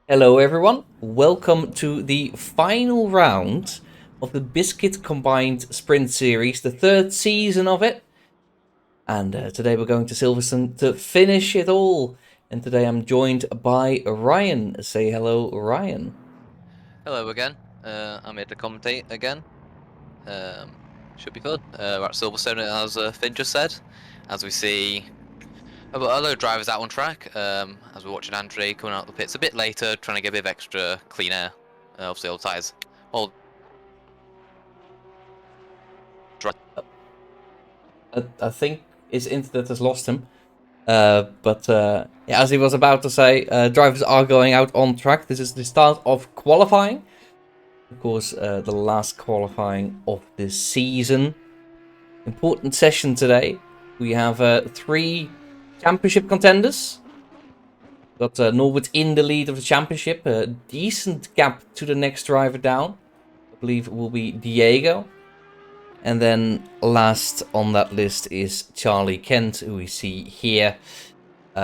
Hello everyone, welcome to the final round of the BSKIT Combined Sprint Series, the third season of it. And today we're going to Silverstone to finish it all. And today I'm joined by Ryan. Say hello, Ryan. Hello again. I'm here to commentate again. Should be fun. We're at Silverstone, as Finn just said. As we see a lot of drivers out on track. As we're watching Andre coming out the pits a bit later, trying to get a bit of extra clean air. Obviously, all tyres. All dry. I think his internet has lost him. But yeah, as he was about to say, drivers are going out on track. This is the start of qualifying. Of course, the last qualifying of this season. Important session today. We have three championship contenders. Got Norbert in the lead of the championship. A decent gap to the next driver down. I believe it will be Diego. And then last on that list is Charlie Kent, who we see here.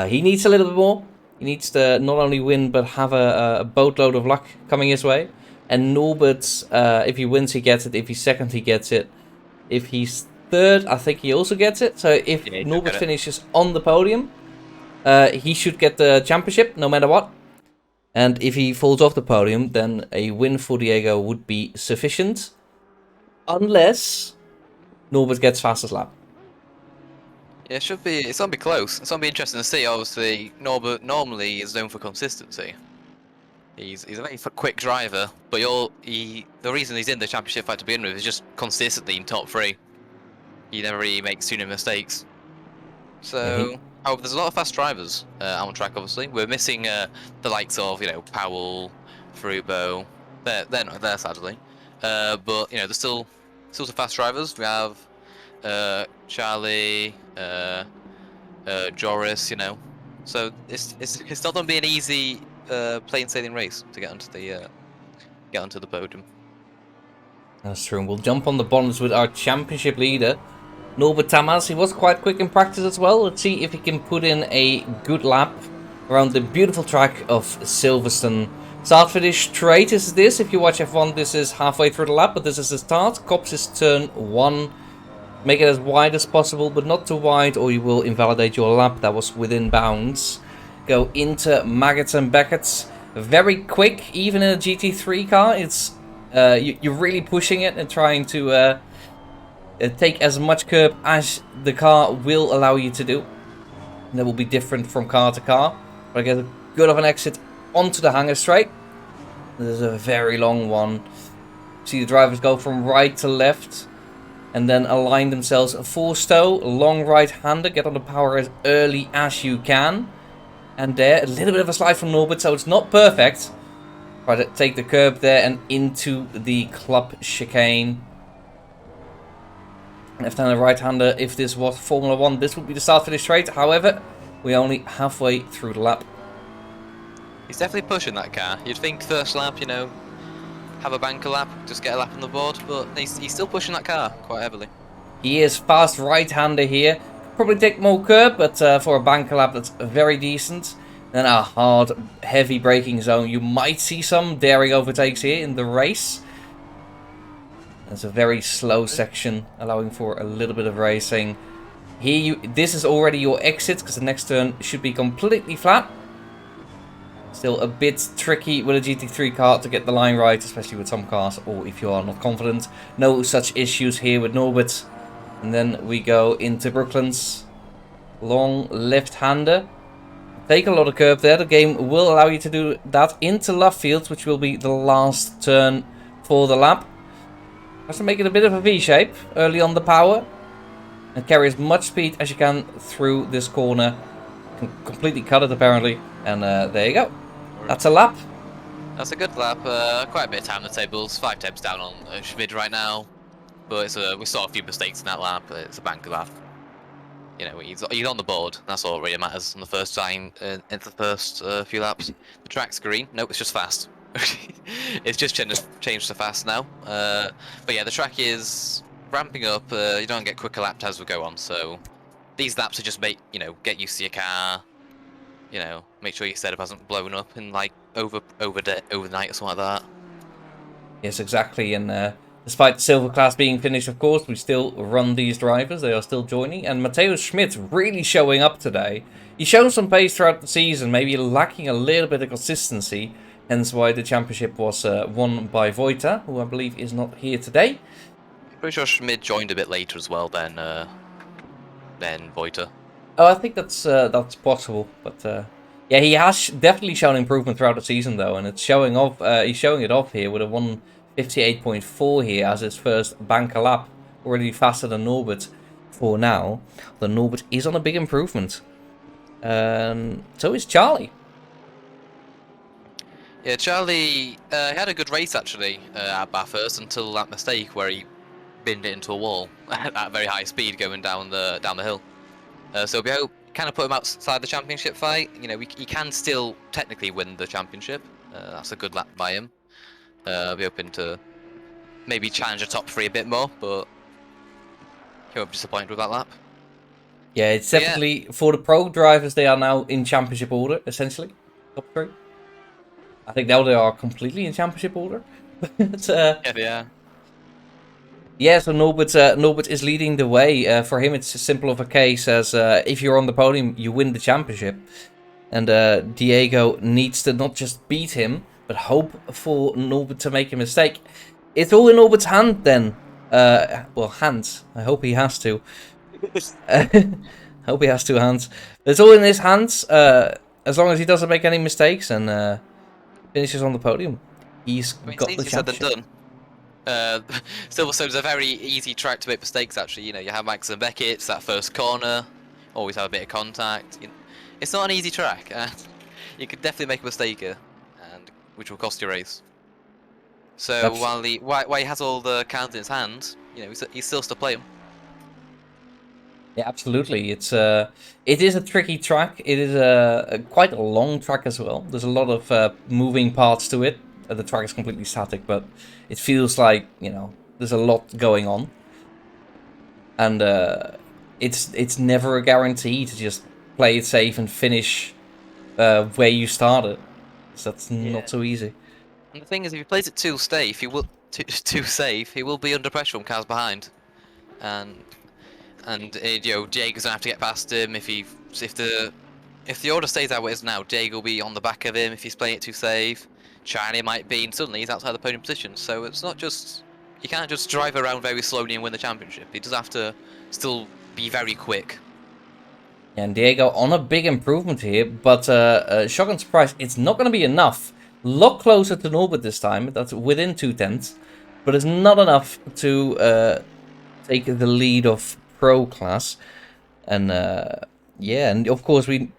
He needs a little bit more. He needs to not only win, but have a boatload of luck coming his way. And Norbert, if he wins, he gets it. If he's second, he gets it. If he's third, I think he also gets it. So if Yeah, you should Norbert get it. finishes on the podium, he should get the championship no matter what. And if he falls off the podium, then a win for Diego would be sufficient. Unless Norbert gets fastest lap. Yeah, it should be. It's gonna be close. It's gonna be interesting to see. Obviously, Norbert normally is known for consistency. He's a very quick driver, but the reason he's in the championship fight to begin with is just consistently in top three. He never really makes too many mistakes. Yeah, So, however, there's a lot of fast drivers on track. Obviously, we're missing the likes of Powell, Frubo. They're not there sadly, but there's still some fast drivers. We have Charlie, Joris. So it's not going to be an easy plain sailing race to get onto the podium. that's true. We'll jump on the bonus with our championship leader, Norbert Tamas. He was quite quick in practice as well. Let's see if he can put in a good lap around the beautiful track of Silverstone. Start finish straight is this. If you watch F1, this is halfway through the lap, but this is the start. Cops is turn 1. Make it as wide as possible, but not too wide, or you will invalidate your lap. That was within bounds. Go into Maggots and Beckett's. Very quick, even in a GT3 car. It's you're really pushing it and trying to take as much curb as the car will allow you to do. And that will be different from car to car. But I get a good of an exit onto the hanger straight. This is a very long one. See the drivers go from right to left and then align themselves for stow. Long right-hander, get on the power as early as you can. And there, a little bit of a slide from Norbert, so it's not perfect. Try to take the curb there and into the club chicane. Left-hander, right-hander, if this was Formula 1, this would be the start-finish straight. However, we're only halfway through the lap. He's definitely pushing that car. You'd think first lap, have a banker lap, just get a lap on the board, but he's still pushing that car quite heavily. He is fast right-hander here. Probably take more curb, but for a banker lap, that's very decent. Then a hard, heavy braking zone. You might see some daring overtakes here in the race. It's a very slow section, allowing for a little bit of racing. Here, this is already your exit, because the next turn should be completely flat. Still a bit tricky with a GT3 car to get the line right, especially with some cars, or if you are not confident. No such issues here with Norbert. And then we go into Brooklyn's long left-hander. Take a lot of curb there. The game will allow you to do that into left field, which will be the last turn for the lap. Just to make it a bit of a V-shape early on the power. And carry as much speed as you can through this corner. Can completely cut it apparently. And there you go. That's a lap. That's a good lap. Quite a bit of time on the tables. 5 temps down on Schmid right now. But we saw a few mistakes in that lap. It's a banker lap. He's on the board. That's all that really matters on the first time into the first few laps. The track's green. Nope, it's just fast. It's just changed to fast now. But yeah, the track is ramping up. You don't get quicker laps as we go on. So these laps are just get used to your car. Make sure your setup hasn't blown up in like overnight or something like that. Yes, exactly. And despite the silver class being finished, of course, we still run these drivers. They are still joining. And Matteo Schmidt really showing up today. He's shown some pace throughout the season, maybe lacking a little bit of consistency. Hence why the championship was won by Vojta, who I believe is not here today. Pretty sure Schmid joined a bit later as well than Vojta. Oh, I think that's possible, but yeah, he has definitely shown improvement throughout the season though, and it's showing off. He's showing it off here with a 1:58.4 here as his first banker lap, already faster than Norbert for now. The Norbert is on a big improvement, so is Charlie. Yeah, Charlie had a good race actually at Bathurst until that mistake where he binned it into a wall at very high speed going down the hill. So we hope kind of put him outside the championship fight. You know, he can still technically win the championship. That's a good lap by him. I'll be hoping to maybe challenge the top 3 a bit more, but he won't be disappointed with that lap. Yeah, it's definitely for the pro drivers. They are now in championship order essentially, top 3. I think now they are completely in championship order. But, Yeah, they are. yeah, so Norbert is leading the way. For him, it's as simple of a case as if you're on the podium, you win the championship. And Diego needs to not just beat him, but hope for Norbert to make a mistake. It's all in Norbert's hand then. Well, hands. I hope he has to. Hope he has 2 hands. It's all in his hands. As long as he doesn't make any mistakes and finishes on the podium, he's got the championship. Said than done. Silverstone's a very easy track to make mistakes. Actually, you know, you have Max and BSKIT. It's that first corner. Always have a bit of contact. You know, it's not an easy track. You could definitely make a mistake here, and which will cost you a race. So while he has all the cards in his hand, you know, he's still to play him. Yeah, absolutely. It is a tricky track. It is quite a long track as well. There's a lot of moving parts to it. The track is completely static, but it feels like, you know, there's a lot going on. And it's never a guarantee to just play it safe and finish where you started. So that's not so easy. And the thing is, if he plays it too safe, he will be under pressure from cars behind, and you know, Diego's gonna have to get past him if the order stays how it is now. Diego will be on the back of him if he's playing it too safe. Charlie might be, and suddenly he's outside the podium position. So it's not just, you can't just drive around very slowly and win the championship. He does have to still be very quick. And Diego on a big improvement here, but shock and surprise, it's not going to be enough. A lot closer to Norbert this time. That's within 2/10, but it's not enough to take the lead of pro class. And yeah, and of course we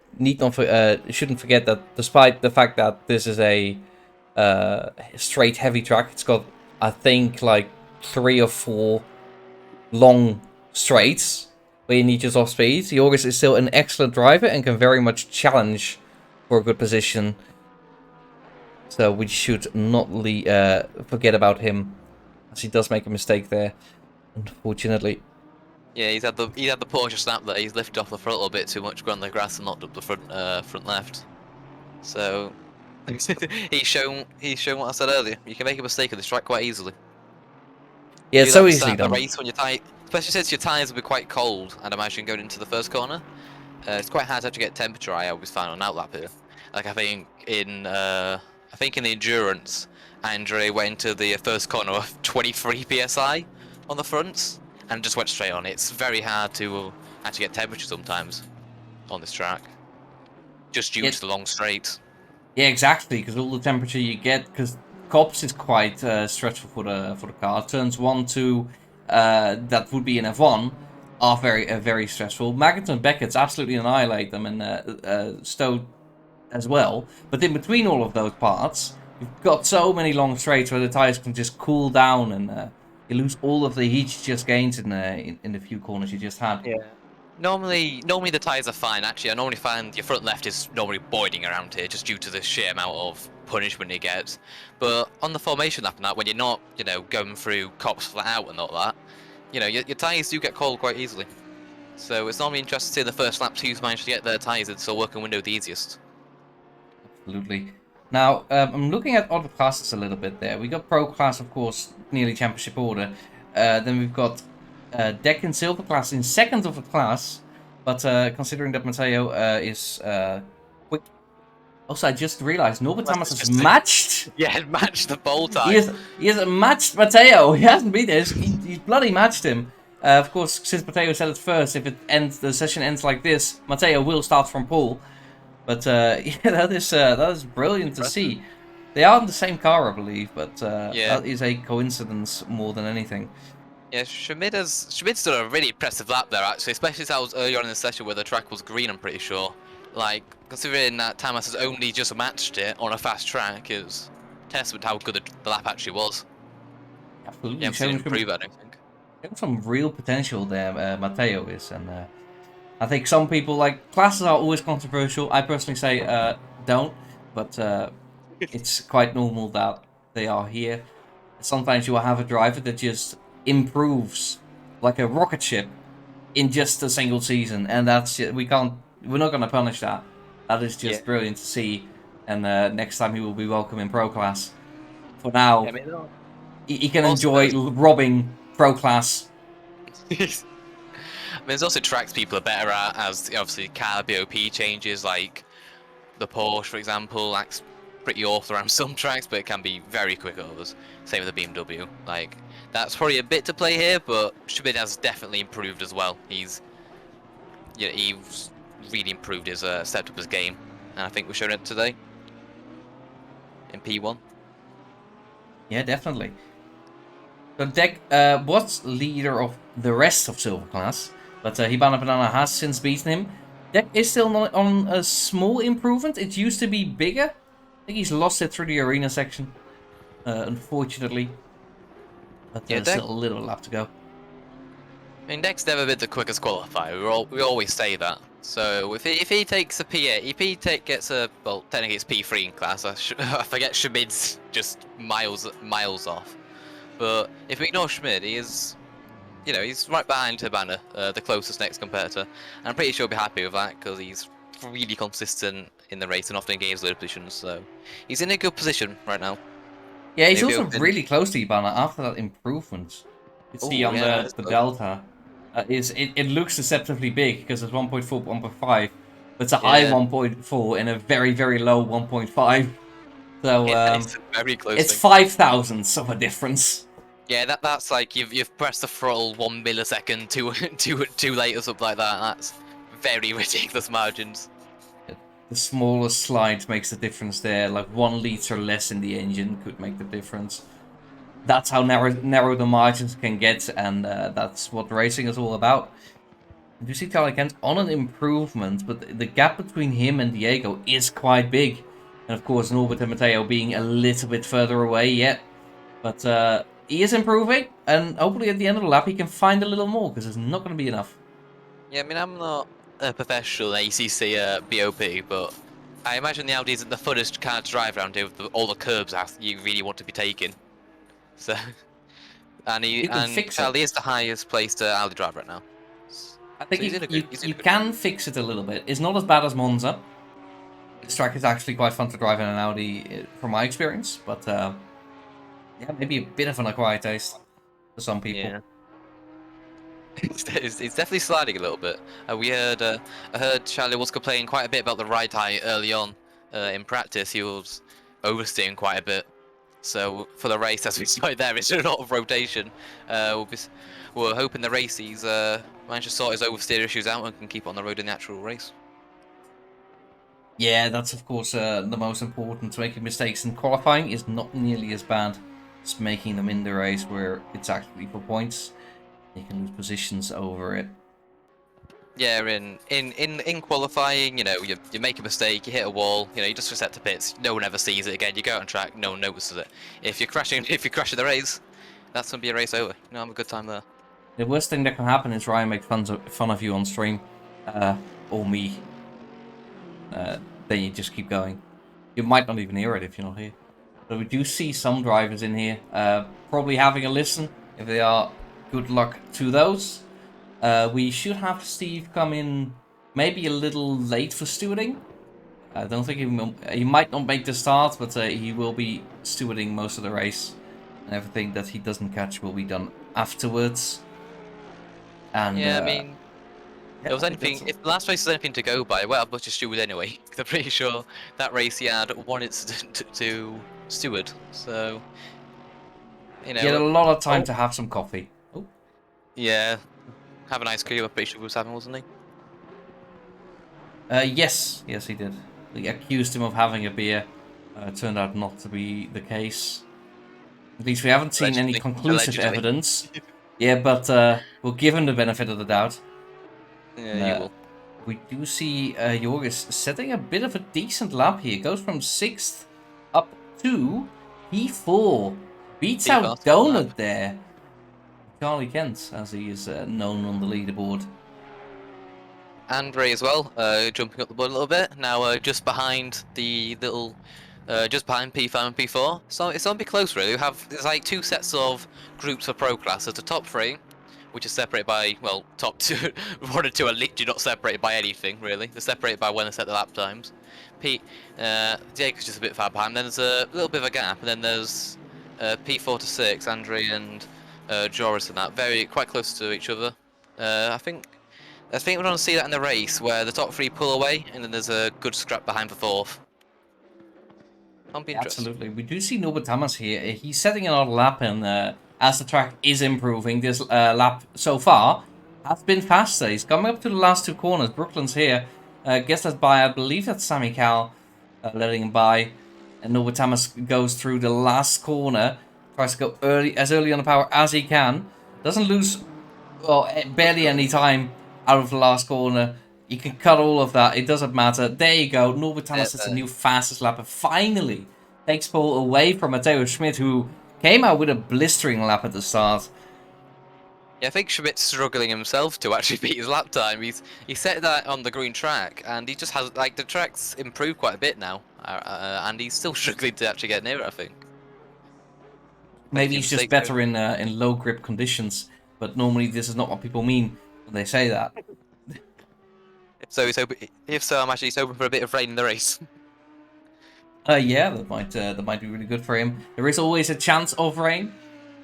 shouldn't forget that despite the fact that this is a straight heavy track, it's got, I think, like 3 or 4 long straights where you need your top speed. Jorgis is still an excellent driver and can very much challenge for a good position. So we should not forget about him, as he does make a mistake there, unfortunately. Yeah, he's had the Porsche snap there. He's lifted off the front a little bit too much, gone on the grass and knocked up the front left. So he's shown what I said earlier. You can make a mistake on this track quite easily. Yeah, it's so easily done. The race when especially since your tyres will be quite cold, I'd imagine, going into the first corner. It's quite hard to actually get temperature. I always find on outlap here. Like I think in the endurance, Andre went to the first corner of 23 psi on the fronts and just went straight on. It's very hard to actually get temperature sometimes on this track, just due to the long straights. Yeah, exactly, because all the temperature you get, because Cops is quite stressful for the car. Turns 1, 2, that would be in F1, are very stressful. Maggots and Beckett's absolutely annihilate them, and Stowe as well. But in between all of those parts, you've got so many long straights where the tires can just cool down, and you lose all of the heat you just gained in the few corners you just had. Yeah. Normally the tyres are fine. Actually, I normally find your front left is normally boiling around here just due to the sheer amount of punishment it gets. But on the formation lap and that, when you're not, you know, going through Cops flat out and all that, you know, your tyres do get cold quite easily. So it's normally interesting to see the first lap who's managed to get their tyres into the working window the easiest. Absolutely. Now, I'm looking at other classes a little bit there. We got Pro Class, of course, nearly Championship Order. Then we've got Deck in Silver Class in second of the class. But considering that Matteo is quick. Also, I just realized Norbert Unless Thomas it's has just matched. yeah, match the bowl He time. has matched Matteo. He hasn't beat this. He bloody matched him. Of course, since Matteo said it first, if the session ends like this, Matteo will start from pole. But yeah, that is brilliant to Impressive. see. They are in the same car, I believe, but Yeah. that is a coincidence more than anything. Yeah, Schmid's done a really impressive lap there actually, especially as I was earlier on in the session where the track was green. I'm pretty sure. Like considering that Tamas has only just matched it on a fast track, is testament to how good the lap actually was. You Absolutely, haven't seen him improve, I don't think. showing some real potential there, Matteo is, and I think some people like classes are always controversial. I personally say don't, but it's quite normal that they are here. Sometimes you will have a driver that just improves like a rocket ship in just a single season, and we're not gonna punish that. That is Yeah. just brilliant to see. And next time he will be welcome in Pro Class. For I now, mean, he can also enjoy robbing Pro Class. there's also tracks people are better at, as obviously car BOP changes, like the Porsche, for example, acts pretty awful around some tracks, but it can be very quick at others. Same with the BMW. Like, that's probably a bit to play here, but Schmid has definitely improved as well. He's really improved his stepped up his game, and I think we're showing it today in P1. Yeah, definitely. So Deck was leader of the rest of Silver Class, but Hibana Banana has since beaten him. Deck is still on a small improvement. It used to be bigger. I think he's lost it through the arena section, unfortunately. But Yeah, Deck. still a little lap to go. I mean, Deck's never been the quickest qualifier. We always say that. So if he takes a P8, if he gets a, well, technically it's P3 in class. I forget Schmid's just miles off. But if we ignore Schmid, he is, he's right behind Hibana, the closest next competitor. And I'm pretty sure he'll be happy with that because he's really consistent in the race and often gains low positions. So he's in a good position right now. Yeah, he's Maybe also open. really close to Hibana after that improvement. You see Oh on yeah, the Delta, it looks deceptively big because it's 1.4, 1.5. But it's a high yeah, 1.4 and a very, very low 1.5. So yeah, it's a very close it's thing. 5 thousandths of a difference. Yeah, that's like you've pressed the throttle 1 millisecond too late or something like that. That's very ridiculous margins. The smallest slide makes the difference there. Like 1 liter less in the engine could make the difference. That's how narrow the margins can get, and that's what racing is all about. You see Charlie Kent on an improvement, but the gap between him and Diego is quite big. And of course, Norbert and Matteo being a little bit further away yet. But he is improving, and hopefully at the end of the lap he can find a little more, because it's not going to be enough. Yeah, I mean I'm not a professional ACC BOP, but I imagine the Audi isn't the funnest car to drive around here with all the curbs that you really want to be taking. So, You can fix it. Charlie is the highest placed Audi driver right now. I think So he's in a good. He's in you a good. can fix it a little bit. It's not as bad as Monza. This track is actually quite fun to drive in an Audi, from my experience. But yeah, maybe a bit of an acquired taste for some people. Yeah. It's definitely sliding a little bit. I heard Charlie was complaining quite a bit about the ride height early on in practice. He was oversteering quite a bit. So for the race, as we saw it there, it's a lot of rotation. We're hoping the race he's managed to sort his oversteer issues out and can keep on the road in the actual race. Yeah, that's of course the most important. Making mistakes in qualifying is not nearly as bad as making them in the race, where it's actually for points. You can lose positions over it. Yeah, in qualifying, you make a mistake, you hit a wall, you just reset to pits. No one ever sees it again. You go out on track, no one notices it. If you're crashing the race, that's gonna be a race over. Have a good time there. The worst thing that can happen is Ryan make fun of you on stream, or me. Then you just keep going. You might not even hear it if you're not here. But we do see some drivers in here, probably having a listen. If they are, good luck to those. We should have Steve come in maybe a little late for stewarding. I don't think he might not make the start, but he will be stewarding most of the race. And everything that he doesn't catch will be done afterwards. And Yeah, I mean, yeah, there was I think anything. If the last race was anything to go by, well, Butcher steward anyway. 'Cause I'm pretty sure that race he had one incident to steward. So, he had a lot of time oh to have some coffee. Oh. yeah, have an ice cream. I'm pretty sure he was having, wasn't he? Yes, he did. They accused him of having a beer. Turned out not to be the case. At least we haven't seen any Allegedly. conclusive Allegedly. evidence. Yeah, but we'll give him the benefit of the doubt. Yeah, And, you will. we do see Joris setting a bit of a decent lap here. Goes from 6th up to P4. Beats Deep out fast for the lap. Donut there. Charlie Kent, as he is known on the leaderboard. Andre as well, jumping up the board a little bit. Now just behind the little, just behind P5 and P4. So it's going to be close really. There's like 2 sets of groups for pro class. There's the top 3, which is separated by, well, top 2, 1 and 2 are literally not separated by anything really. They're separated by when they set the lap times. Jake is just a bit far behind. Then there's a little bit of a gap, and then there's P4 to 6, Andre and Joris and that, quite close to each other. I think we're going to see that in the race, where the top 3 pull away, and then there's a good scrap behind for 4th. That'll be interesting. Absolutely. We do see Norbert Hammers here. He's setting another lap, and as the track is improving, this lap so far has been faster. He's coming up to the last 2 corners. Brooklyn's here. Gets that by, I believe that's Sammy Cal letting him by. And Norbert Hammers goes through the last corner. Tries to go as early on the power as he can. Doesn't lose barely any time out of the last corner. You can cut all of that. It doesn't matter. There you go. Norbert Hammers sets a new fastest lap and finally takes pole away from Matteo Schmidt, who came out with a blistering lap at the start. Yeah, I think Schmidt's struggling himself to actually beat his lap time. He set that on the green track, and he just has, like, the track's improved quite a bit now, and he's still struggling to actually get near it, I think. Maybe he's just better in low grip conditions, but normally this is not what people mean when they say that. If so, I'm actually hoping for a bit of rain in the race. Yeah, that might be really good for him. There is always a chance of rain,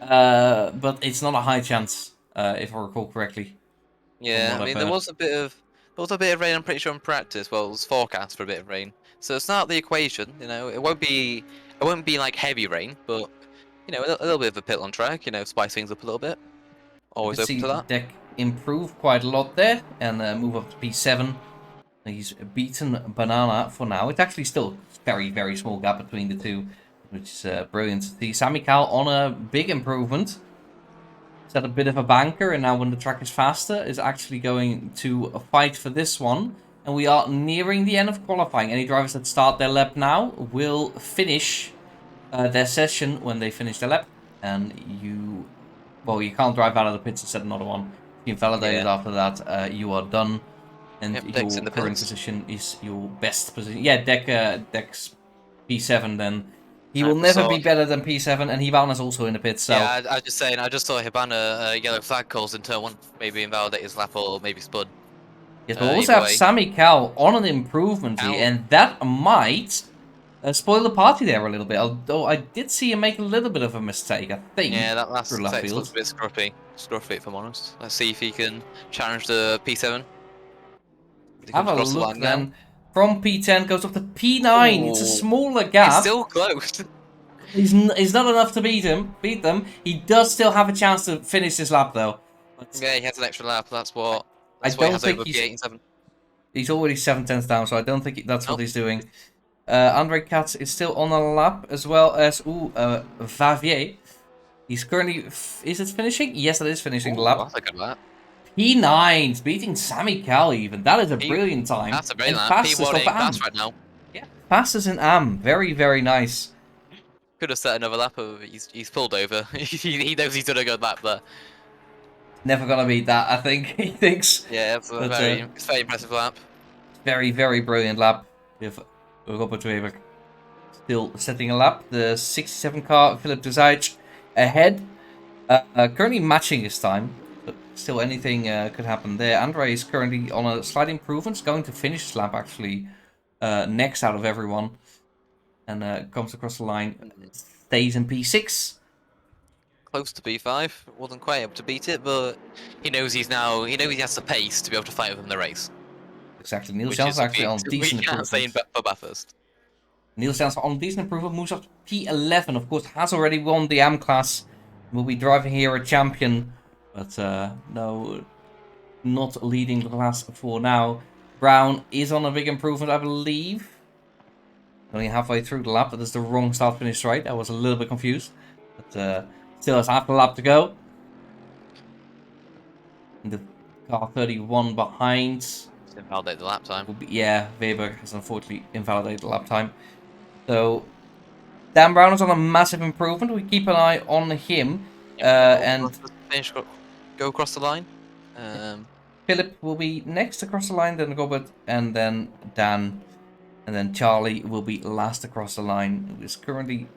but it's not a high chance, if I recall correctly. Yeah, I mean there was a bit of rain. I'm pretty sure in practice. Well, it was forecast for a bit of rain, so it's not the equation. You know, it won't be like heavy rain, but you know, a little bit of a pit on track. You know, spice things up a little bit. Always open to that. Deck improve quite a lot there and move up to P7. He's beaten Banana for now. It's actually still very, very small gap between the two, which is brilliant. The Sammy Cal on a big improvement. Set a bit of a banker, and now when the track is faster, is actually going to fight for this one. And we are nearing the end of qualifying. Any drivers that start their lap now will finish their session when they finish their lap. And you can't drive out of the pits and set another one. If you invalidate it after that, you are done. And your current position is your best position. Yeah, Deck's P7 then. He will never be better than P7, and Hibana's also in the pits. So. Yeah, I was just saying, I just saw Hibana yellow flag calls in turn 1. Maybe invalidate his lap or maybe spud. Yes, but we also have Sammy Cal on an improvement here, and that might spoil the party there a little bit. Although I did see him make a little bit of a mistake, I think. Yeah, that last section looks a bit scruffy. Scruffy, if I'm honest. Let's see if he can challenge the P7. Have a look then. From P10 goes up to P9. Ooh. It's a smaller gap. He's still close. He's not enough to beat them. He does still have a chance to finish this lap though. But yeah, he has an extra lap. That's what he has over P8 and 7. He's already 7/10 down, so I don't think that's what he's doing. Andre Katz is still on a lap, as well as Vavier. He's currently... Is it finishing? Yes, it is finishing the lap. That's a good lap. P9's beating Sammy Cal even. That is a brilliant time. That's a brilliant lap. P1 fast right now. Yeah, fastest in AM. Very, very nice. Could have set another lap, but he's pulled over. he knows he's done a good lap there. Never gonna beat that, I think. He thinks. Yeah, it's a very impressive lap. Very, very brilliant lap. With Robert Weber still setting a lap. The 67 car, Philip de Zijc, ahead. Currently matching his time. But still, anything could happen there. Andre is currently on a slight improvement. He's going to finish his lap, actually, next out of everyone, and comes across the line, stays in P6. Close to B5, wasn't quite able to beat it, but he knows he has the pace to be able to fight within the race, Exactly. Niels which Janssen is actually something on we decent can't say improvement. for Bathurst. Niels Janssen on decent improvement, moves up to P11. Of course, has already won the AM class. Will be driving here a champion, but no, not leading the class for now. Brown is on a big improvement, I believe. Only halfway through the lap. That is the wrong start finish straight. I was a little bit confused, but still has half the lap to go. And the car 31 behind. Just invalidate the lap time. Yeah, Weber has unfortunately invalidated the lap time. So Dan Brown is on a massive improvement. We keep an eye on him. And Finish, go across the line. Philip will be next across the line, then Robert, and then Dan. And then Charlie will be last across the line, who is currently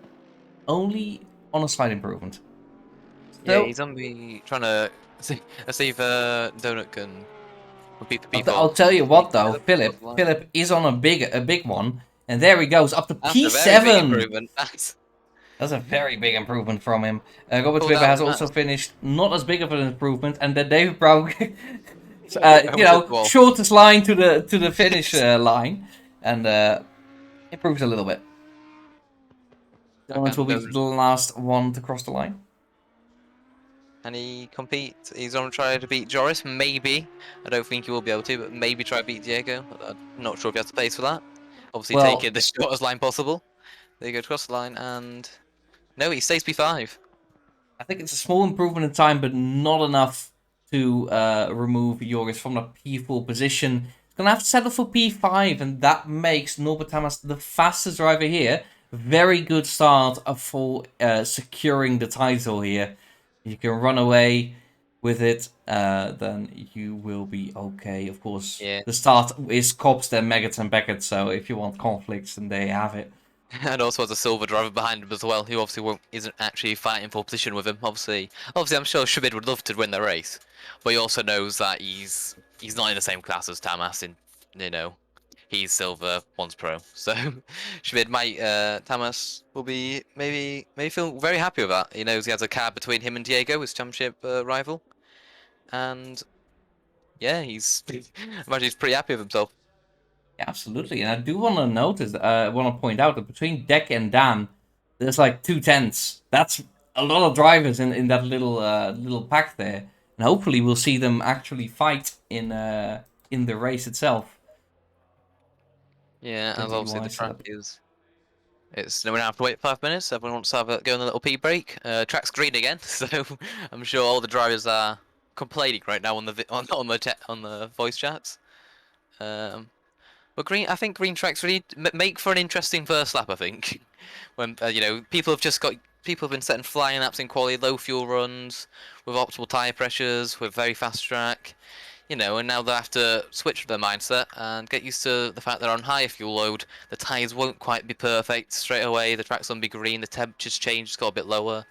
only on a slight improvement. Yeah, So, he's on the trying to see if Donut can beat the I'll P4. tell you what though, Philip. Line. Philip is on a big one. And there he goes, up to That's a very big P7. improvement. That's a very big improvement from him. Robert Pulled Weber out has the also max. finished not as big of an improvement, and then David Brown, Almost hit the wall. shortest line to the finish line, and improves a little bit. Donald will be the last one to cross the line. Can he compete? He's on trying to beat Joris, maybe. I don't think he will be able to, but maybe try to beat Diego. I'm not sure if he has the pace for that. Obviously, Well, taking the shortest line possible. There you go, across the line, and no, he stays P5. I think it's a small improvement in time, but not enough to remove Joris from the P4 position. He's going to have to settle for P5, and that makes Norbert Hamas the fastest driver here. Very good start for securing the title here. If you can run away with it, then you will be okay. Of course, Yeah. the start is Cops, then Megat and Beckett, so if you want conflicts, then there you have it. And also has a silver driver behind him as well, who obviously isn't actually fighting for position with him. Obviously, I'm sure Shabid would love to win the race, but he also knows that he's not in the same class as Tamas. He's silver, one's pro. So Shabid might Tamas will be maybe feel very happy with that. He knows he has a cab between him and Diego, his championship rival, and yeah, he's imagine he's pretty happy with himself. Yeah, absolutely. And I do want to notice, want to point out that between Deck and Dan, there's like 2 tenths. That's a lot of drivers in that little pack there. And hopefully we'll see them actually fight in the race itself. Yeah, as obviously the UI track setup. is. It's no, we don't have to wait 5 minutes. Everyone wants to go on a little pee break. Track's green again, so I'm sure all the drivers are complaining right now on the voice chats. But I think green tracks really make for an interesting first lap. I think when people have been setting flying laps in quality, low fuel runs with optimal tire pressures, with very fast track. And now they have to switch their mindset and get used to the fact they're on higher fuel load. The tyres won't quite be perfect straight away. The track's gonna be green. The temperature's changed. It's got a bit lower.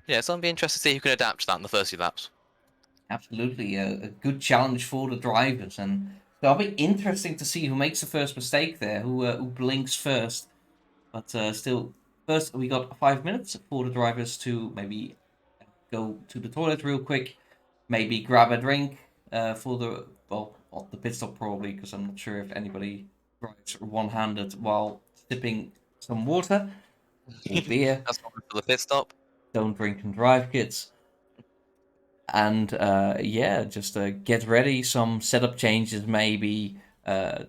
Yeah, it's gonna be interesting to see who can adapt to that in the first few laps. Absolutely. A good challenge for the drivers. And that'll be interesting to see who makes the first mistake there, who blinks first. But still, first we got 5 minutes for the drivers to maybe go to the toilet real quick, maybe grab a drink for the pit stop probably, because I'm not sure if anybody drives one-handed while sipping some water or beer. That's not for the pit stop. Don't drink and drive, kids. And yeah, just get ready. Some setup changes, maybe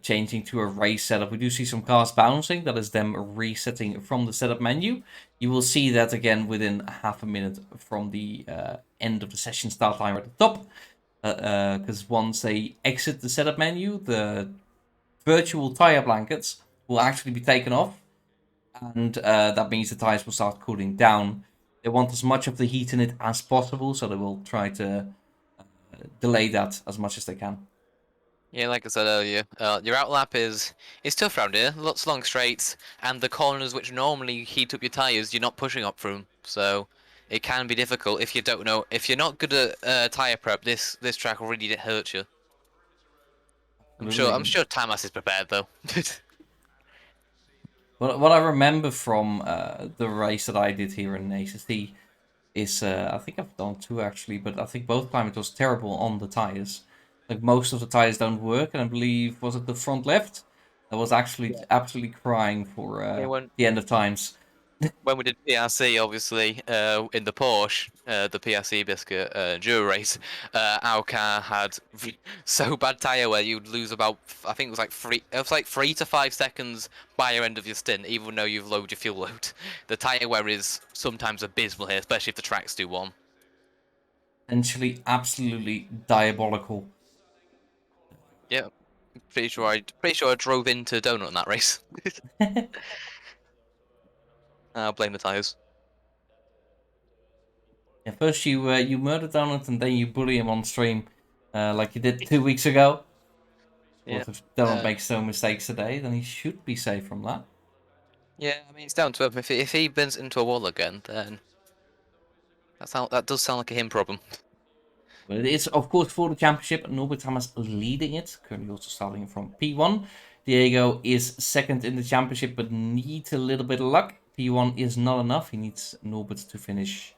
changing to a race setup. We do see some cars bouncing. That is them resetting from the setup menu. You will see that again within half a minute from the end of the session start timer at the top. Because once they exit the setup menu, the virtual tire blankets will actually be taken off. And that means the tires will start cooling down. They want as much of the heat in it as possible, so they will try to delay that as much as they can. Yeah, like I said earlier, your outlap is tough around here. Lots of long straights, and the corners which normally heat up your tyres, you're not pushing up through 'em. So it can be difficult if you don't know. If you're not good at tyre prep, this track really hurt you. I'm Absolutely. sure Tamas is prepared though. What I remember from the race that I did here in ACC is I think I've done two actually, but I think both time it was terrible on the tires. Like most of the tires don't work, and I believe was it the front left that was actually Yeah. absolutely crying for Yeah, the end of times. when we did PRC, obviously, in the Porsche, the PRC Biscuit Enduro race, our car had so bad tyre wear you'd lose about, I think it was like 3 to 5 seconds by your end of your stint, even though you've loaded your fuel load. The tyre wear is sometimes abysmal here, especially if the tracks do one. Essentially, absolutely diabolical. Yeah, pretty sure I drove into Donut in that race. I'll blame the tyres. Yeah, first you murder Donald and then you bully him on stream, like you did 2 weeks ago. Of Yeah. course, if Donald Uh, makes no mistakes today, then he should be safe from that. yeah, I mean, it's down to him. If he bends into a wall again, then that does sound like a him problem. But it is, of course, for the championship. Norbert Hamas leading it, currently also starting from P1. Diego is second in the championship, but needs a little bit of luck. P1 is not enough. He needs Norbert to finish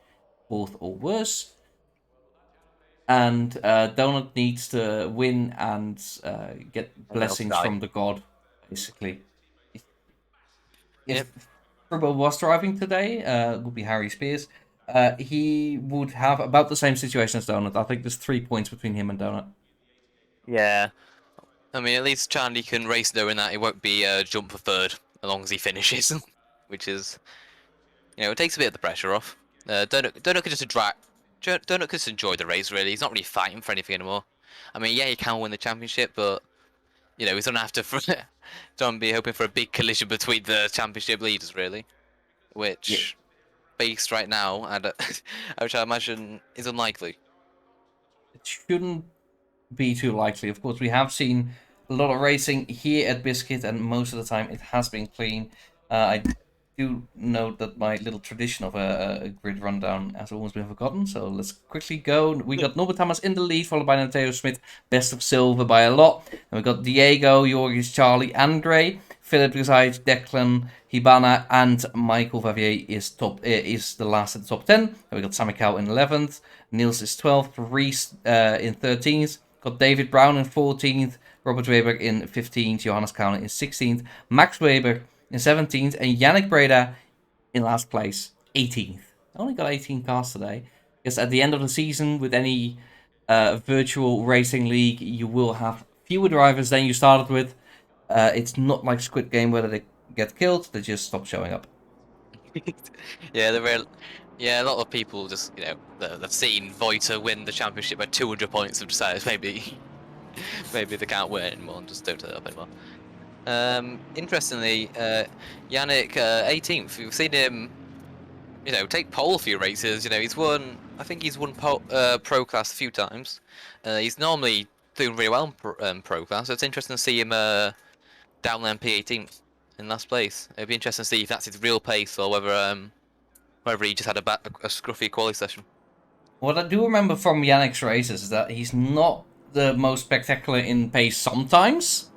fourth or worse. And Donut needs to win and get And they'll blessings sky. from the god, basically. Yep. If Turbo was driving today, it would be Harry Spears. He would have about the same situation as Donut. I think there's 3 points between him and Donut. Yeah. I mean, at least Charlie can race knowing that he won't be jump for third as long as he finishes, which is, it takes a bit of the pressure off. Donut could just Donut could just enjoy the race. Really, he's not really fighting for anything anymore. I mean, yeah, he can win the championship, but he's gonna have to don't be hoping for a big collision between the championship leaders, really. Yeah, Which, based right now, and which I imagine is unlikely. it shouldn't be too likely. Of course, we have seen a lot of racing here at BSKIT, and most of the time it has been clean. I do note that my little tradition of a grid rundown has almost been forgotten, so let's quickly go. We got Norbert Hamas in the lead, followed by Mateo Smith, best of silver by a lot. And we got Diego, Jorgis, Charlie, and Gray. Philip Guzaj, Declan, Hibana, and Michael Vavier is the last at the top 10. And we got Samikau in 11th, Niels is 12th, Reese in 13th, got David Brown in 14th, Robert Weber in 15th, Johannes Kauner in 16th, Max Weber in 17th, and Yannick Breda in last place, 18th. Only got 18 cars today. Because at the end of the season, with any virtual racing league, you will have fewer drivers than you started with. It's not like Squid Game where they get killed, they just stop showing up. Yeah, a lot of people just they've seen Voiter win the championship by 200 points have decided maybe they can't win anymore and just don't turn up anymore. Interestingly, Yannick 18th. We've seen him take pole a few races. I think he's won pro class a few times. He's normally doing really well in pro class, so it's interesting to see him down there in P18th in last place. It'd be interesting to see if that's his real pace or whether he just had a scruffy quality session. What I do remember from Yannick's races is that he's not the most spectacular in pace sometimes,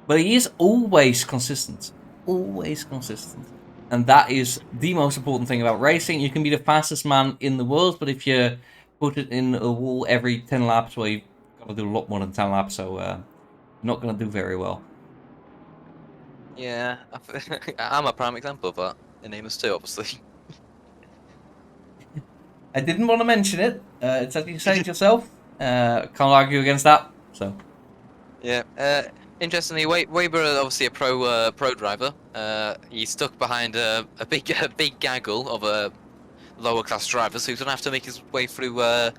but he is always consistent. Always consistent. And that is the most important thing about racing. You can be the fastest man in the world, but if you put it in a wall every 10 laps, well, you've got to do a lot more than 10 laps, so you're not going to do very well. Yeah, I'm a prime example of that. In Amos too, obviously. I didn't want to mention it. It's as you say it yourself. Can't argue against that. So Yeah. Interestingly, Weber obviously a pro driver. He's stuck behind a big gaggle of lower class drivers, so he's gonna have to make his way through a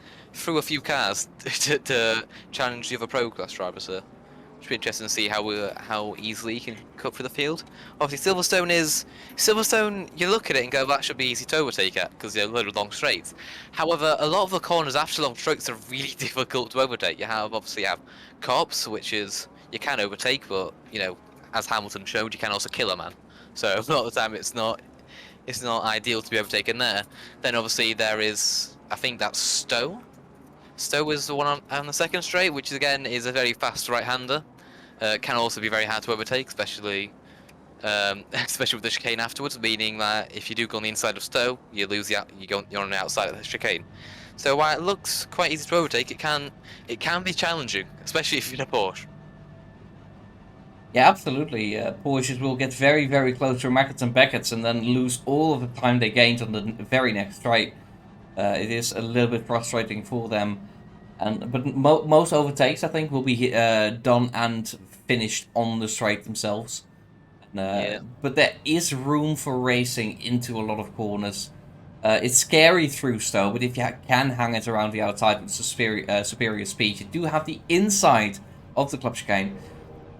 few cars to challenge the other pro class drivers. So should be interesting to see how easily he can cut through the field. Obviously, Silverstone. You look at it and go, that should be easy to overtake at because they're a load of long straights. However, a lot of the corners after long straights are really difficult to overtake. You obviously have cops, which is you can overtake, but as Hamilton showed, you can also kill a man. So a lot of the time, it's not ideal to be overtaken there. Then obviously there is, I think that's Stowe. Stowe is the one on the second straight, which again is a very fast right-hander. Can also be very hard to overtake, especially especially with the chicane afterwards, meaning that if you do go on the inside of Stowe, you lose you're on the outside of the chicane. So while it looks quite easy to overtake, it can be challenging, especially if you're in a Porsche. Yeah, absolutely. Porsches will get very, very close to Mackett's and Beckett's and then lose all of the time they gained on the very next straight. It is a little bit frustrating for them. But most overtakes, I think, will be done and finished on the straight themselves. Yeah. But there is room for racing into a lot of corners. It's scary through Stowe, but if you can hang it around the outside with superior speed, you do have the inside of the club chicane,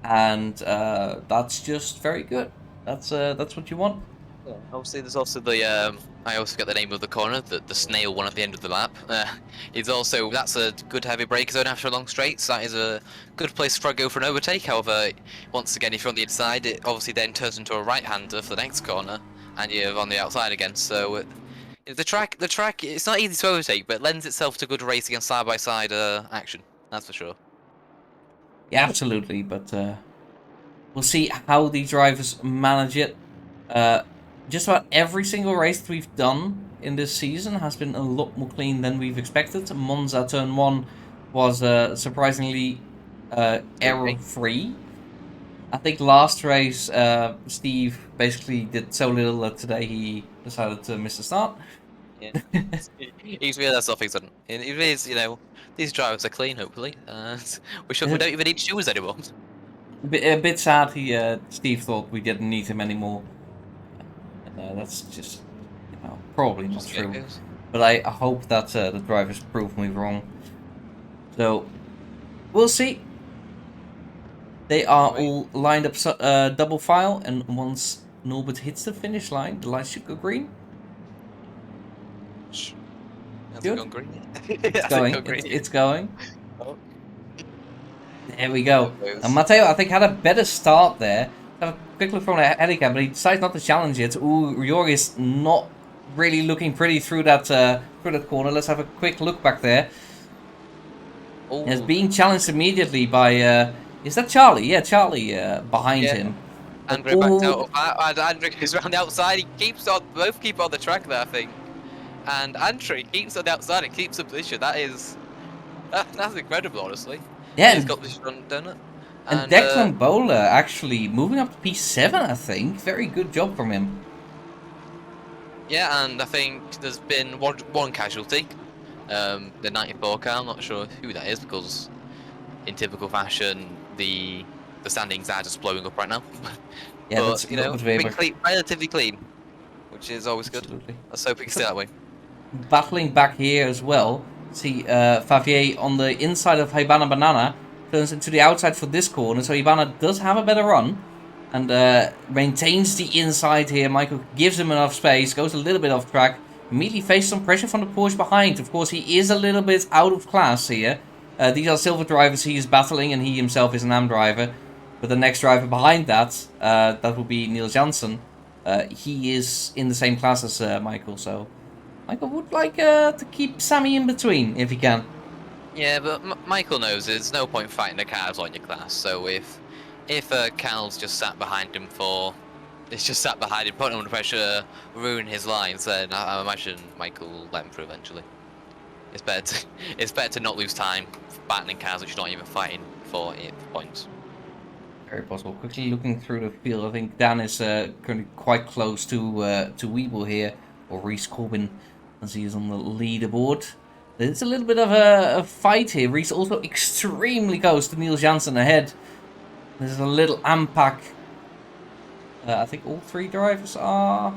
and that's just very good. That's what you want. Yeah. Obviously, there's also the I also forget the name of the corner, the snail one at the end of the lap. That's a good heavy brake zone after a long straight. So that is a good place for a go for an overtake. However, once again, if you're on the inside, it obviously then turns into a right-hander for the next corner, and you're on the outside again. So the track, it's not easy to overtake, but it lends itself to good racing and side-by-side action. That's for sure. Yeah, absolutely. But we'll see how the drivers manage it. Just about every single race that we've done in this season has been a lot more clean than we've expected. Monza Turn 1 was surprisingly error-free. I think last race, Steve basically did so little that today he decided to miss the start. Yeah. He's realised something's done. It is, these drivers are clean, hopefully. We don't even need shoes anymore. A bit sad. Steve thought we didn't need him anymore. That's just, probably not true. But I hope that the drivers prove me wrong. So we'll see. They are all lined up double file, and once Norbert hits the finish line, the lights should go green. Good. It's going. It's going. Oh. There we go. And Matteo, I think, had a better start there. Have a quick look from the helicam, but he decides not to challenge it. Ooh, Riori is not really looking pretty through that corner. Let's have a quick look back there. He's being challenged immediately by is that Charlie? Yeah, Charlie behind him. Andre backed out of that. Andre goes around the outside. He both keep on the track there, I think. And Andre keeps on the outside and keeps the position. That's incredible, honestly. Yeah, he's got this run, done it. And Declan Bowler actually moving up to P7, I think. Very good job from him. Yeah, and I think there's been one casualty. The 94 car. I'm not sure who that is because, in typical fashion, the standings are just blowing up right now. Yeah, but that's relatively clean, which is always good. Absolutely. Let's hope it can stay that way. Battling back here as well. See Favier on the inside of Hibana Banana turns into the outside for this corner, so Hibana does have a better run and maintains the inside here. Michael gives him enough space, goes a little bit off track, immediately faces some pressure from the Porsche behind. Of course, he is a little bit out of class here. These are silver drivers he is battling, and he himself is an AM driver. But the next driver behind that, that will be Niels Janssen. He is in the same class as Michael, so Michael would like to keep Sammy in between if he can. Yeah, but Michael knows there's no point fighting the cars on your class. So if Cal's just sat behind him putting him under pressure, ruin his lines, then I imagine Michael will let him through eventually. It's better to not lose time battling cars which you're not even fighting for points. Very possible. Quickly looking through the field, I think Dan is currently quite close to Weeble here, or Reese Corbin, as he is on the leaderboard. There's a little bit of a fight here. Reese also extremely close to Niels Janssen ahead. There's a little AMPAC. I think all three drivers are...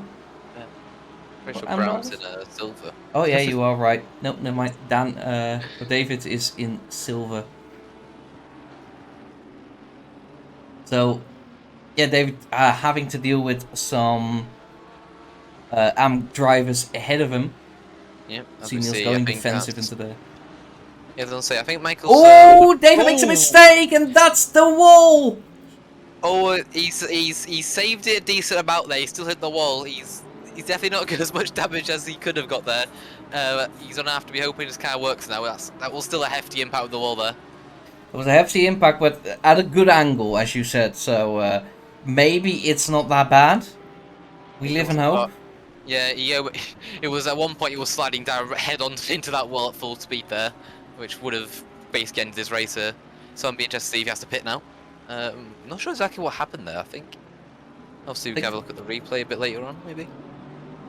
Pretty sure Brown's in silver. Oh yeah, you are right. No, never mind. David is in silver. So, yeah, David having to deal with some drivers ahead of him. Yep. See Niels going defensive into the... Yeah, I was say, I think Michael's... Oh, David makes a mistake, and that's the wall! Oh, he's saved it a decent amount there. He still hit the wall. He's definitely not got as much damage as he could have got there. He's gonna have to be hoping his car works now. That was still a hefty impact with the wall there. It was a hefty impact, but at a good angle, as you said. So maybe it's not that bad. We If it live in wasn't hope. for, yeah, it was at one point he was sliding down head on into that wall at full speed there, which would have basically ended his racer. So I'm interested to see if he has to pit now. Not sure exactly what happened there. I think obviously we can have a look at the replay a bit later on, maybe.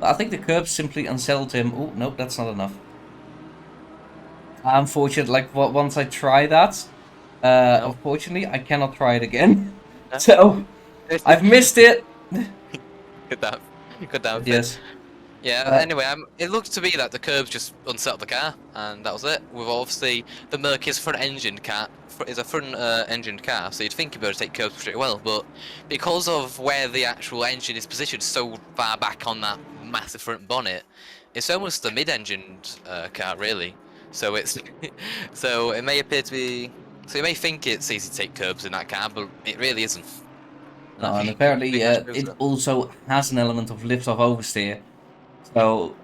I think the curb simply unsettled him. Oh, nope, that's not enough. Unfortunately, like once I try that, No, unfortunately, I cannot try it again. no. So, I've missed it. Good damn, good damn But Finn. yes. Yeah. Uh, Anyway, it looks to be that the curbs just unsettled the car, and that was it. With obviously the Merc is front-engined car, is a front-engined car, so you'd think you'd be able to take curbs pretty well, but because of where the actual engine is positioned so far back on that massive front bonnet, it's almost a mid-engined car, really. So it's so it may appear to be. So you may think it's easy to take curbs in that car, but it really isn't. And I no, and think the apparently big match shows it that. also has an element of lift-off oversteer. So,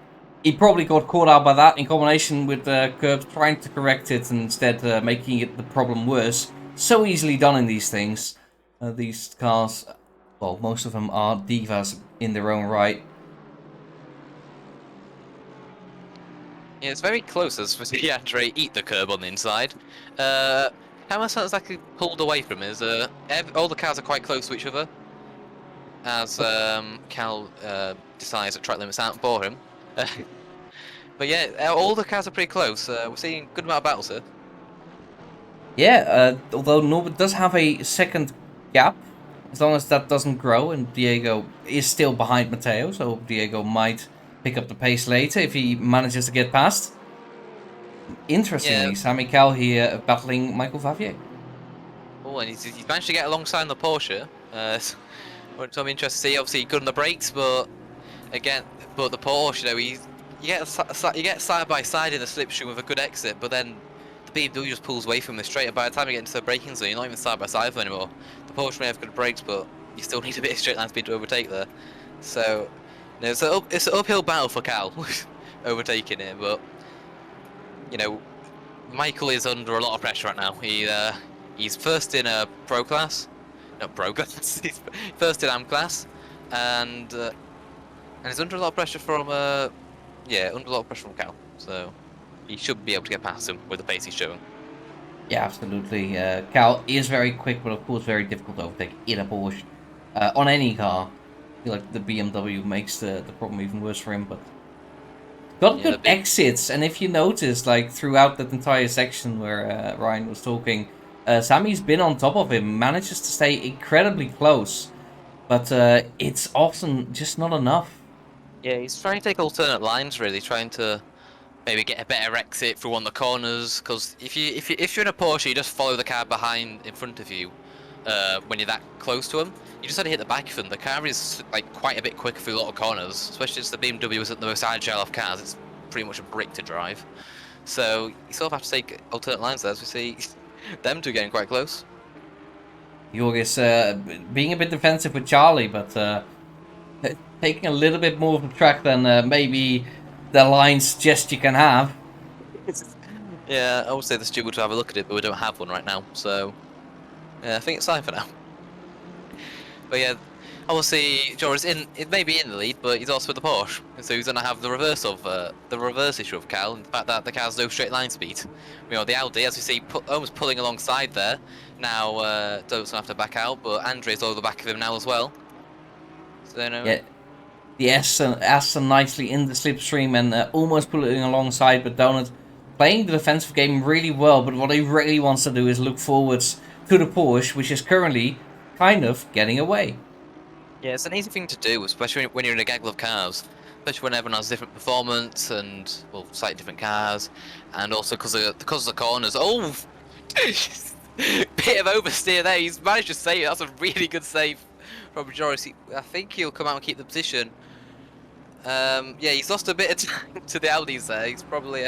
he probably got caught out by that in combination with the curb trying to correct it and instead making it the problem worse. So easily done in these things. These cars, well, most of them are divas in their own right. Yeah, it's very close as we see Andre eat the curb on the inside. How much sounds like he pulled away from is all the cars are quite close to each other as Cal decides that track limits aren't for him. But yeah, all the cars are pretty close. We're seeing a good amount of battles here. Yeah, although Norbert does have a second gap, as long as that doesn't grow, and Diego is still behind Matteo, so Diego might pick up the pace later if he manages to get past. Yeah. Interestingly, Sami Cal here battling Michael Favier. Oh, and he's managed to get alongside the Porsche. So I'm interested to see. Obviously, good on the brakes, but again, but the Porsche, you know, you get side by side in the slipstream with a good exit, but then the BMW just pulls away from the straight, and by the time you get into the braking zone, you're not even side by side anymore. The Porsche may have good brakes, but you still need a bit of straight line speed to overtake there. So, you know, it's an uphill battle for Cal overtaking it, but you know, Michael is under a lot of pressure right now. He's first in a pro class, not pro class. He's first in AM class, and he's under a lot of pressure from yeah, under a lot of pressure from Cal. So he should be able to get past him with the pace he's showing. Yeah, absolutely. Cal is very quick, but of course very difficult to overtake in a Porsche. On any car. I feel like the BMW makes the problem even worse for him, but got Yeah, good exits, and if you notice, like throughout that entire section where Ryan was talking, Sammy's been on top of him, manages to stay incredibly close, but it's often just not enough. yeah, he's trying to take alternate lines, really, trying to maybe get a better exit through one of the corners. Because if you're in a Porsche, you just follow the car behind in front of you. When you're that close to him, you just had to hit the back of them. The car is like quite a bit quicker through a lot of corners, especially as the BMW isn't the most agile of cars. It's pretty much a brick to drive. So you sort of have to take alternate lines there, as we see them two getting quite close. Joris being a bit defensive with Charlie, but taking a little bit more of the track than maybe the line suggest you can have. Yeah, I would say the steward to have a look at it, but we don't have one right now. So yeah, I think it's time for now. But yeah, obviously Joris it may be in the lead, but he's also with the Porsche, so he's gonna have the reverse issue of Cal, in the fact that the car's no straight line speed. You know, the Audi, as we see, almost pulling alongside there. Now Dote's gonna have to back out, but Andre's over the back of him now as well. So you know, Yeah, the Aston nicely in the slipstream and almost pulling alongside, but Donut playing the defensive game really well. But what he really wants to do is look forwards to the Porsche, which is currently kind of getting away. yeah, it's an easy thing to do, especially when you're in a gaggle of cars. Especially when everyone has different performance and well, slightly different cars, and also because of the corners. Oh, bit of oversteer there. He's managed to save it. That's a really good save from Joris. I think he'll come out and keep the position. Yeah, he's lost a bit of time to the Audis there. He's probably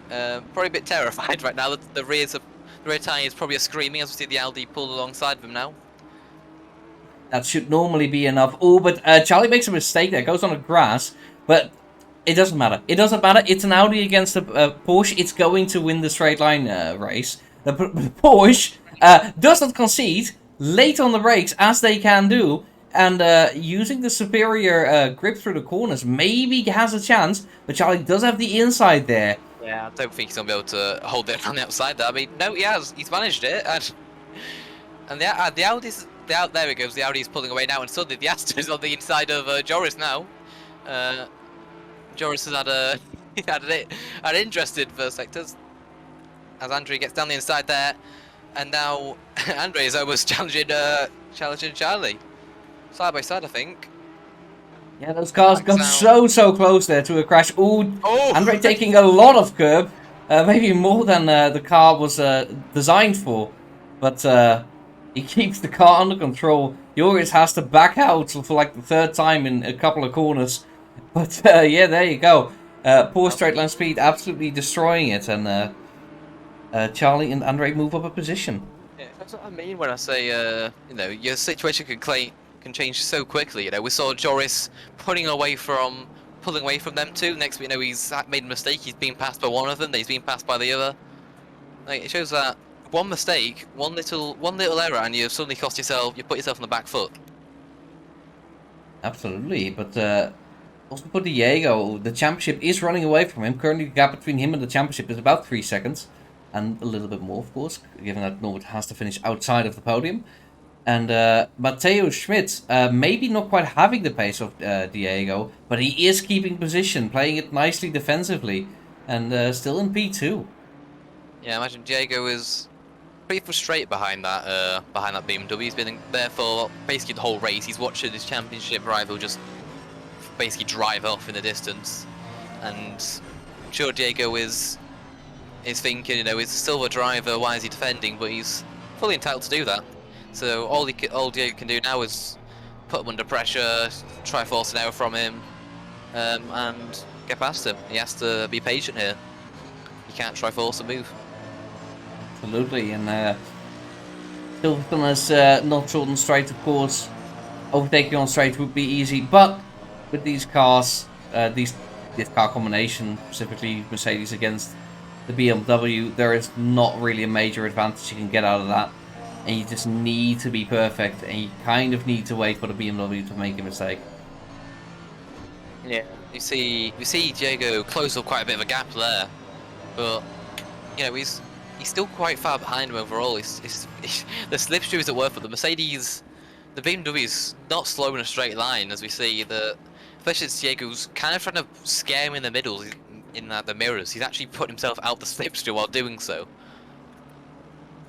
probably a bit terrified right now. The rear tyre is probably screaming as we see the Audi pull alongside of him now. That should normally be enough. Oh, but Charlie makes a mistake there. Goes on the grass, but it doesn't matter. It doesn't matter. It's an Audi against a Porsche. It's going to win the straight line race. The Porsche does not concede. late on the brakes, as they can do, and using the superior grip through the corners, maybe has a chance, but Charlie does have the inside there. Yeah, I don't think he's going to be able to hold it on the outside there. I mean, no, he has. He's managed it. And the Audi's... there it goes. The Audi's pulling away now, and suddenly the Astra's on the inside of Joris now. Joris has had an interesting first sectors. As Andre gets down the inside there. And now Andre is almost challenging Charlie. Side by side, I think. Yeah, those cars got so close there to a crash. Ooh, oh! Andre taking a lot of curb. Maybe more than the car was designed for. But he keeps the car under control. Joris has to back out for like the third time in a couple of corners. But yeah, there you go. Poor straight line speed, absolutely destroying it. And Charlie and Andre move up a position. Yeah, that's what I mean when I say, you know, your situation can change so quickly. You know, we saw Joris pulling away from them two. Next, we know he's made a mistake. He's been passed by one of them. Then he's been passed by the other. Like, it shows that one mistake, one little error, and you've suddenly put yourself on the back foot. Absolutely, but also for Diego, the championship is running away from him. Currently, the gap between him and the championship is about 3 seconds. And a little bit more, of course, given that Norbert has to finish outside of the podium. And Matteo Schmidt, maybe not quite having the pace of Diego, but he is keeping position, playing it nicely defensively, and still in P2. Yeah, I imagine Diego is pretty frustrated behind that BMW. He's been there for basically the whole race. He's watching his championship rival just basically drive off in the distance, and I'm sure Diego is thinking, you know, he's a silver driver, why is he defending? But he's fully entitled to do that. So all Diego can do now is put him under pressure, try force an error from him, and get past him. He has to be patient here. He can't try force a move. Absolutely, and Silverstone has not shortened straight, of course. Overtaking on straight would be easy, but with these cars, this car combination, specifically Mercedes against the BMW, there is not really a major advantage you can get out of that. And you just need to be perfect, and you kind of need to wait for the BMW to make a mistake. Yeah, you see Diego close up quite a bit of a gap there, but you know he's still quite far behind him overall. The slipstream isn't worth it. The BMW is not slow in a straight line, as we see. Especially Diego's kind of trying to scare him in the middle. In the mirrors, he's actually put himself out the slipstream while doing so.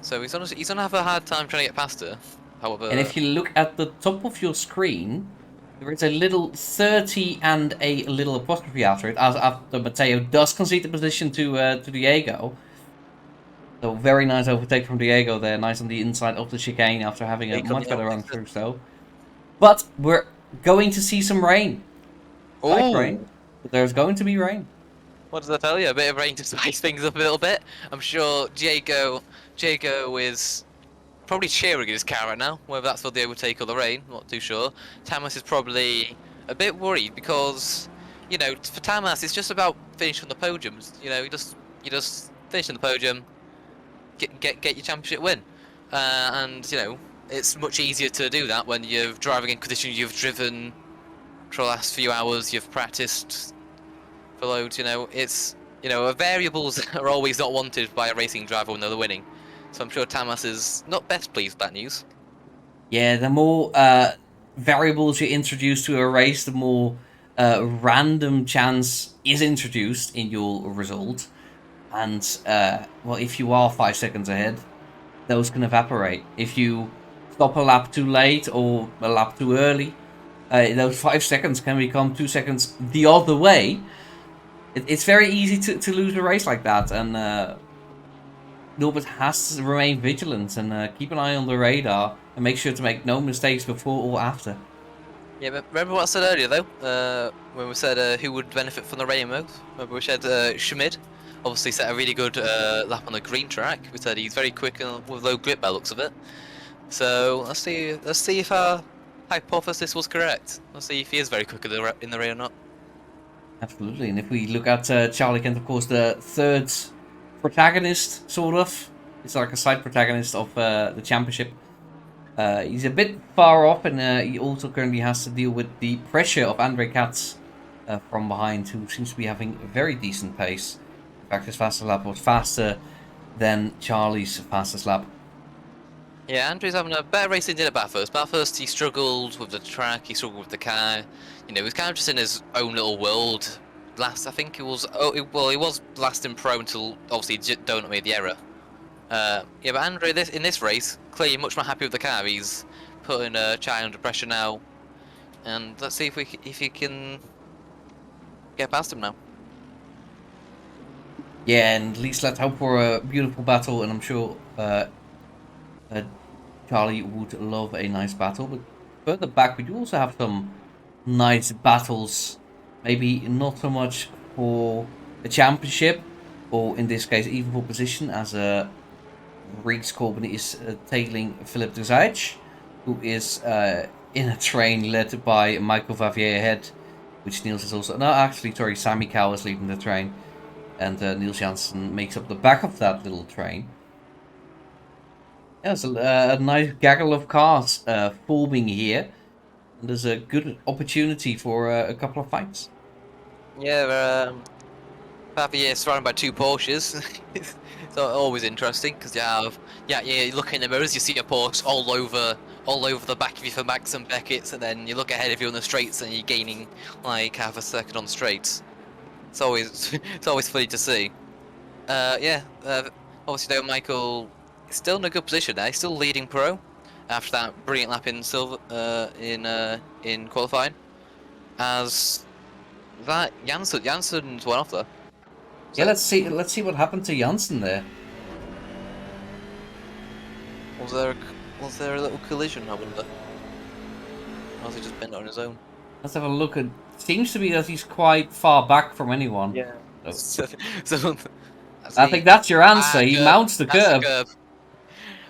So he's gonna have a hard time trying to get past her. However, and if you look at the top of your screen, there is a little 30 and a little apostrophe after it, as after Matteo does concede the position to Diego. So very nice overtake from Diego there, nice on the inside of the chicane after having a much better run through. So, but we're going to see some rain. Light rain, but there's going to be rain. What does that tell you? A bit of rain to spice things up a little bit. I'm sure Diego is probably cheering in his car right now. Whether that's for the overtake or the rain, not too sure. Tamas is probably a bit worried because, you know, for Tamas it's just about finishing on the podiums. You know, you just finish on the podium, get your championship win, and you know it's much easier to do that when you're driving in conditions you've driven for the last few hours. You've practiced for loads, you know, variables are always not wanted by a racing driver when they're winning. So I'm sure Tamas is not best pleased with that news. Yeah, the more variables you introduce to a race, the more random chance is introduced in your result. And, well, if you are 5 seconds ahead, those can evaporate. If you stop a lap too late or a lap too early, those 5 seconds can become 2 seconds the other way. It's very easy to lose a race like that, and Norbert has to remain vigilant and keep an eye on the radar and make sure to make no mistakes before or after. Yeah, but remember what I said earlier though, when we said who would benefit from the rain mode? Remember we said Schmid obviously set a really good lap on the green track. We said he's very quick and with low grip by the looks of it. So let's see if our hypothesis was correct. Let's see if he is very quick in the rain or not. Absolutely, and if we look at Charlie Kent, of course, the third protagonist, sort of. It's like a side protagonist of the championship. He's a bit far off, and he also currently has to deal with the pressure of Andre Katz from behind, who seems to be having a very decent pace. In fact, his fastest lap was faster than Charlie's fastest lap. Yeah, Andrew's having a better race than he did at Bathurst. Bathurst, he struggled with the track, he struggled with the car. You know, he was kind of just in his own little world. Last, I think it was, well, he was last in pro until obviously Donut made the error. Yeah, but Andre, in this race, clearly much more happy with the car. He's putting Chai under pressure now, and let's see if he can get past him now. Yeah, and at least let's hope for a beautiful battle, and I'm sure Charlie would love a nice battle. But further back, we do also have some nice battles. Maybe not so much for the championship, or in this case, even for position, as Reeks Corbin is tailing Philip de Zijc, who is in a train led by Michael Vavier ahead, which Niels is also... No, actually, sorry, Sami Cow is leading the train. And Niels Janssen makes up the back of that little train. Yeah, there's a nice gaggle of cars forming here. And there's a good opportunity for a couple of fights. Yeah, Favier surrounded by two Porsches. It's always interesting because you look in the mirrors, you see a Porsche all over the back of you for Max and Beckett's, and then you look ahead of you on the straights and you're gaining like half a second on the straights. It's always it's always funny to see. Obviously though Michael is still in a good position there. He's still leading pro after that brilliant lap in in qualifying. As that Janssen's went off there. Yeah, let's see what happened to Janssen there. Was there a little collision, I wonder? Or was he just bent on his own? Let's have a look. It seems to be that he's quite far back from anyone. Yeah. So, So I think that's your answer. He mounts the curb.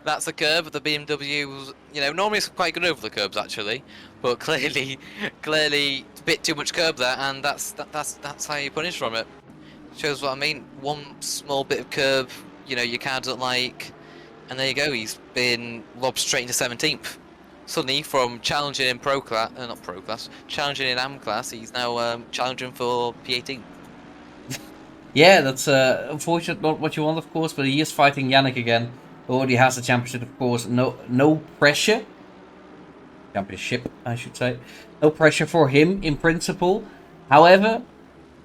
That's the curb. The BMW, you know, normally it's quite good over the curbs actually, but clearly, a bit too much curb there, and that's how you punish from it. Shows what I mean. One small bit of curb, you know, your car doesn't like, and there you go. He's been lobbed straight into 17th. Suddenly, from challenging in challenging in AM class, he's now challenging for P18. Yeah, that's unfortunate, not what you want, of course, but he is fighting Yannick again. Already has the championship, of course. No pressure. Championship, I should say. No pressure for him, in principle. However,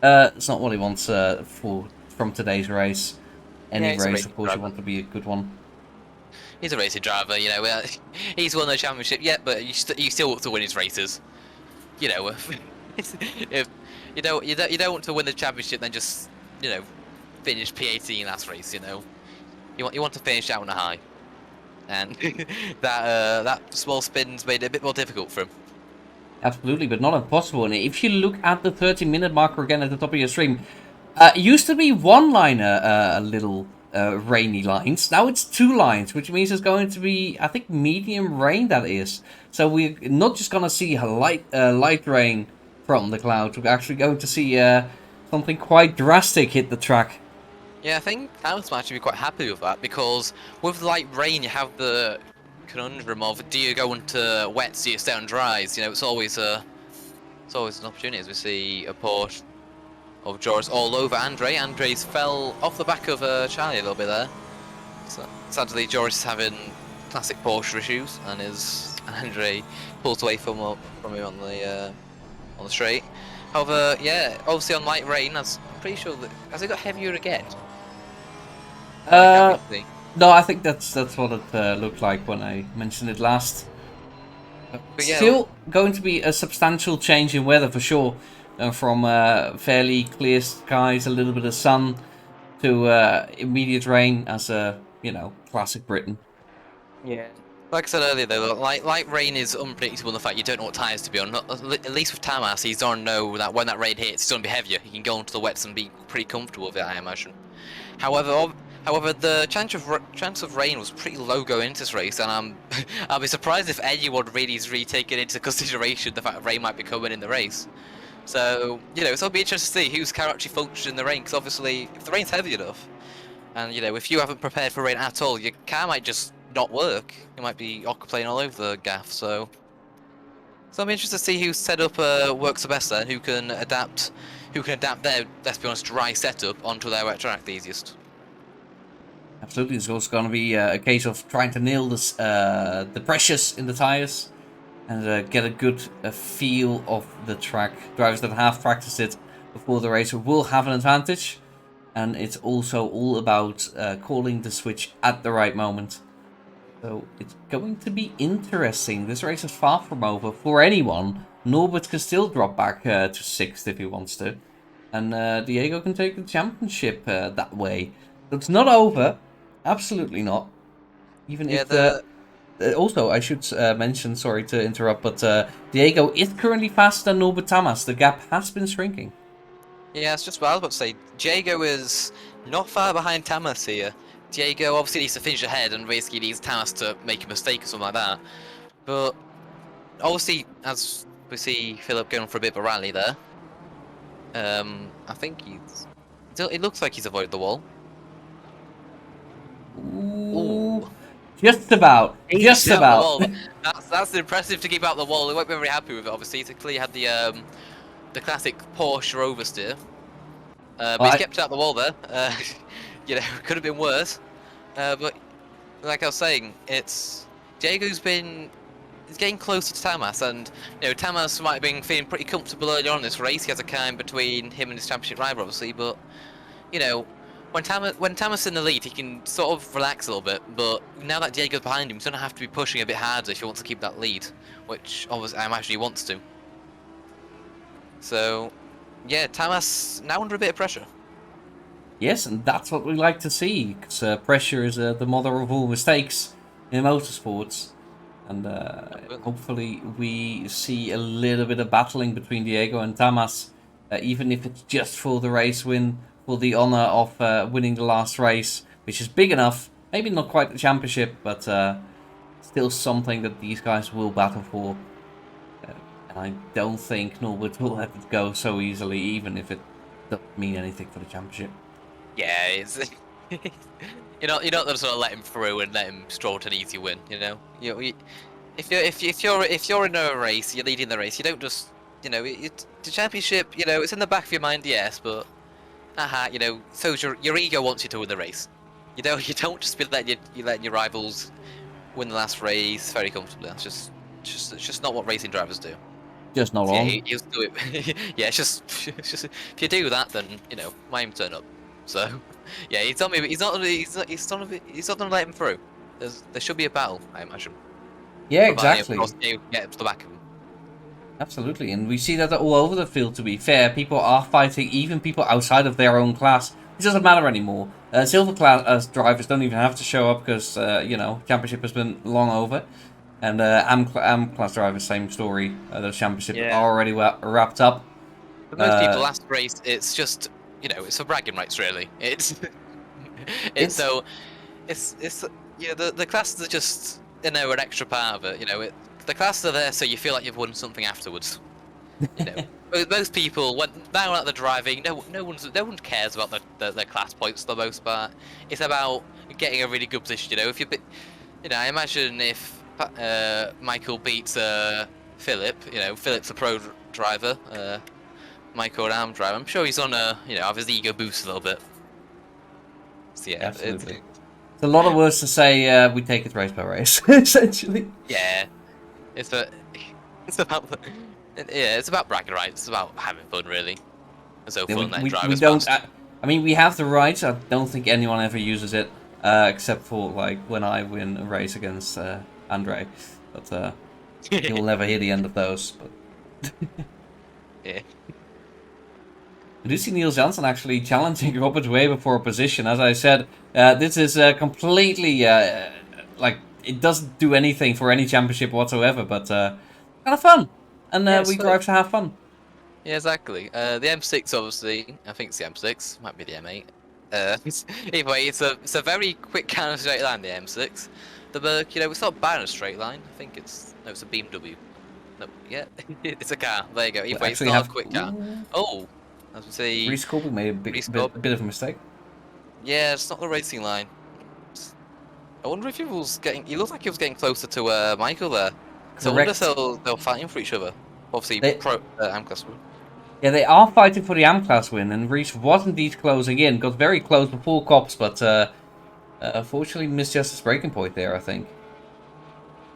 it's not what he wants from today's race. Any race, of course, you want to be a good one. He's a racing driver, you know. He's won the championship yet, but you still want to win his races. You know, if you don't want to win the championship, then just finish P18 last race. You know, you want to finish out on a high, and that small spin's made it a bit more difficult for him. Absolutely, but not impossible. And if you look at the 30-minute marker again at the top of your stream, it used to be one liner, little rainy lines. Now it's two lines, which means it's going to be, I think, medium rain. That is. So we're not just going to see a light rain from the clouds. We're actually going to see something quite drastic hit the track. Yeah, I think Alex might actually be quite happy with that, because with light rain you have the conundrum of, do you go into wets, do you stay on dries? You know, it's always an opportunity, as we see a Porsche of Joris all over Andre. Andre's fell off the back of Charlie a little bit there. So, sadly, Joris is having classic Porsche issues, and Andre pulls away from him on the straight. However, yeah, obviously on light rain, I'm pretty sure that has it got heavier again? No, I think that's what it looked like when I mentioned it last. But yeah, still going to be a substantial change in weather for sure. From fairly clear skies, a little bit of sun, to immediate rain, as classic Britain. Yeah. Like I said earlier, though, light rain is unpredictable in the fact you don't know what tyres to be on. At least with Tamas, he's going to know that when that rain hits, it's going to be heavier. He can go into the wets and be pretty comfortable with it, I imagine. However, the chance of rain was pretty low going into this race, and I'll be surprised if anyone really is taking into consideration the fact that rain might be coming in the race. So, it'll be interesting to see whose car actually functions in the rain, because obviously, if the rain's heavy enough, and, if you haven't prepared for rain at all, your car might just not work. He might be aquaplane all over the gaff. So I'm interested to see whose setup works the best there, who can adapt their, let's be honest, dry setup onto their wet track the easiest. Absolutely, it's also going to be a case of trying to nail this, the pressures in the tires and get a good feel of the track. Drivers that have practiced it before the race will have an advantage, and it's also all about calling the switch at the right moment. So it's going to be interesting. This race is far from over for anyone. Norbert can still drop back to 6th if he wants to. And Diego can take the championship that way. So it's not over. Absolutely not. Even Yeah, if also, I should mention, sorry to interrupt, but Diego is currently faster than Norbert Tamas. The gap has been shrinking. yeah, it's just what I was about to say. Diego is not far behind Tamas here. Diego obviously needs to finish ahead and basically needs Tamas to make a mistake or something like that. But obviously, as we see Philip going for a bit of a rally there, I think it looks like he's avoided the wall. Ooh. Just about. He's Just out about. the wall. That's impressive to keep out the wall. He won't be very happy with it. Obviously, he clearly had the classic Porsche oversteer. But he's kept out the wall there. You know, could have been worse. But like I was saying, Diego's been getting closer to Tamas, and you know Tamas might have been feeling pretty comfortable earlier on in this race. He has a kind between him and his championship rival, obviously. But you know, when Tamas in the lead, he can sort of relax a little bit. But now that Diego's behind him, he's going to have to be pushing a bit harder if he wants to keep that lead, which obviously I imagine he wants to. So, yeah, Tamas now under a bit of pressure. Yes, and that's what we like to see, because pressure is the mother of all mistakes in motorsports. And hopefully we see a little bit of battling between Diego and Tamas, even if it's just for the race win, for the honor of winning the last race, which is big enough. Maybe not quite the championship, but still something that these guys will battle for. And I don't think Norbert will let it go so easily, even if it doesn't mean anything for the championship. Yeah, it's you're not just gonna let him through and let him stroll to an easy win. You know, if you're in a race, you're leading the race. You don't just the championship. You know, it's in the back of your mind, yes, but you know, so your ego wants you to win the race. You don't just be letting your rivals win the last race very comfortably. That's it's just not what racing drivers do. Just not So, on. yeah, he'll do it. Yeah, it's just if you do that, then why him turn up? So, yeah, he's not gonna let him through. There should be a battle, I imagine. Yeah, exactly. Get to the back of him. Absolutely, and we see that all over the field, to be fair. People are fighting, even people outside of their own class. It doesn't matter anymore. Silver class drivers don't even have to show up because, championship has been long over. And AM class drivers, same story. The championship are already wrapped up. For most people, last race, it's just, it's for bragging rights, really. The classes are just, an extra part of it. The classes are there so you feel like you've won something afterwards. Most people, when they're out there driving, no one cares about the class points for the most part. It's about getting a really good position. If I imagine if Michael beats Philip, Philip's a pro driver, Michael an AM driver. I'm sure he's on have his ego boost a little bit. So, yeah, absolutely. It's a lot of words to say. We take it race by race, essentially. Yeah, it's about bragging rights. It's about having fun, really. It's so fun that drivers. We don't. I mean, we have the rights. I don't think anyone ever uses it, except for like when I win a race against Andre. But you'll never hear the end of those. But yeah. I do see Niels Janssen actually challenging Robert Weber for a position. As I said, this is completely it doesn't do anything for any championship whatsoever, but kind of fun. And we drive to have fun. Yeah, exactly. The M6, obviously, I think it's the M6, might be the M8. Either way, it's a very quick kind of straight line, the M6. The Merc, it's not bad in a straight line. I think it's a BMW. No, yeah, it's a car. There you go. Either way, it's not a quick car. Oh. As we say, Rescoping made a bit of a mistake. Yeah, it's not the racing line. I wonder if he was getting. He looked like he was getting closer to Michael there. So I wonder if Correct. they're fighting for each other. Obviously, They, pro Amcas. yeah, they are fighting for the AM class win, and Reese was indeed closing in. Got very close before Cops, but unfortunately missed just his breaking point there, I think.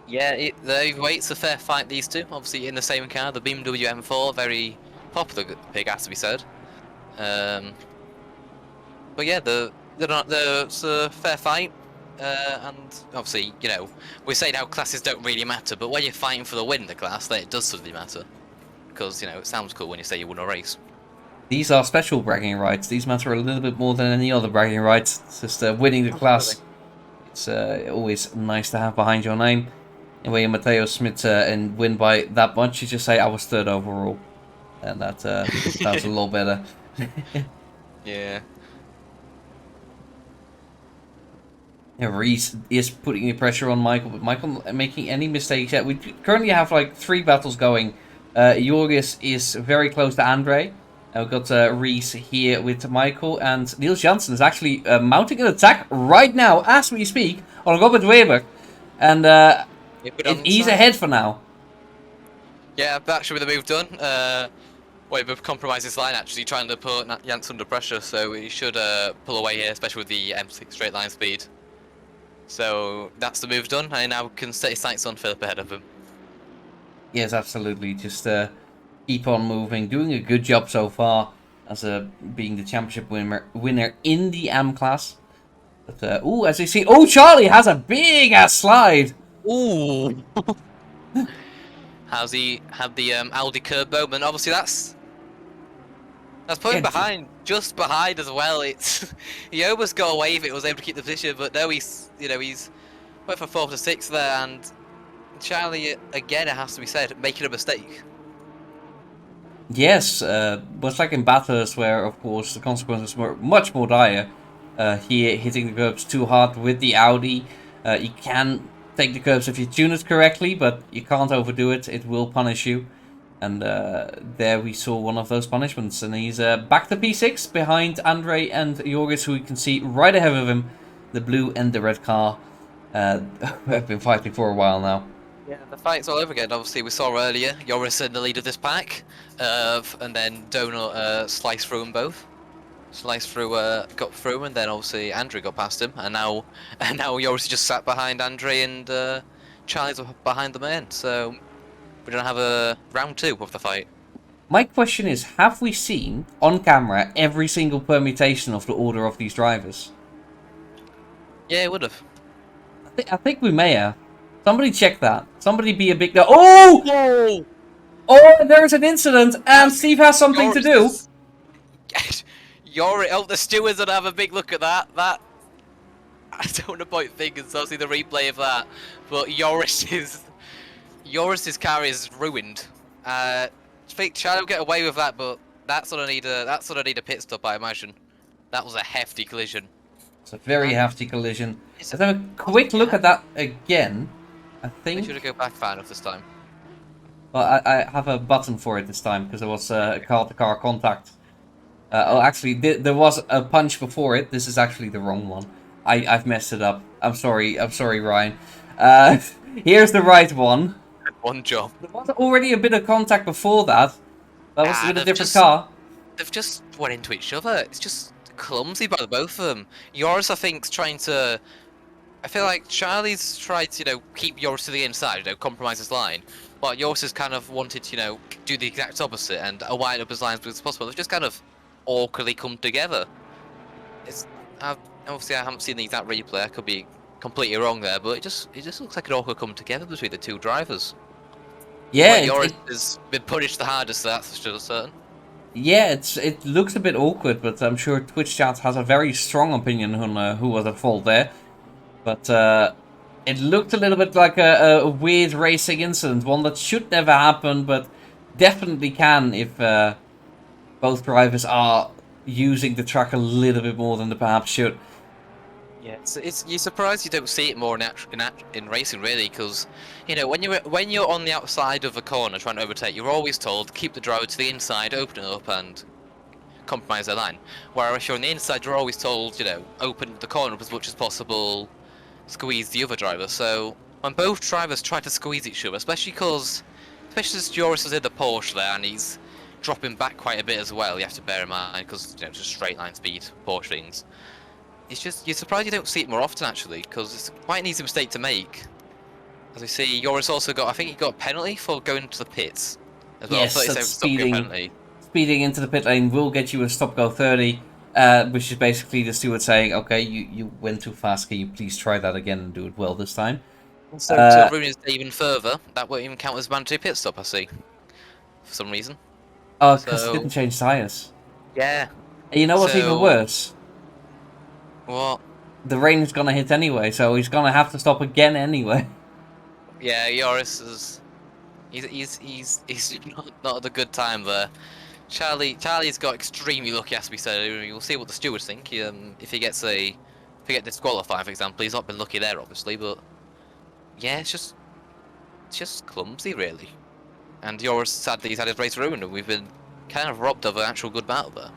Yeah, the heavyweights a fair fight. These two, obviously in the same car, the BMW M4, very popular pig, has to be said. Um, but yeah, it's a fair fight. And obviously, you know, we're saying how classes don't really matter, but when you're fighting for the win in the class, then it does suddenly matter. Because, you know, it sounds cool when you say you won a race. These are special bragging rights. These matter a little bit more than any other bragging rights. It's just winning the class. It's always nice to have behind your name. And when you're Matteo Smith and win by that much, you just say, I was third overall. And that sounds a lot better. Yeah. Yeah, Reese is putting the pressure on Michael, but Michael making any mistakes yet. We currently have like 3 battles going. Jorgis is very close to Andre. We've got Reese here with Michael, and Niels Janssen is actually mounting an attack right now as we speak on Robert Weber. And he's ahead for now. Yeah, that should be the move done. Weber compromised his line actually, trying to put Janssen under pressure, so he should pull away here, especially with the M6 straight line speed. So that's the move done, and now can set his sights on Philip ahead of him. Yes, absolutely. Just keep on moving. Doing a good job so far as being the championship winner in the M class. But, ooh, as you see, oh, Charlie has a big ass slide. Ooh! How's he had the Audi curb moment? Obviously, that's put him behind, just behind as well. It's he almost got away if it was able to keep the position, but no, he's went for 4th to 6th there, and Charlie again, it has to be said, making a mistake. Yes, but like in Bathurst, where of course the consequences were much more dire. Here, hitting the curbs too hard with the Audi. You can take the curbs if you tune it correctly, but you can't overdo it. It will punish you. And there we saw one of those punishments. And he's back to P6 behind Andre and Jorgis, who you can see right ahead of him. The blue and the red car have been fighting for a while now. Yeah, the fight's all over again. Obviously, we saw earlier Joris in the lead of this pack, and then Donut sliced through them both. Sliced through, got through, and then obviously Andre got past him, and now Joris just sat behind Andre, and Charlie's behind the main. So we're gonna have a round 2 of the fight. My question is, have we seen on camera every single permutation of the order of these drivers? Yeah, it would have. I think we may have. Somebody check that. Somebody be a big... Oh! Whoa! Oh, there's an incident, and Steve has something to do. The stewards would have a big look at that. I don't want to point fingers, I'll see the replay of that. But Joris's car is ruined. I think Charlie will get away with that, but that's gonna need a pit stop, I imagine. That was a hefty collision. It's a very hefty collision. Let's have a quick look at that again. I think... Make sure to go back far enough this time. Well, I have a button for it this time, because there was a car-to-car contact. Oh, actually, there was a punch before it. This is actually the wrong one. I've messed it up. I'm sorry, Ryan. Here's the right one. One job. There was already a bit of contact before that. That was with a different car. They've just went into each other. It's just clumsy by the both of them. Yours, I think, is trying to... I feel like Charlie's tried to, keep yours to the inside, compromise his line. But yours has kind of wanted to, do the exact opposite and widen up his lines as possible. They've just kind of awkwardly come together. Obviously I haven't seen the exact replay. I could be completely wrong there, but it just looks like an awkward come together between the two drivers. Yeah, yours has been punished the hardest, that's for sure certain. Yeah, it looks a bit awkward, but I'm sure Twitch chat has a very strong opinion on who was at fault there. But it looked a little bit like a weird racing incident, one that should never happen, but definitely can if both drivers are using the track a little bit more than they perhaps should. Yeah, you're surprised you don't see it more in racing, really, because when you're on the outside of a corner trying to overtake, you're always told keep the driver to the inside, open it up, and compromise their line. Whereas if you're on the inside, you're always told open the corner up as much as possible. squeeze the other driver. So when both drivers try to squeeze each other, especially as Joris is in the Porsche there and he's dropping back quite a bit as well, you have to bear in mind because just straight line speed Porsche things. It's just you're surprised you don't see it more often actually, because it's quite an easy mistake to make. As we see, Joris also got, I think he got a penalty for going to the pits as well. Yes, 37 that's stop go speeding. penalty. Speeding into the pit lane will get you a stop go 30, which is basically the steward saying, okay, you went too fast, can you please try that again and do it well this time? So to ruin his day even further, that won't even count as mandatory pit stop, I see. For some reason. Oh, because he So didn't change tyres. yeah. And you know what's even So worse? what? The rain is gonna hit anyway, so he's gonna have to stop again anyway. Yeah, Joris is he's not at a good time there. Charlie's got extremely lucky, as we said. You'll see what the stewards think. If he gets disqualified, for example, he's not been lucky there, obviously. But yeah, it's just clumsy, really. And Joris, sadly, he's had his race ruined, and we've been kind of robbed of an actual good battle there.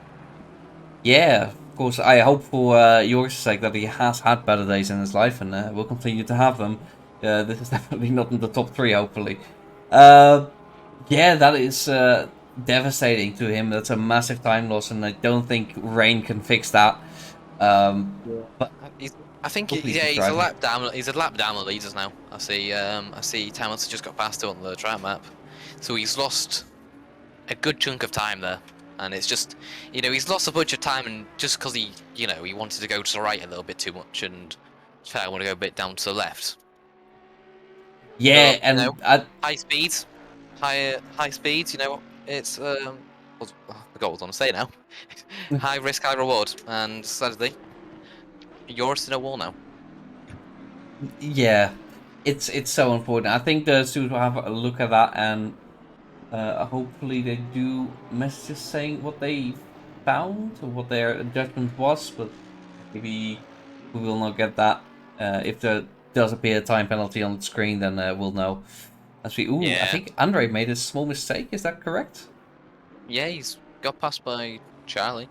Yeah, of course, I hope for your sake that he has had better days in his life and will continue to have them. This is definitely not in the top 3, hopefully. Yeah, that is devastating to him. That's a massive time loss, and I don't think rain can fix that. But I think hopefully yeah, keep he's a driving. lap down. He's a lap down the leaders now. I see. Hamilton just got past him on the track map, so he's lost a good chunk of time there. And it's just, he's lost a bunch of time, and just because he wanted to go to the right a little bit too much, and I want to go a bit down to the left. Yeah, But and high speeds, high speeds. It's I forgot what I was going to say now. High risk, high reward, and sadly, you're in a wall now. yeah, it's so important. I think the students will have a look at that, and hopefully they do messages saying what they found or what their judgment was, but maybe we will not get that. If there does appear a time penalty on the screen, then we'll know. As we, I Yeah, think Andre made a small mistake. Is that correct? yeah, he's got passed by Charlie.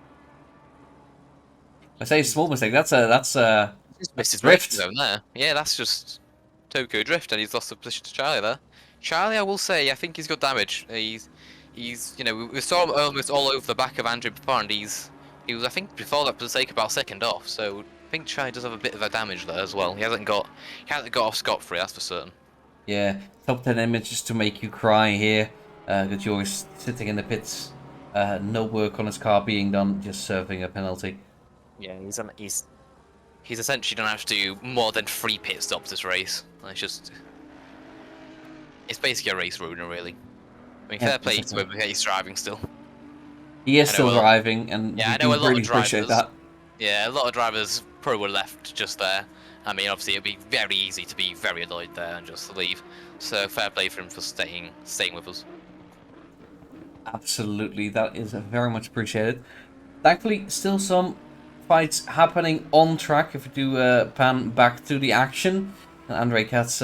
I say He's small mistake. That's just missed that's his braking drift. zone there. Yeah, that's just Tokyo drift, and he's lost the position to Charlie there. Charlie, I will say, I think he's got damage. He's we saw him almost all over the back of Andrew before, and he was, I think, before that, for the sake about second off. So I think Charlie does have a bit of a damage there as well. He hasn't got off scot-free, that's for certain. Yeah, top 10 images to make you cry here. That you're sitting in the pits. No work on his car being done, just serving a penalty. Yeah, he's essentially gonna have to do more than 3 pit stops this race. It's basically a race ruiner, really. I mean, Yeah, fair play to exactly. him, he's driving still. He is I know still driving, and Yeah, we I know do a lot of really appreciate drivers. that. Yeah, a lot of drivers probably would have left just there. I mean, obviously, it'd be very easy to be very annoyed there and just leave. So fair play for him for staying with us. Absolutely, that is very much appreciated. Thankfully, still some fights happening on track. If we do pan back to the action, Andre Katz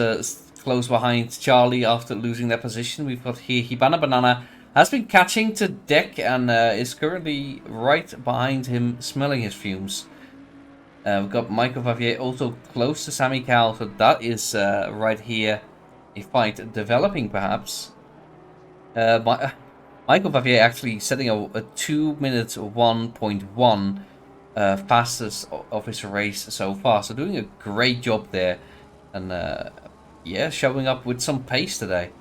close behind Charlie after losing their position. We've got here Hibana Banana has been catching to deck and is currently right behind him, smelling his fumes. We've got Michael Vavier also close to Sammy Cal, so that is right here a fight developing perhaps. Michael Vavier actually setting a 2 minutes 1.1 fastest of his race so far, so doing a great job there, and yeah, showing up with some pace today.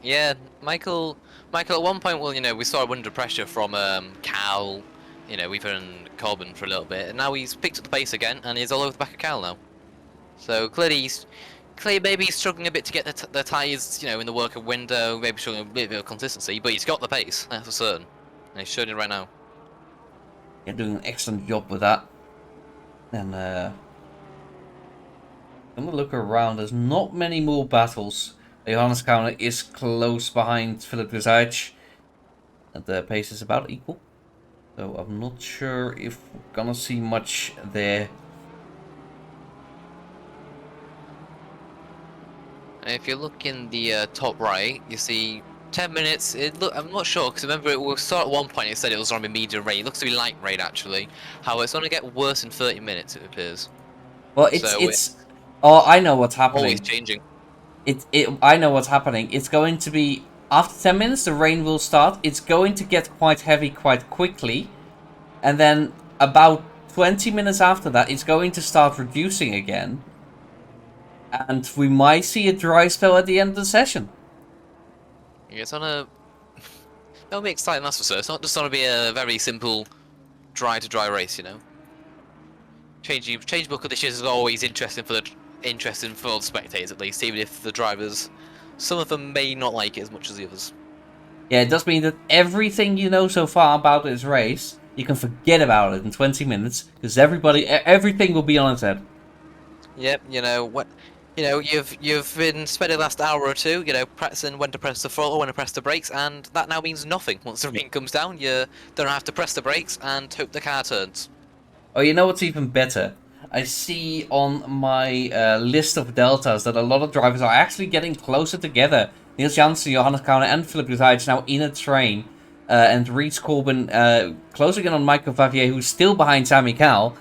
Yeah, Michael. At one point, well, we saw him under pressure from Cal, even Corbin for a little bit, and now he's picked up the pace again, and he's all over the back of Cal now. So clearly, maybe he's struggling a bit to get the tyres, in the working window, maybe struggling a bit of consistency, but he's got the pace, that's for certain, and he's showing it right now. Yeah, doing an excellent job with that. And I'm gonna look around. There's not many more battles. Johannes Counter is close behind Philip Guzaj. And the pace is about equal. So I'm not sure if we're gonna see much there. And if you look in the top right, you see 10 minutes. I'm not sure, because remember, we saw at one point it said it was going to be medium rain. It looks to be light rain, actually. However, it's going to get worse in 30 minutes, it appears. Well, So it's Oh, I know what's Always happening. changing. I know what's happening. It's going to be after 10 minutes. The rain will start. It's going to get quite heavy quite quickly, and then about 20 minutes after that, it's going to start reducing again, and we might see a dry spell at the end of the session. It's on a. It'll be exciting, that's for sure. It's not just going to be a very simple dry to dry race, you know. Change book conditions is always interesting for the spectators at least, even if the drivers, some of them may not like it as much as the others. Yeah, it does mean that everything you know so far about this race, you can forget about it in 20 minutes, because everything will be on its head. Yep, you know what, you know you've been spending the last hour or two, you know, practicing when to press the throttle, when to press the brakes, and that now means nothing. Once the rain comes down, you don't have to press the brakes and hope the car turns. Oh, you know what's even better? I see on my list of deltas that a lot of drivers are actually getting closer together. Niels Janssen, Johannes Kounen, and Philip Guzajc now in a train. And Reece Corbin closing in on Michael Vavier, who's still behind Sami Cal.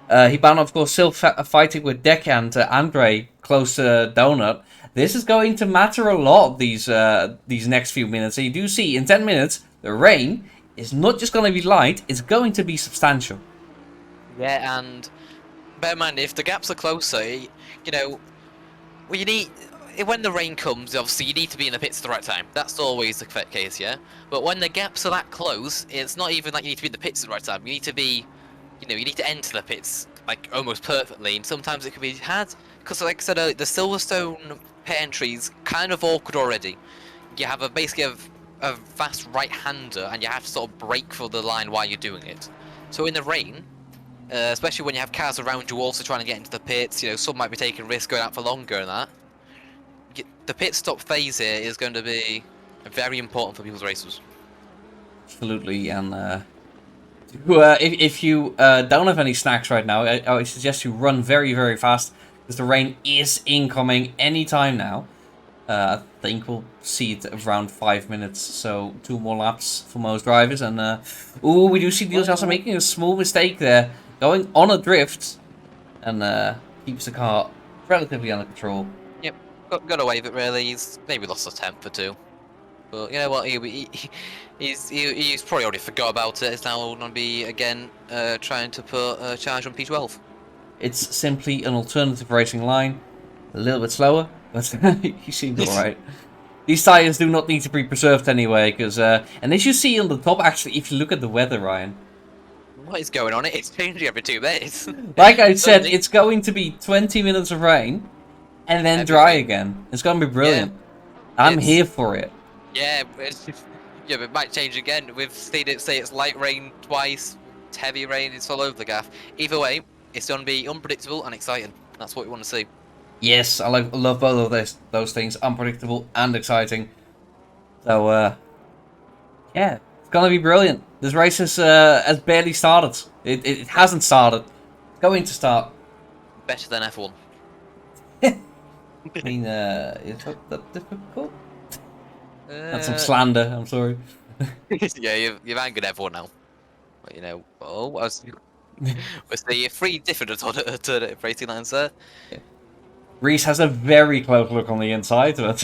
Hibana, of course, still fighting with Dek and Andre close to Donut. This is going to matter a lot these next few minutes. And you do see in 10 minutes, the rain is not just going to be light, it's going to be substantial. Yeah, and bear in mind, if the gaps are closer, you know, well, you need, when the rain comes, obviously you need to be in the pits at the right time. That's always the case, yeah? But when the gaps are that close, it's not even like you need to be in the pits at the right time. You need to be, you know, you need to enter the pits, like, almost perfectly, and sometimes it can be hard, because like I said earlier, the Silverstone pit entry is kind of awkward already. You have basically a fast right-hander, and you have to sort of brake for the line while you're doing it. So in the rain, especially when you have cars around you also trying to get into the pits, you know, some might be taking risks going out for longer and that. The pit stop phase here is going to be very important for people's races. Absolutely, and if you don't have any snacks right now, I suggest you run very, very fast, because the rain is incoming anytime now. I think we'll see it around 5 minutes, so 2 more laps for most drivers. And ooh, we do see Niels Janssen making a small mistake there, going on a drift, and keeps the car relatively under control. Yep, got away with it really. He's maybe lost a tenth or two, but you know what? He's probably already forgot about it. It's now going to be again trying to put a charge on P12. It's simply an alternative racing line, a little bit slower, but he seems alright. These tires do not need to be preserved anyway, because and as you see on the top, actually, if you look at the weather, Ryan, What is going on? It's changing every 2 minutes. like I said, it's going to be 20 minutes of rain and then dry again. It's going to be brilliant. Yeah, I'm here for it. Yeah, yeah, but it might change again. We've seen it say it's light rain twice, it's heavy rain, it's all over the gaff. Either way, it's going to be unpredictable and exciting. That's what we want to see. Yes, I love both of those things, unpredictable and exciting. So, yeah, it's going to be brilliant. This race has barely started. It hasn't started. It's going to start. Better than F1. I mean, is that difficult? That's some slander, I'm sorry. Yeah, you've angered everyone now. But, you know, was the 3 different alternative racing lines there? Yeah. Reece has a very close look on the inside, but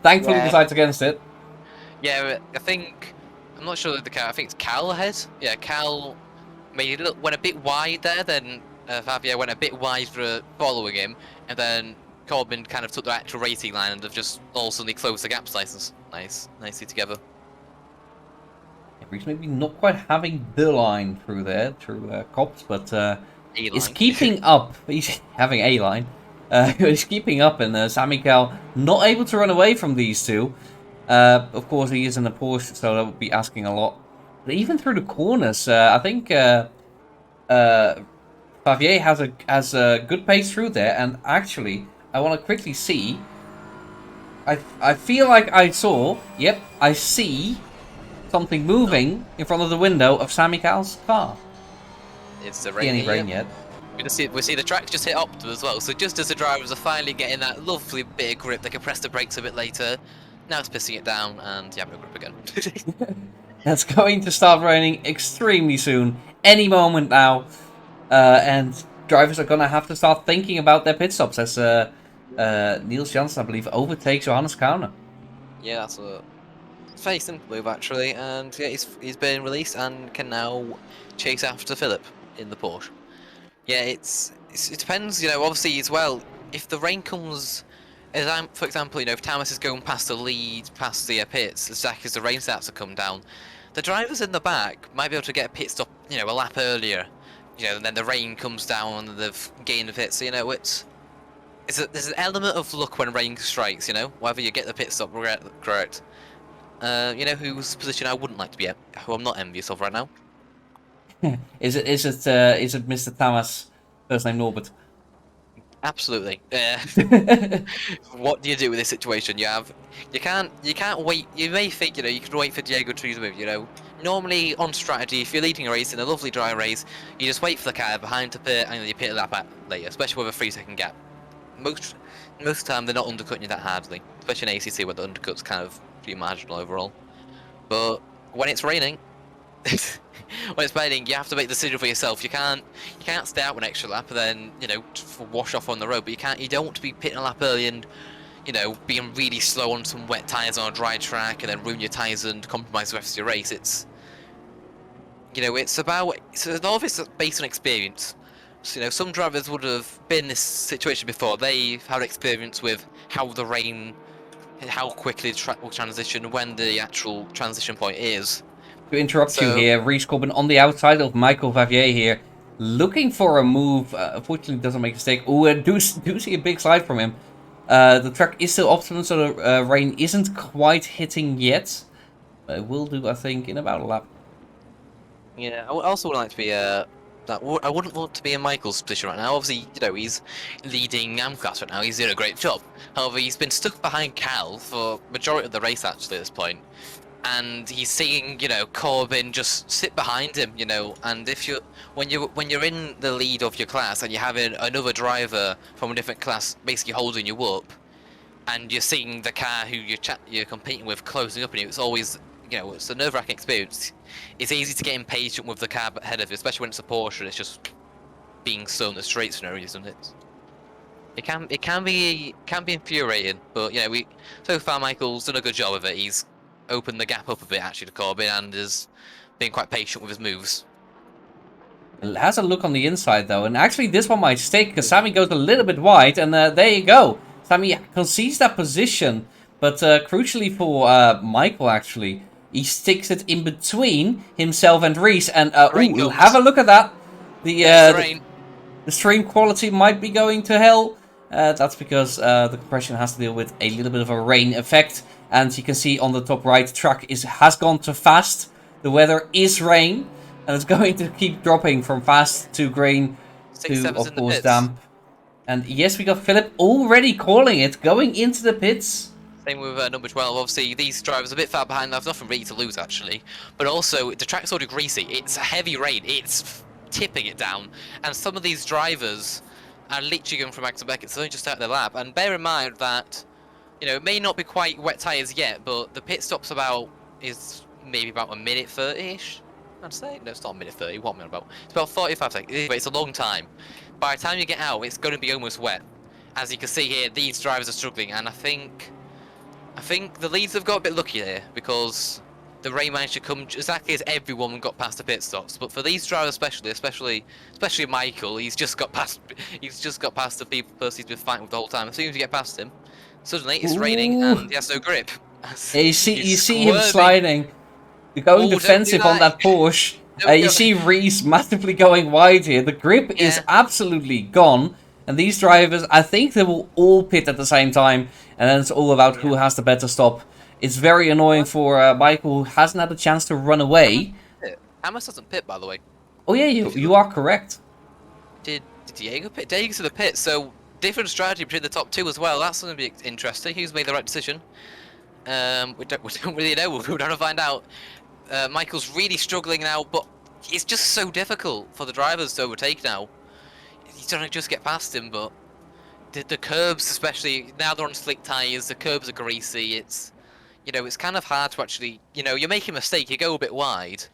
thankfully decides against it. Yeah, I think, I'm not sure that the car, I think it's Cal ahead. Yeah, Cal went a bit wide there, then Fabio went a bit wide for following him, and then Corbin kind of took the actual racing line and have just all suddenly closed the gap slices. Nicely together. Reece maybe not quite having the line through there, through Cops, but he's keeping up. He's having a line. He's keeping up, and Sami Cal not able to run away from these two. Of course, he is in a Porsche, so that would be asking a lot. But even through the corners, I think Favier has a good pace through there. And actually, I want to quickly see. I feel like I saw. Yep, I see something moving in front of the window of Sami Cal's car. It's the rain. Any rain yet? We see the track just hit up as well. So just as the drivers are finally getting that lovely bit of grip, they can press the brakes a bit later. Now it's pissing it down, and you have no grip again. It's going to start raining extremely soon, any moment now. And drivers are gonna have to start thinking about their pit stops as Niels Janssen, I believe, overtakes Johannes Kauner. Yeah, that's a very simple move actually, and yeah, he's been released and can now chase after Philip in the Porsche. Yeah, it depends, obviously as well. If the rain comes, for example, if Thomas is going past the lead, past the pits, as the rain starts to come down, the drivers in the back might be able to get a pit stop, a lap earlier, and then the rain comes down and they've gained a pit. So there's an element of luck when rain strikes, whether you get the pit stop correct. Whose position I wouldn't like to be at, who I'm not envious of right now. Is it Mr. Thomas, first name Norbert? Absolutely. What do you do with this situation? You can't wait. You may think, you can wait for Diego to move. Normally on strategy, if you're leading a race in a lovely dry race, you just wait for the car behind to pit, and then you pit a lap later, especially with a 3-second gap. Most of the time, they're not undercutting you that hardly, especially in ACC where the undercut's kind of pretty marginal overall. But when it's raining, when it's raining, you have to make the decision for yourself. You can't stay out an extra lap and then wash off on the road. But you don't want to be pitting a lap early and being really slow on some wet tires on a dry track and then ruin your tires and compromise the rest of your race. It's a lot of it's based on experience. So some drivers would have been in this situation before. They've had experience with how the rain, how quickly the track will transition, when the actual transition point is. To interrupt you here, Reece Corbin on the outside of Michael Vavier here, looking for a move. Unfortunately, doesn't make a mistake. Oh, I do see a big slide from him. The track is still optimum, so the rain isn't quite hitting yet. But it will do, I think, in about a lap. Yeah, I also would like to be I wouldn't want to be in Michael's position right now. Obviously, he's leading AM class right now. He's doing a great job. However, he's been stuck behind Cal for majority of the race actually at this point. And he's seeing, Corbin just sit behind him, and when you're in the lead of your class and you're having another driver from a different class basically holding you up, and you're seeing the car who you're competing with closing up on you, it's always, it's a nerve-wracking experience. It's easy to get impatient with the car ahead of you, especially when it's a Porsche and it's just being slow in the straights for no reason. It can be infuriating, but so far Michael's done a good job of it. He's opened the gap up a bit actually to Corbin and has been quite patient with his moves. It has a look on the inside though, and actually this one might stick because Sammy goes a little bit wide, and there you go. Sammy concedes that position, but crucially for Michael actually, he sticks it in between himself and Reece, and ooh, have a look at that. The stream quality might be going to hell. That's because the compression has to deal with a little bit of a rain effect. And you can see on the top right, track has gone to fast. The weather is rain. And it's going to keep dropping from fast to green to, of course, damp. And yes, we got Philip already calling it, going into the pits. Same with number 12. Obviously, these drivers are a bit far behind. There's nothing really to lose, actually. But also, the track's already greasy. It's heavy rain. It's tipping it down. And some of these drivers are literally going from back to back. It's only just out of their lap. And bear in mind that, it may not be quite wet tyres yet, but the pit stop's is maybe about a minute 30-ish. I'd say. No, it's not a minute 30. What am I about? It's about 45 seconds. Anyway, it's a long time. By the time you get out, it's going to be almost wet. As you can see here, these drivers are struggling, and I think the leads have got a bit lucky here because the rain managed to come exactly as everyone got past the pit stops. But for these drivers, especially Michael, he's just got past the person he's been fighting with the whole time. As soon as you get past him, suddenly it's raining and he has no grip. Yeah, you see him sliding. You're going defensive on that Porsche. You see Reece massively going wide here. The grip is absolutely gone. And these drivers, I think they will all pit at the same time. And then it's all about who has the better stop. It's very annoying for Michael, who hasn't had a chance to run away. Hamas doesn't pit, by the way. Oh yeah, you are correct. Did Diego pit? Diego's to the pit, so different strategy between the top two as well. That's going to be interesting. Who's made the right decision? We don't really know. We're going to find out. Michael's really struggling now, but it's just so difficult for the drivers to overtake now. He's trying to just get past him, but the curbs, especially now they're on slick tyres, the curbs are greasy. It's kind of hard to actually, you make a mistake, you go a bit wide.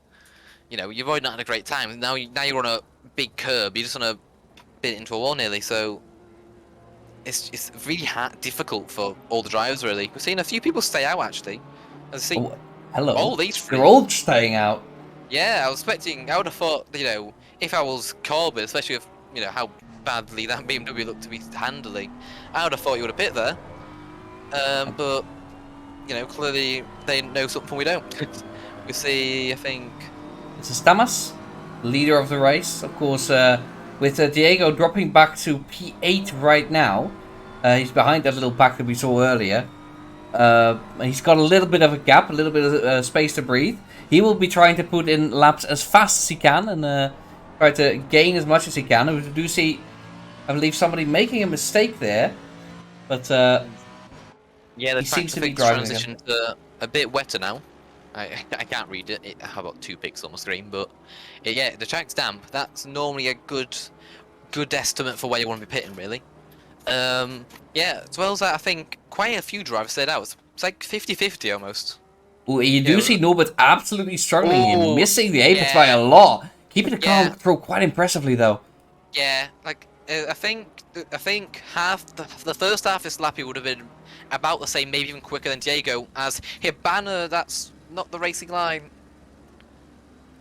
You've already not had a great time. Now you're on a big curb. You're just on a spin into a wall nearly. So it's really difficult for all the drivers really. We've seen a few people stay out actually. I see Oh, hello. all these They're three. all staying out. Yeah, I was expecting. I would have thought, if I was Corbyn, especially with how badly that BMW looked to be handling, I would have thought you would have pit there. But clearly they know something we don't. We see, I think. This is Tamas, leader of the race. Of course, with Diego dropping back to P8 right now. He's behind that little pack that we saw earlier. He's got a little bit of a gap, a little bit of space to breathe. He will be trying to put in laps as fast as he can and try to gain as much as he can. We do see, I believe, somebody making a mistake there, but Yeah, the he seems track's to be driving again. transitioned a bit wetter now. I can't read it. I have got 2 pics on the screen, but yeah, the track's damp. That's normally a good estimate for where you want to be pitting, really. Yeah, as well as that, I think quite a few drivers stayed out. It's like 50-50 almost. Ooh, you do see Norbert absolutely struggling here, Oh, missing the apex by yeah, a lot. Keeping the car yeah, on control quite impressively, though. yeah. Like I think half the first half of this lap he would have been about the same, maybe even quicker than Diego. As hit banner, that's not the racing line.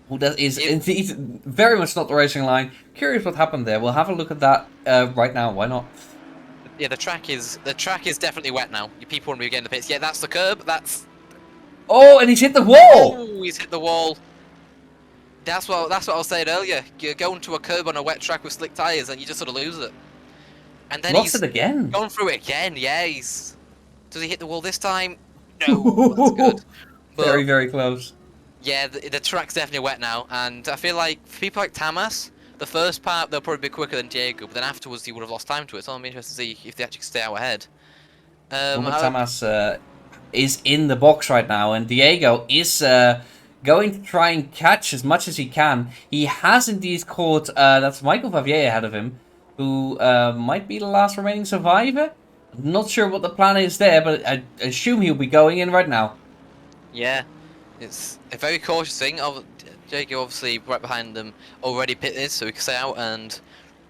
Well, that is indeed very much not the racing line. Curious what happened there. We'll have a look at that right now. Why not? Yeah, the track is definitely wet now. You people want to be getting the pits. Yeah, that's the curb. That's Oh, and he's hit the wall! oh, he's hit the wall. That's what I was saying earlier. You're going to a curb on a wet track with slick tires, and you just sort of lose it. And then Lost he's it again. gone through it again. Yeah, does he hit the wall this time? No, that's good. Very, But very close. yeah, the track's definitely wet now, and I feel like for people like Tamas, the first part they'll probably be quicker than Diego, but then afterwards he would have lost time to it. So I'm interested to see if they actually stay out ahead. Robert Tamas is in the box right now, and Diego is going to try and catch as much as he can. He has indeed caught, that's Michael Favier ahead of him, who might be the last remaining survivor. I'm not sure what the plan is there, but I assume he'll be going in right now. Yeah, it's a very cautious thing. Diego obviously right behind them already pitted, so he can stay out and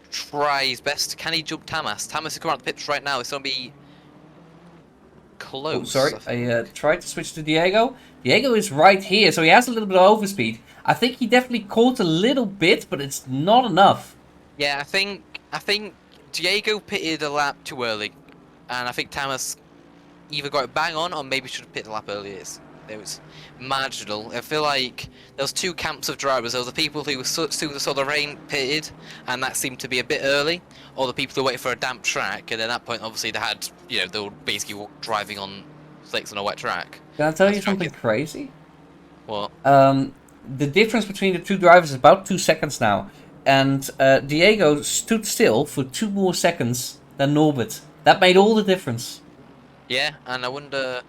try his best. Can he jump Tamas? Tamas is coming out the pits right now. It's going to be close. Oh, sorry, I tried to switch to Diego. Diego is right here, so he has a little bit of overspeed. I think he definitely caught a little bit, but it's not enough. Yeah, I think Diego pitted a lap too early, and I think Tamas either got it bang on or maybe should have pitted a lap earlier. It was marginal. I feel like there was 2 camps of drivers. There was the people who soon as saw the rain pitted, and that seemed to be a bit early, or the people who waited for a damp track, and at that point obviously they had, they were basically driving on slicks on a wet track. Can I tell you something crazy? What? The difference between the 2 drivers is about 2 seconds now. And Diego stood still for 2 more seconds than Norbert. That made all the difference. Yeah, and I wonder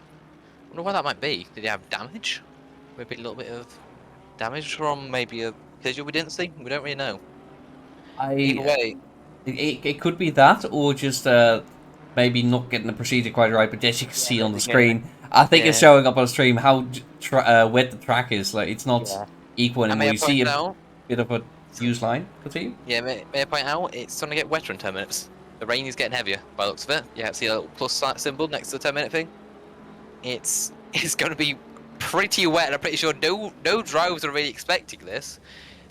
why that might be. Did he have damage? Maybe a little bit of damage from maybe a collision we didn't see? We don't really know. Either way. It could be that, or just maybe not getting the procedure quite right, but as you can see on the screen, I think it's showing up on stream how wet the track is. Like, it's not equal anymore. You see a bit of a used line. Continue? Yeah, may I point out, it's going to get wetter in 10 minutes. The rain is getting heavier by the looks of it. Yeah, see a little plus symbol next to the 10-minute thing? It's going to be pretty wet, and I'm pretty sure no drivers are really expecting this.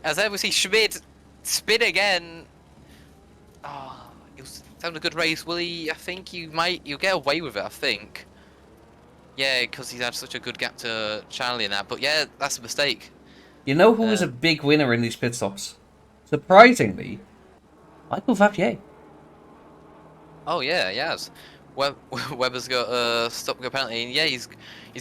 As ever, we see Schmid spin again. Oh, it was having a good race, will he? I think you'll get away with it, I think. Yeah, because he's had such a good gap to Charlie in that, but yeah, that's a mistake. You know who was a big winner in these pit stops? Surprisingly, Michael Vapier. Oh yeah, he has. Webber's got stop go penalty, and yeah, he's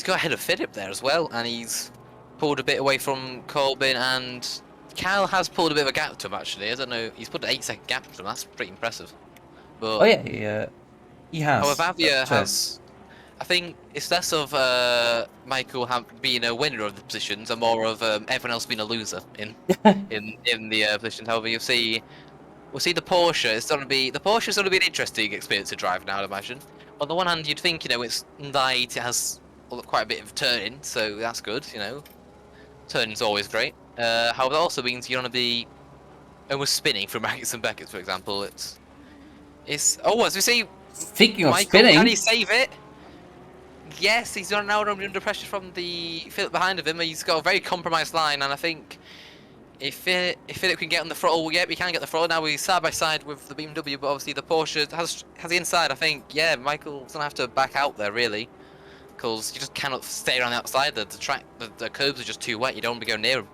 got ahead of Philip there as well, and he's pulled a bit away from Corbyn, and Cal has pulled a bit of a gap to him actually. I don't know, he's put an 8-second gap to him. That's pretty impressive. But oh yeah, he has. However, Avia has. I think it's less of Michael being a winner of the positions, and more of everyone else being a loser in the positions. However, we'll see the Porsche. It's going to be an interesting experience to drive now, I'd imagine. On the one hand, you'd think it's light, it has quite a bit of turning, so that's good. Turning's always great. However, it also means you're going to be and was spinning from Rackets and Beckett's, for example. It's oh, as we see, Speaking of Michael, can spinning, he save it? Yes, he's now under pressure from the Philip behind of him. He's got a very compromised line, and I think if Philip can get on the throttle, yeah, we can get the throttle. Now we're side by side with the BMW, but obviously the Porsche has the inside. I think, yeah, Michael's gonna have to back out there really, because you just cannot stay around the outside. The track, the curbs are just too wet. You don't want to go near them.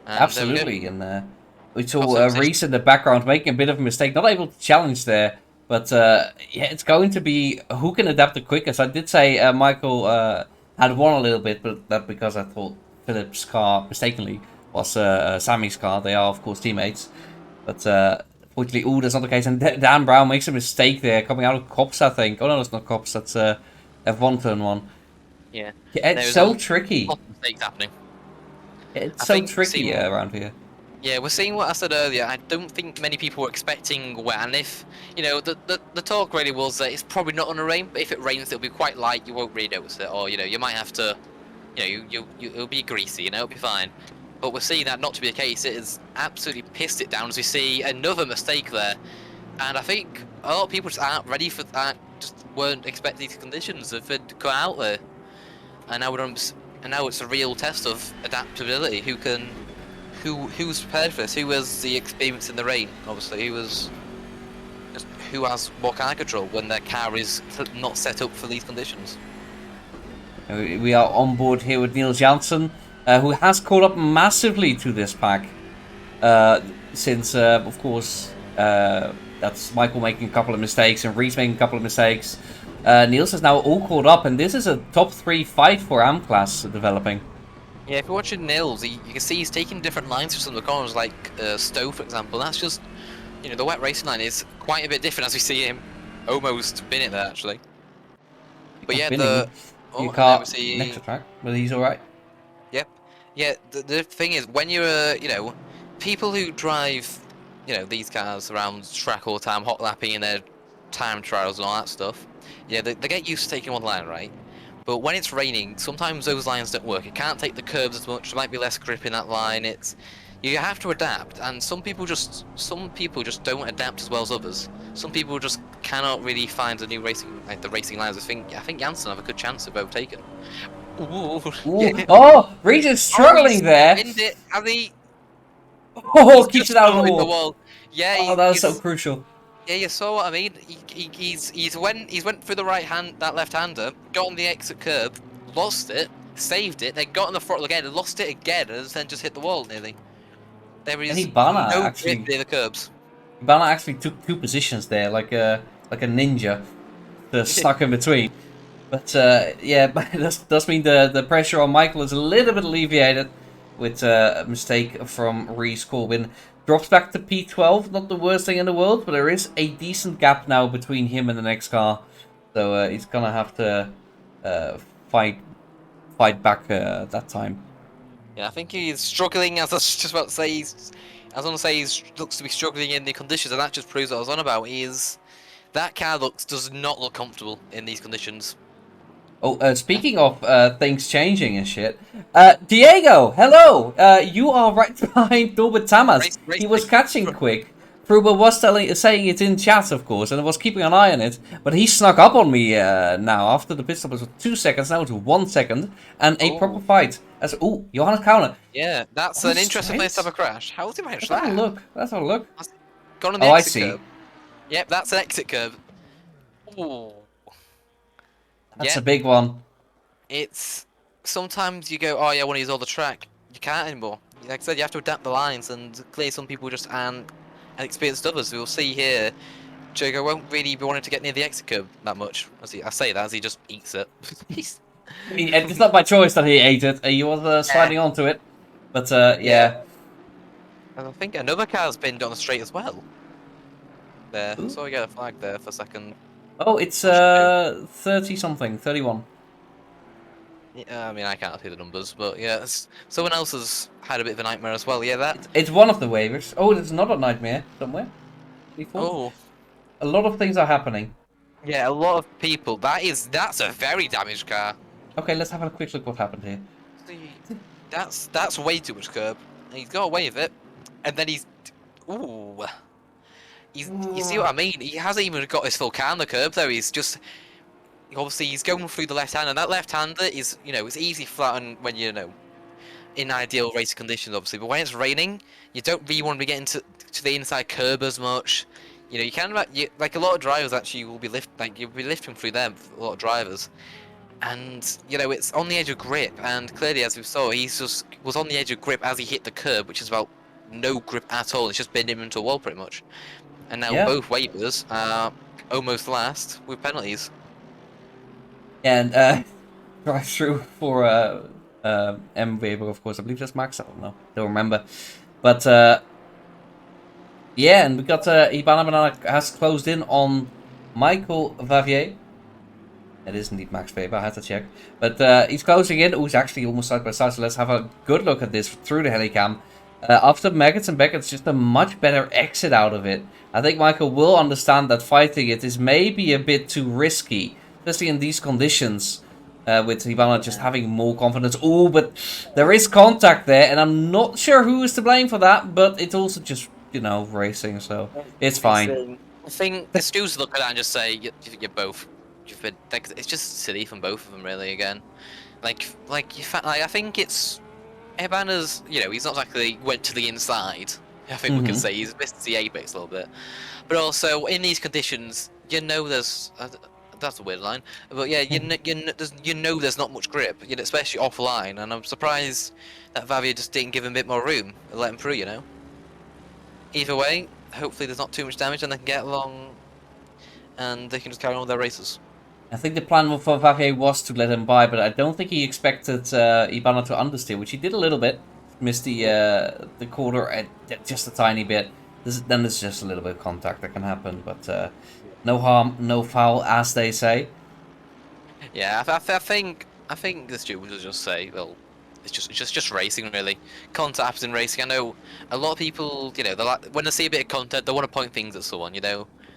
And there we go. absolutely. And we Cross saw the position. Reese in the background making a bit of a mistake, not able to challenge there. But yeah, it's going to be who can adapt the quickest. I did say Michael had won a little bit, but that's because I thought Philip's car mistakenly was Sammy's car. They are, of course, teammates. But fortunately, that's not the case. And Dan Brown makes a mistake there, coming out of Cops, I think. Oh, no, that's not Cops. That's F1 turn 1. Yeah. Yeah, it's so tricky. Lot of mistakes happening. It's I so think tricky around here. Yeah, we're seeing what I said earlier. I don't think many people were expecting wet, and if you know, the talk really was that it's probably not gonna rain, but if it rains, it'll be quite light. You won't really notice it, or you know, you might have to, you know, it'll be greasy. You know, it'll be fine. But we're seeing that not to be the case. It has absolutely pissed it down as we see another mistake there, and I think a lot of people just aren't ready for that. Just weren't expecting these conditions if it got out there, and now now it's a real test of adaptability. Who's prepared for this? Who has the experience in the rain? Obviously, who has more car control when their car is not set up for these conditions? We are on board here with Niels Janssen, who has caught up massively to this pack. Since, of course, that's Michael making a couple of mistakes and Reese making a couple of mistakes. Niels is now all caught up, and this is a top 3 fight for AM class developing. Yeah, if you're watching Nils, you can see he's taking different lines for some of the corners, like Stowe, for example. That's just, you know, the wet racing line is quite a bit different as we see him almost bin it there, actually. But yeah, you can't next to track, but he's all right. Yep. Yeah, the thing is, when you're, you know, people who drive, you know, these cars around track all the time, hot lapping in their time trials and all that stuff, yeah, they get used to taking one line, right? But when it's raining, sometimes those lines don't work. It can't take the curves as much. There might be less grip in that line. You have to adapt, and some people just don't adapt as well as others. Some people just cannot really find the new racing, like the racing lines. I think Janssen have a good chance of overtaking. Ooh. Ooh. Oh, Reese is struggling there. It, has he? Oh, keeps it out of the wall. Yeah. Oh, that was so crucial. Yeah, you saw what I mean. He's went through the that left-hander, got on the exit curb, lost it, saved it, then got on the throttle again and lost it again, and then just hit the wall nearly. There is no grip near the curbs. Bana actually took 2 positions there, like a ninja, stuck in between. But yeah, that does mean the pressure on Michael is a little bit alleviated with a mistake from Reese. Corbin drops back to P12, not the worst thing in the world, but there is a decent gap now between him and the next car. So he's gonna have to fight back that time. Yeah, I think he's struggling, as I was just about to say, I was going to say he looks to be struggling in the conditions, and that just proves what I was on about. That car does not look comfortable in these conditions. Oh, speaking of things changing and shit, Diego, hello! You are right behind Norbert Tamas. He was catching quick. Fruba was saying it in chat, of course, and I was keeping an eye on it, but he snuck up on me now. After the pit stop was 2 seconds, now it's 1 second, and a proper fight. Ooh, Johannes Counter. Yeah, that's an interesting place to have a crash. How did he manage that? Let's have a look. Let's have a look. Gone on the exit curb. Yep, that's an exit curb. Ooh. That's a big one. It's sometimes you go, oh yeah, I want to use all the track. You can't anymore. Like I said, you have to adapt the lines, and clearly some people just aren't experienced others. We'll see here, Jago won't really be wanting to get near the exit curb that much. I say that as he just eats it. I mean, it's not by choice that he ate it. He was sliding onto it. But yeah. And I think another car's been on the straight as well. There, Ooh. so we get a flag there for a second. Oh, it's 30 something, 31. Yeah, I mean, I can't see the numbers, but yeah, someone else has had a bit of a nightmare as well. Yeah, It's one of the waivers. Oh, there's another nightmare somewhere. Oh. A lot of things are happening. Yeah, a lot of people. That's a very damaged car. Okay, let's have a quick look what happened here. See, that's way too much curb. He's got away with it, and then he's Ooh. You see what I mean? He hasn't even got his full car on the curb though. Obviously he's going through the left hand, and that left hander is, it's easy flat and when in ideal racing conditions, obviously. But when it's raining, you don't really want to be getting to the inside curb as much. You can like a lot of drivers actually will be you'll be lifting through them. A lot of drivers, and it's on the edge of grip. And clearly, as we saw, was on the edge of grip as he hit the curb, which is about no grip at all. It's just been him into a wall pretty much. And now Yeah. both waivers are almost last with penalties. And drive through for M Weber, of course. I believe that's Max. I don't remember. But yeah, and we got Ibanez has closed in on Michael Vavier. It is indeed Max Weber, I had to check. But he's closing in. Oh, he's actually almost side by side, so let's have a good look at this through the helicam. After Maggots and Beckett's just a much better exit out of it. I think Michael will understand that fighting it is maybe a bit too risky, especially in these conditions. With Ibanez just having more confidence. Oh, but there is contact there, and I'm not sure who is to blame for that, but it's also just, racing, so it's fine. I think the Stu's look at that and just say, you're both. It's just silly from both of them, really. Again, I think it's Ibanez. He's not exactly went to the inside. I think we can say he's missed the apex a little bit, but also in these conditions, there's. That's a weird line, but yeah, there's not much grip, especially offline, and I'm surprised that Vavier just didn't give him a bit more room and let him through. Either way, hopefully there's not too much damage and they can get along, and they can just carry on with their races. I think the plan for Vavier was to let him by, but I don't think he expected Ibanez to understeer, which he did a little bit. Missed the quarter just a tiny bit. Then there's just a little bit of contact that can happen, but no harm, no foul, as they say. Yeah, I think the student will just say, well, it's just racing, really. Contact happens in racing. I know a lot of people, when they see a bit of contact, they want to point things at someone.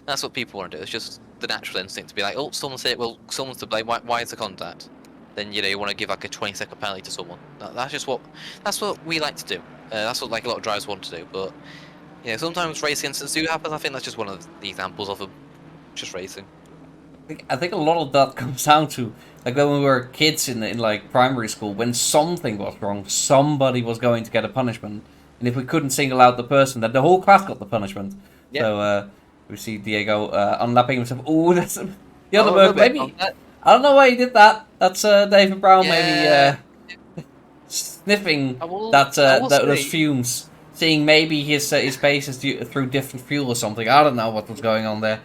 That's what people want to do. It's just the natural instinct to be like, oh, someone's hit. Well, someone's to blame. Why is the contact? Then you want to give like a 20-second penalty to someone. That's what we like to do. That's what like a lot of drivers want to do. But sometimes racing incidents do happen. I think that's just one of the examples of them. Just racing. I think a lot of that comes down to like when we were kids in like primary school, when something was wrong, somebody was going to get a punishment, and if we couldn't single out the person, then the whole class got the punishment. Yep. So we see Diego unlapping himself. Oh, that's the other Merc. Maybe I don't know why he did that. That's David Brown maybe sniffing those fumes, seeing maybe his pace is through different fuel or something. I don't know what was going on there.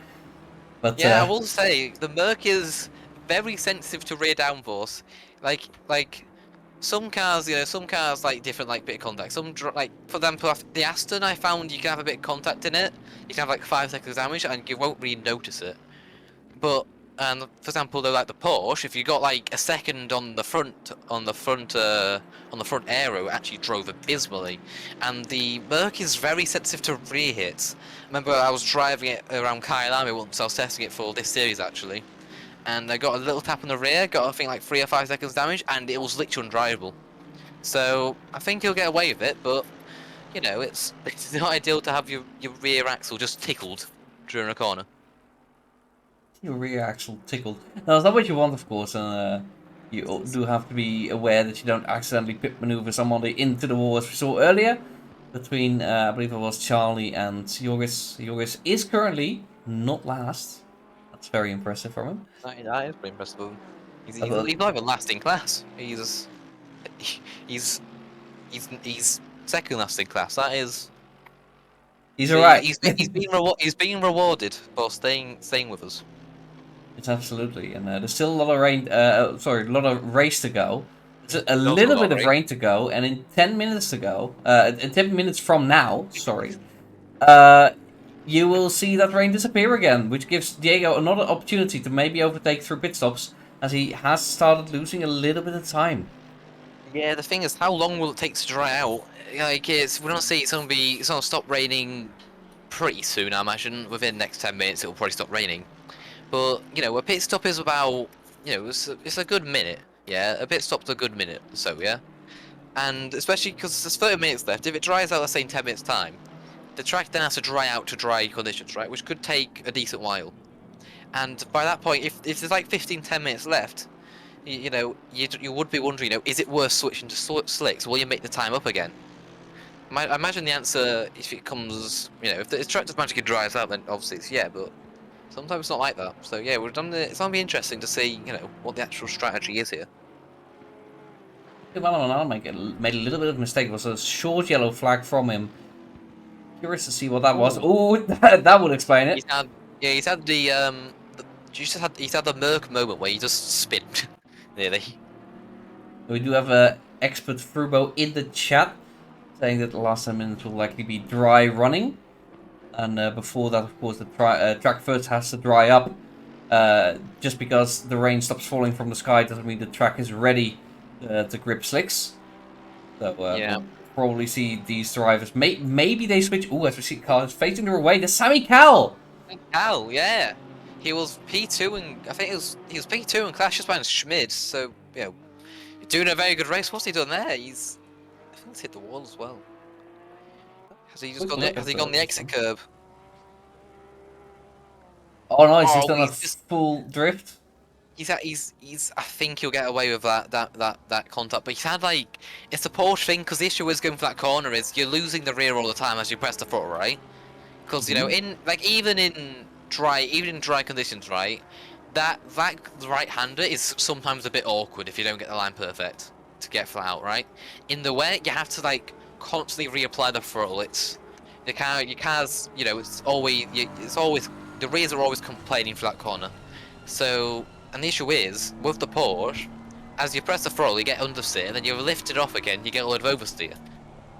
But, yeah, I will say the Merc is very sensitive to rear downforce. Like some cars, like different like bit of contact. Some like for example, the Aston, I found you can have a bit of contact in it. You can have like 5 seconds damage, and you won't really notice it. But for example, though, like the Porsche, if you got like a second on the front aero, it actually drove abysmally. And the Merc is very sensitive to rear hits. Remember, I was driving it around Kyalami once. I was testing it for this series actually, and I got a little tap on the rear, got I think like 3 or 5 seconds damage, and it was literally undrivable. So I think he'll get away with it, but it's not ideal to have your rear axle just tickled during a corner. Your rear axle tickled. Now, it's not what you want, of course, and you do have to be aware that you don't accidentally pit maneuver somebody into the wall, as we saw earlier, between, I believe it was Charlie and Joris. Joris is currently not last. That's very impressive from him. That is pretty impressive. He's not even last in class. He's second last in class. That is. He's alright. He's being rewarded for staying with us. It's absolutely, and there's still a lot of rain. A lot of race to go. There's a little bit of rain to go, and in 10 minutes to go, in 10 minutes from now, sorry, you will see that rain disappear again, which gives Diego another opportunity to maybe overtake through pit stops, as he has started losing a little bit of time. Yeah, the thing is, how long will it take to dry out? Like, we don't see it's gonna stop raining pretty soon. I imagine within the next 10 minutes it will probably stop raining. But a pit stop is about it's a good minute. Yeah, a pit stop's a good minute. So yeah, and especially because there's 30 minutes left. If it dries out, let's say in 10 minutes time, the track then has to dry out to dry conditions, right? Which could take a decent while. And by that point, if there's like 10 minutes left, you know, you would be wondering, you know, is it worth switching to slicks? Will you make the time up again? I imagine the answer, if it comes, you know, if the track just magically dries out, then obviously it's yeah, but sometimes it's not like that. So yeah, it's gonna be interesting to see, you know, what the actual strategy is here. Well, made a little bit of a mistake. It was a short yellow flag from him. Curious to see what that was. Oh, that would explain it. He's had he's had the Merc moment where he just spinned, nearly. We do have a expert Furbo in the chat saying that the last 10 minutes will likely be dry running. And before that, of course, the track first has to dry up. Just because the rain stops falling from the sky doesn't mean the track is ready to grip slicks. So Yeah. we'll probably see these drivers. Maybe they switch. Ooh, as we see cars facing their way. The Sammy Cal! Cal, yeah. He was P2 and I think he was P2 and Clash just behind Schmid, so you know, doing a very good race. What's he done there? I think he's hit the wall as well. Has he just gone the exit curb? Oh nice, he's done a full drift. I think he'll get away with that contact, but he's had like it's a Porsche thing because the issue is going for that corner is you're losing the rear all the time as you press the throttle, right? Because you know even in dry conditions, right? That right-hander is sometimes a bit awkward if you don't get the line perfect to get flat out, right? In the wet, you have to like constantly reapply the throttle. It's your car's you know it's always the rears are always complaining for that corner. So and the issue is with the Porsche, as you press the throttle, you get understeer, then you lift it off again, you get a load of oversteer.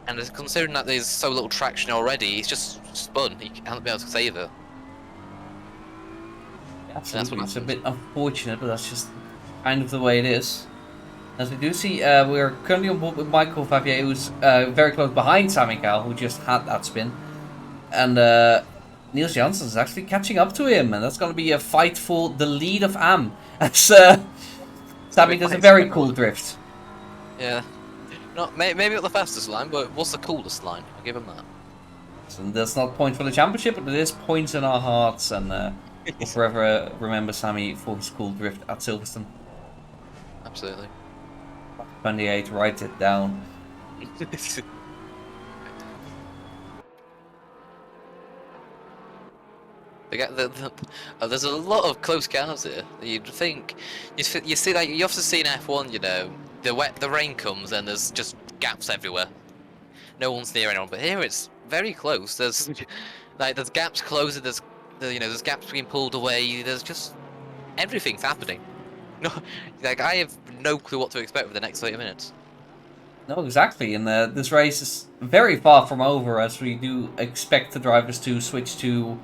And considering that there's so little traction already, he's just spun. He can't be able to save it. Absolutely, it's a bit unfortunate, but that's just kind of the way it is. As we do see, we're currently on board with Michael Favier, who's very close behind Sammy Cal, who just had that spin. And Niels Janssen is actually catching up to him, and that's going to be a fight for the lead of AM. As Sammy does a very cool drift. Yeah. Maybe not the fastest line, but what's the coolest line? I'll give him that. So that's not points for the championship, but it is points in our hearts, and we'll forever remember Sammy for his cool drift at Silverstone. Absolutely. 28, write it down. There's a lot of close cars here. You'd think you see like you often see in F1, you know, the rain comes and there's just gaps everywhere. No one's near anyone, but here it's very close. There's gaps closing. There's gaps being pulled away. There's just everything's happening. No, like I have no clue what to expect for the next 30 minutes. No, exactly, and this race is very far from over, as we do expect the drivers to switch to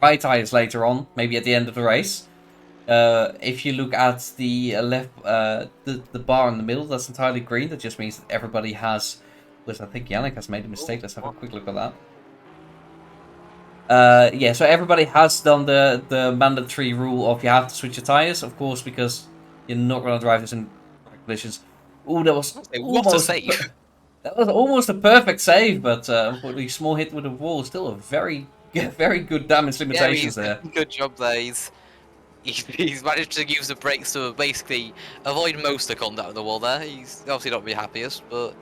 dry tires later on, maybe at the end of the race. If you look at the left, the bar in the middle, that's entirely green. That just means that everybody has. Because I think Yannick has made a mistake. Let's have a quick look at that. Yeah, so everybody has done the mandatory rule of you have to switch your tires, of course, because you're not going to drive this in conditions. Oh, that was What a save! That was almost a perfect save, but unfortunately, small hit with the wall. Still a very good damage limitations there. Good job there. He's managed to use the brakes to basically avoid most of the contact with the wall there. He's obviously not the happiest, but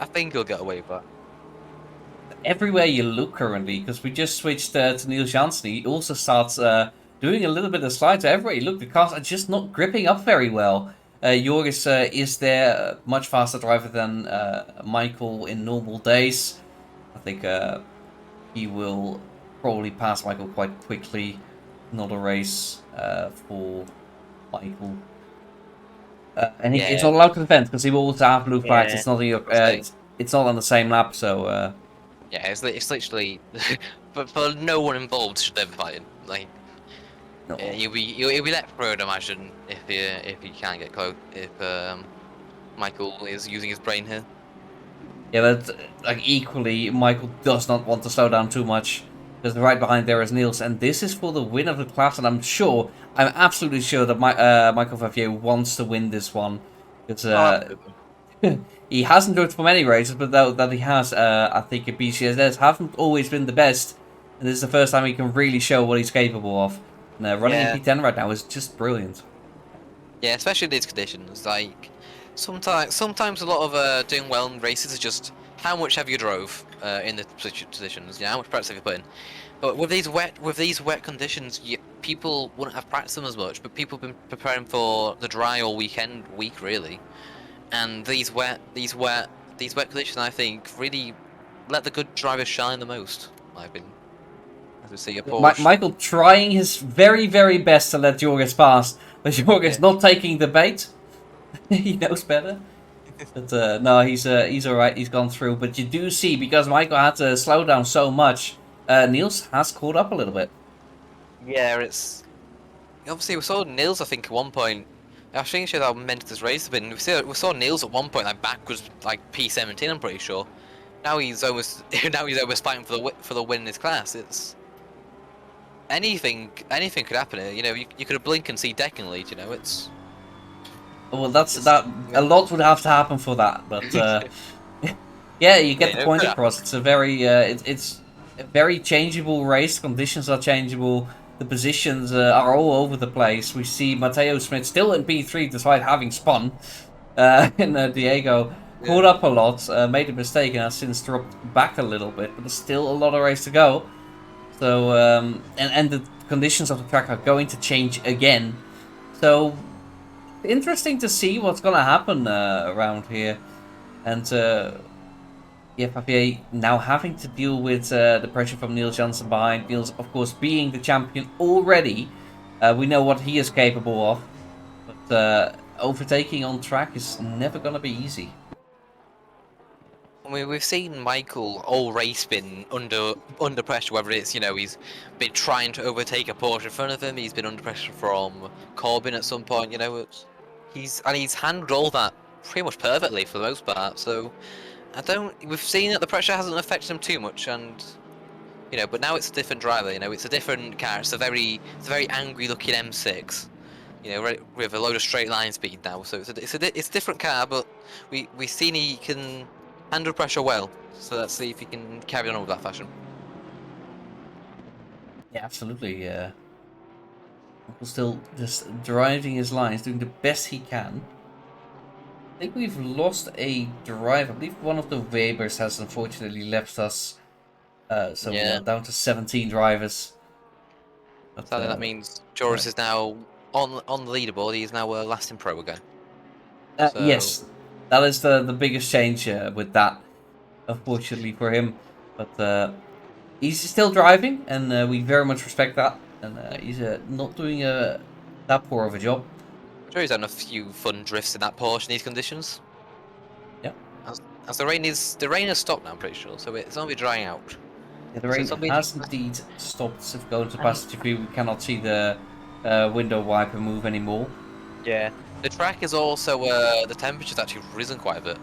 I think he'll get away with that. Everywhere you look currently, because we just switched to Niels Janssen, he also starts doing a little bit of slides. Everywhere you look, the cars are just not gripping up very well. Joris is there, much faster driver than Michael in normal days. I think he will probably pass Michael quite quickly. Not a race for Michael. And he's not allowed to defend because he will also have blue flags. It's not it's not on the same lap, so. Yeah, it's literally, but for no one involved should they be fighting. Like, no. He'll be let through, I'd imagine, if he can't get close. If Michael is using his brain here. Yeah, but like equally, Michael does not want to slow down too much. Because right behind there is Niels, and this is for the win of the class, and I'm absolutely sure that Michael Favier wants to win this one. Because he hasn't worked for many races, but that he has, I think, at BCSS haven't always been the best. And this is the first time he can really show what he's capable of. And running in Yeah, P10 right now is just brilliant. yeah, especially in these conditions. Like sometimes a lot of doing well in races is just how much have you drove in the positions. You know, how much practice have you put in. But with these wet conditions, people wouldn't have practiced them as much. But people have been preparing for the dry all week really. And these wet conditions, I think, really let the good drivers shine the most. In my opinion, as we see a Porsche. Michael trying his very, very best to let Jorges pass, but Jorges Yeah. not taking the bait. He knows better. But no, he's all right. He's gone through. But you do see, because Michael had to slow down so much, Niels has caught up a little bit. Yeah, it's obviously we saw Nils. I think at one point. I think it showed how mental this race has been. We saw Nils at one point like back was like P17. I'm pretty sure. Now he's almost fighting for the win in his class. It's anything could happen here. You know, you could blink and see Deccan lead. You know, Well, that's it's that. A lot would have to happen for that, but yeah, you get the yeah, it point could happen. across. It's a very it's a very changeable race. Conditions are changeable. The positions are all over the place. We see Matteo Smith still in P3 despite having spun. And Diego Yeah. caught up a lot, made a mistake, and has since dropped back a little bit. But there's still a lot of race to go. So and the conditions of the track are going to change again. So interesting to see what's gonna happen around here. And yeah, Papier now having to deal with the pressure from Niels Janssen behind. Niels, of course, being the champion already. We know what he is capable of. But overtaking on track is never gonna be easy. I mean, we've seen Michael all race been under pressure. Whether it's he's been trying to overtake a Porsche in front of him, he's been under pressure from Corbin at some point. You know, he's handled all that pretty much perfectly for the most part. So we've seen that the pressure hasn't affected him too much, and but now it's a different driver. You know, it's a different car. It's a very angry looking M6. You know, with a load of straight line speed now. So it's a different car, but we've seen he can handle pressure well. So let's see if he can carry on with that fashion. Yeah, absolutely. Still just driving his lines, doing the best he can. I think we've lost a driver. I believe one of the Webers has unfortunately left us. So we Yeah. are down to 17 drivers. But, Sadly, that means Joris right. is now on the leaderboard. He is now last in pro again. So Yes, that is the biggest change with that, unfortunately for him. But he's still driving, and we very much respect that. And yeah, he's not doing that poor of a job. I'm sure he's done a few fun drifts in that Porsche in these conditions. Yeah. As the rain has stopped now, I'm pretty sure. So it's only drying out. Yeah, the So rain it's only has indeed stopped. If going to and passenger view, we cannot see the window wiper move anymore. yeah, the track is also the temperature's actually risen quite a bit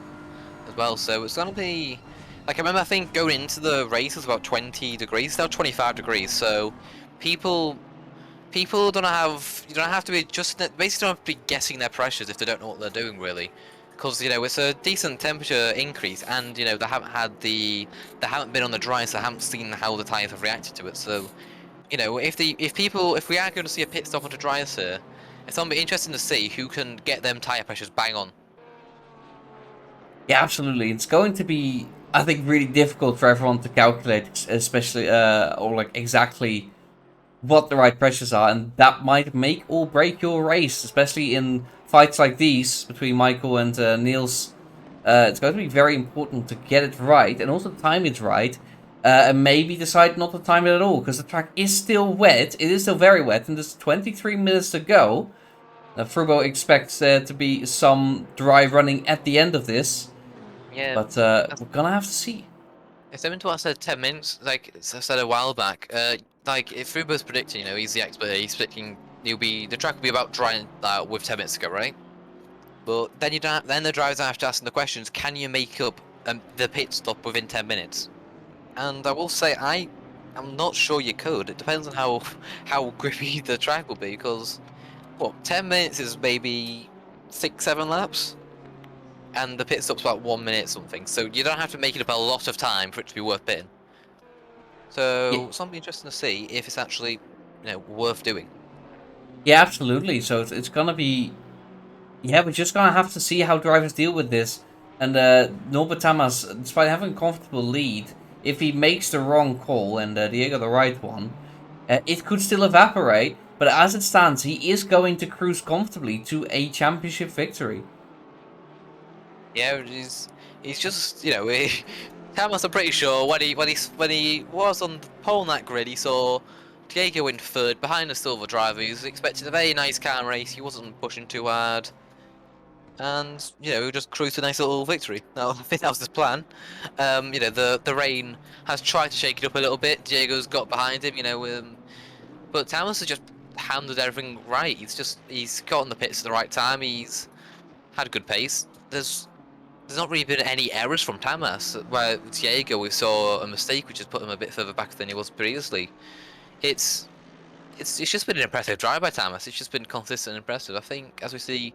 as well. So it's gonna be like I remember. I think going into the race was about 20 degrees. It's now 25 degrees. So people don't have you don't have to be just basically don't have to be guessing their pressures if they don't know what they're doing really. Because it's a decent temperature increase, and they haven't been on the dry, so they haven't seen how the tires have reacted to it. So if we are going to see a pit stop onto dryers here, it's going to be interesting to see who can get them tire pressures bang on. Yeah, absolutely. It's going to be, I think, really difficult for everyone to calculate, especially or like exactly what the right pressures are, and that might make or break your race, especially in fights like these between Michael and Niels. It's going to be very important to get it right and also time it right, and maybe decide not to time it at all because the track is still wet. It is still very wet, and there's 23 minutes to go. Frubo expects there to be some dry running at the end of this, Yeah, but we're gonna have to see. it's similar to what I said 10 minutes, like I said a while back. Like if Fubo's predicting, he's the expert. He's predicting the track will be about drying with 10 minutes ago, right? But then then the drivers have to ask them the questions. Can you make up the pit stop within 10 minutes? And I will say I'm not sure you could. It depends on how grippy the track will be because what 10 minutes is maybe 6-7 laps, and the pit stop's about 1 minute something, so you don't have to make it up a lot of time for it to be worth pitting. So something interesting to see if it's actually, worth doing. Yeah, absolutely. So it's gonna be. Yeah, we're just gonna have to see how drivers deal with this. And Norbert Tamas, despite having a comfortable lead, if he makes the wrong call and Diego the right one, it could still evaporate. But as it stands, he is going to cruise comfortably to a championship victory. Yeah, he's just Thomas. I'm pretty sure when he was on the pole in that grid, he saw Diego in third behind the silver driver. He was expecting a very nice car race. He wasn't pushing too hard, and he just cruised to a nice little victory. Now I think that was his plan. The rain has tried to shake it up a little bit. Diego's got behind him, but Thomas has just handled everything right. He's got on the pits at the right time. He's had good pace. There's not really been any errors from Tamas. Where Diego, we saw a mistake which has put him a bit further back than he was previously. It's just been an impressive drive by Tamas. It's just been consistent and impressive. I think as we see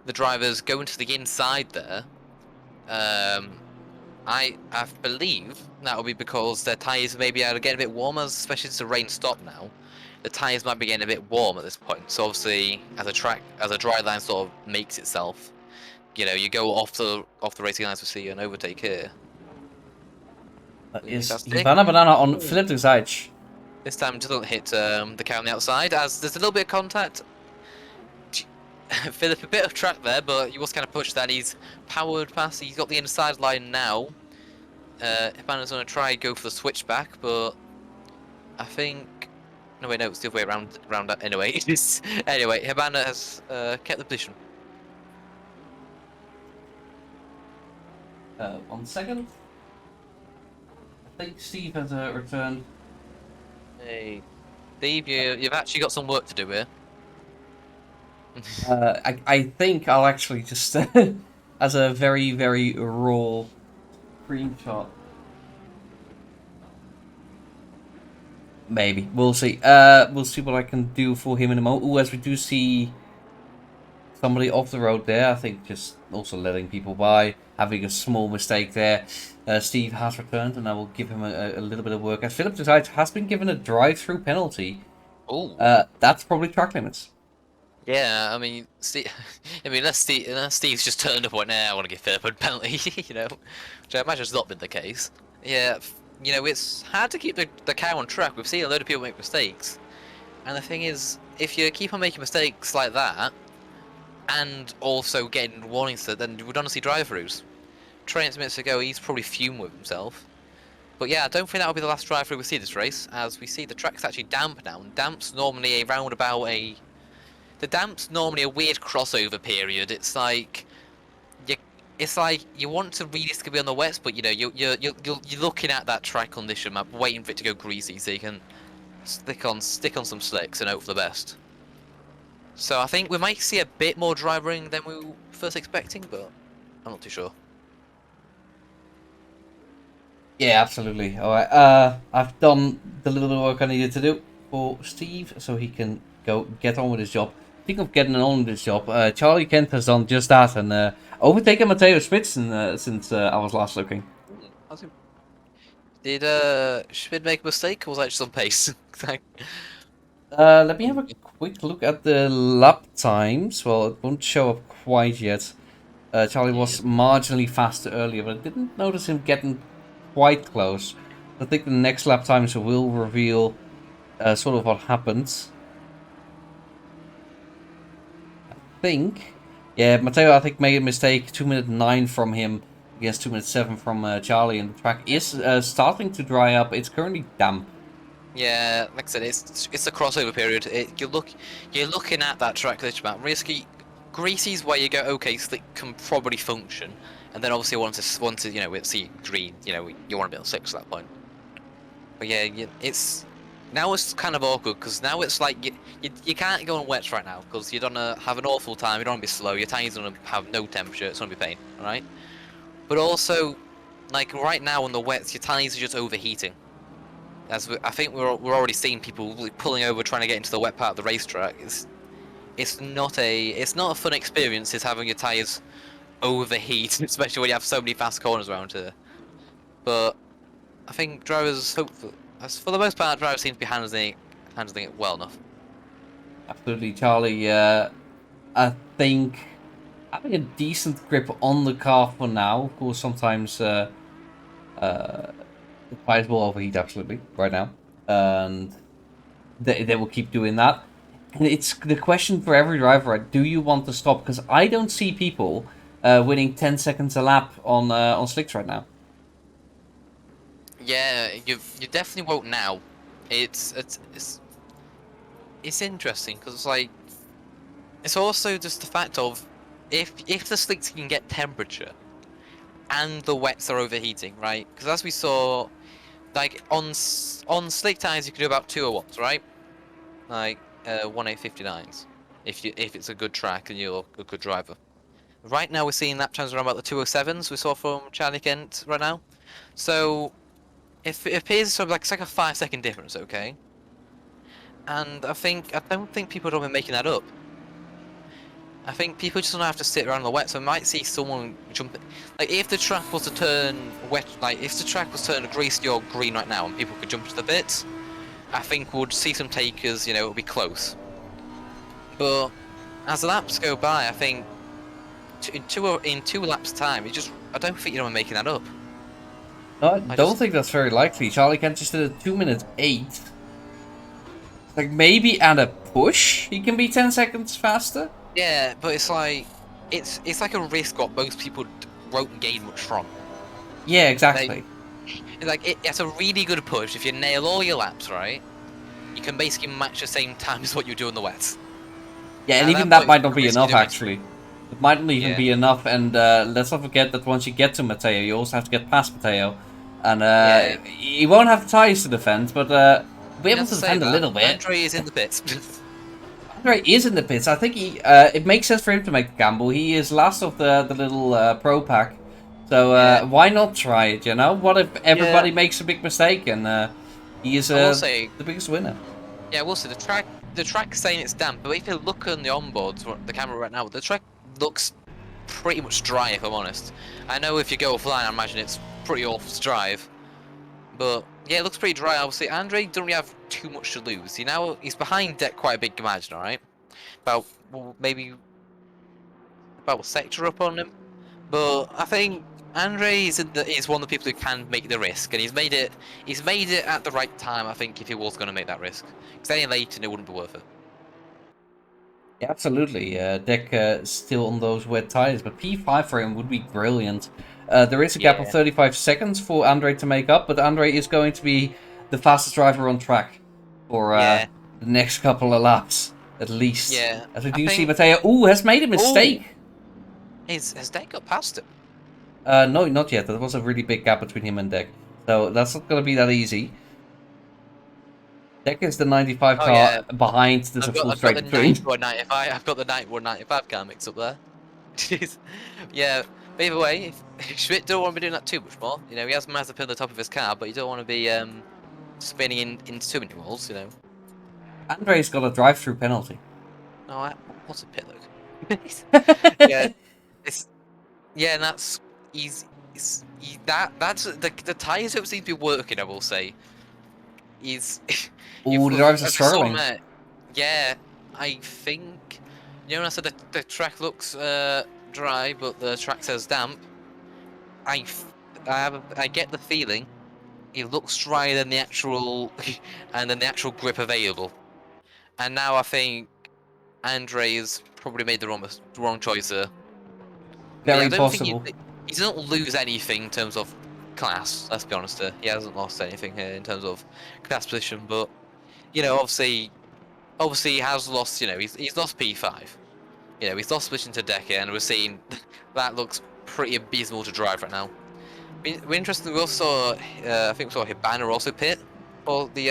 the drivers going to the inside there, I believe that will be because their tyres maybe are getting a bit warmer, especially since the rain stopped now. The tyres might be getting a bit warm at this point. So obviously, as a dry line sort of makes itself, you go off the racing lines to see an overtake here. Is Fantastic. Ivana Banana on Philip de Zayt? This time doesn't hit the car on the outside, as there's a little bit of contact. Philip, a bit of track there, but he was kind of pushed that. He's powered past. He's got the inside line now. Hibana's going to try go for the switchback, but I think... No, wait, no, it's the other way around that. Anyway, anyway, Hibana has kept the position. 1 second. I think Steve has returned. Hey, Steve, you've actually got some work to do here. I think I'll actually just as a very, very raw screenshot. Maybe. We'll see. We'll see what I can do for him in a moment. Ooh, as we do see somebody off the road there, I think just also letting people by, having a small mistake there. Steve has returned, and I will give him a little bit of work. As Philip decides has been given a drive-through penalty. Oh. That's probably track limits. Yeah, I mean, unless Steve's just turned up and went, nah, I want to give Philip a penalty, which I imagine has not been the case. Yeah, it's hard to keep the car on track. We've seen a load of people make mistakes, and the thing is, if you keep on making mistakes like that, and also getting warnings, then you would honestly drive-throughs. Training minutes ago, he's probably fumed with himself. But yeah, I don't think that will be the last drive-through we see this race, as we see the track's actually damp now, and damp's normally around about The damp's normally a weird crossover period. It's like you want to realistically be on the wets, but you're looking at that track condition map, waiting for it to go greasy, so you can stick on some slicks and hope for the best. So I think we might see a bit more driving than we were first expecting, but I'm not too sure. Yeah, absolutely. All right. I've done the little bit of work I needed to do for Steve, so he can go get on with his job. Speaking of getting on with his job, Charlie Kent has done just that and overtaken Matteo Spitzen since I was last looking. Did Schmid make a mistake, or was that just on pace? Let me have a quick look at the lap times. Well, it won't show up quite yet. Charlie was marginally faster earlier, but I didn't notice him getting quite close. I think the next lap times will reveal sort of what happens. Yeah, Matteo, I think, made a mistake. 2:09 from him against 2:07 from Charlie, and the track is starting to dry up. It's currently damp. Yeah, like I said, it's a crossover period. You're looking at that track glitch map. Greasy's where you go, okay, slick can probably function, and then obviously once it's see green, you want to be on 6 at that point. But yeah, now it's kind of awkward because now it's like you can't go on wets right now because you're gonna have an awful time. You don't want to be slow. Your tires gonna have no temperature. It's gonna be pain, all right? But also, like right now on the wets, your tires are just overheating. I think we're already seeing people pulling over trying to get into the wet part of the racetrack. It's not a fun experience. Is having your tires overheat, especially when you have so many fast corners around here. But I think drivers, hopefully, for the most part, drivers seem to be handling it well enough. Absolutely, Charlie. I think having a decent grip on the car for now. Of course, sometimes the tires will overheat absolutely right now, and they will keep doing that. And it's the question for every driver: right? Do you want to stop? Because I don't see people winning 10 seconds a lap on slicks right now. Yeah, you definitely won't now. It's interesting because it's like it's also just the fact of if the slicks can get temperature and the wets are overheating, right? Because as we saw, like on slick tires you can do about 201s, right? Like 1859s if it's a good track and you're a good driver. Right now we're seeing lap times around about the 207s we saw from Charlie Kent right now. So if it appears sort of like it's like a 5 second difference, okay? And I don't think people are making that up. I think people just don't have to sit around in the wet, so I might see someone jump. Like if the track was to turn wet, like if the track was turned greasy or green right now, and people could jump to the bits, I think we'll see some takers. You know, it'll be close. But as the laps go by, I think in two laps time, I don't think you're making that up. No, I don't think that's very likely. Charlie Kent just did a 2 minute 8. Like maybe at a push, he can be 10 seconds faster. Yeah, but it's like a risk what most people won't gain much from. Yeah, exactly. It's a really good push. If you nail all your laps right, you can basically match the same time as what you do in the wets. Yeah, and At even that that point, might not it's be risky enough, doing it. actually. It might not even Yeah. be enough, and let's not forget that once you get to Mateo, you also have to get past Mateo. And Yeah. he won't have tires to defend, but be You able have to to say defend a that little bit. Andre is in the pits. Andre is in the pits. I think it makes sense for him to make the gamble. He is last of the little pro pack. So Yeah. why not try it, you know? What if Yeah. everybody makes a big mistake and he is I will say, the biggest winner? yeah, I will say the track's saying it's damp, but if you look on the onboards, the camera right now, the track looks pretty much dry. If I'm honest, I know if you go offline, I imagine it's pretty awful to drive. But yeah, it looks pretty dry. Obviously, Andre doesn't really have too much to lose. He's behind Deck quite a big margin, all right? About maybe about a sector up on him. But I think Andre is one of the people who can make the risk, and he's made it. He's made it at the right time. I think if he was going to make that risk, because any later it wouldn't be worth it. Yeah, absolutely. Deck still on those wet tires, but P5 for him would be brilliant. There is a gap of Yeah. 35 seconds for Andre to make up, but Andre is going to be the fastest driver on track for Yeah. the next couple of laps, at least. Yeah. As we I do see think. Mateo, has made a Oh, mistake. has Deck got past him? No, not yet. There was a really big gap between him and Deck. So that's not going to be that easy. Deck is the 95 Oh car yeah. behind. There's a full I've got straight the between. 9195. I've got the 9195 car mixed up there. Jeez. Yeah. But either way, if Schmidt don't want to be doing that too much more. You know, he has Mazepin on the top of his car, but you don't want to be spinning into too many walls. You know. Andre's got a drive-through penalty. Oh, what's a pit look? Yeah, it's and that's that's the tires don't seem to be working. I will say, he's Oh, the drivers are if I saw him struggling. there, yeah, I think when I said the track looks dry, but the track says damp. I get the feeling it looks drier than the actual and than the actual grip available. And now I think Andre's probably made the wrong choice there. But yeah, I Very don't think possible. he doesn't lose anything in terms of class. Let's be honest here. He hasn't lost anything here in terms of class position. But you know, obviously he has lost. You know, he's lost P5. You know, he's lost position to Decker, and we're seeing that looks pretty abysmal to drive right now. We're interested. We also saw, I think we saw Hibana also pit for the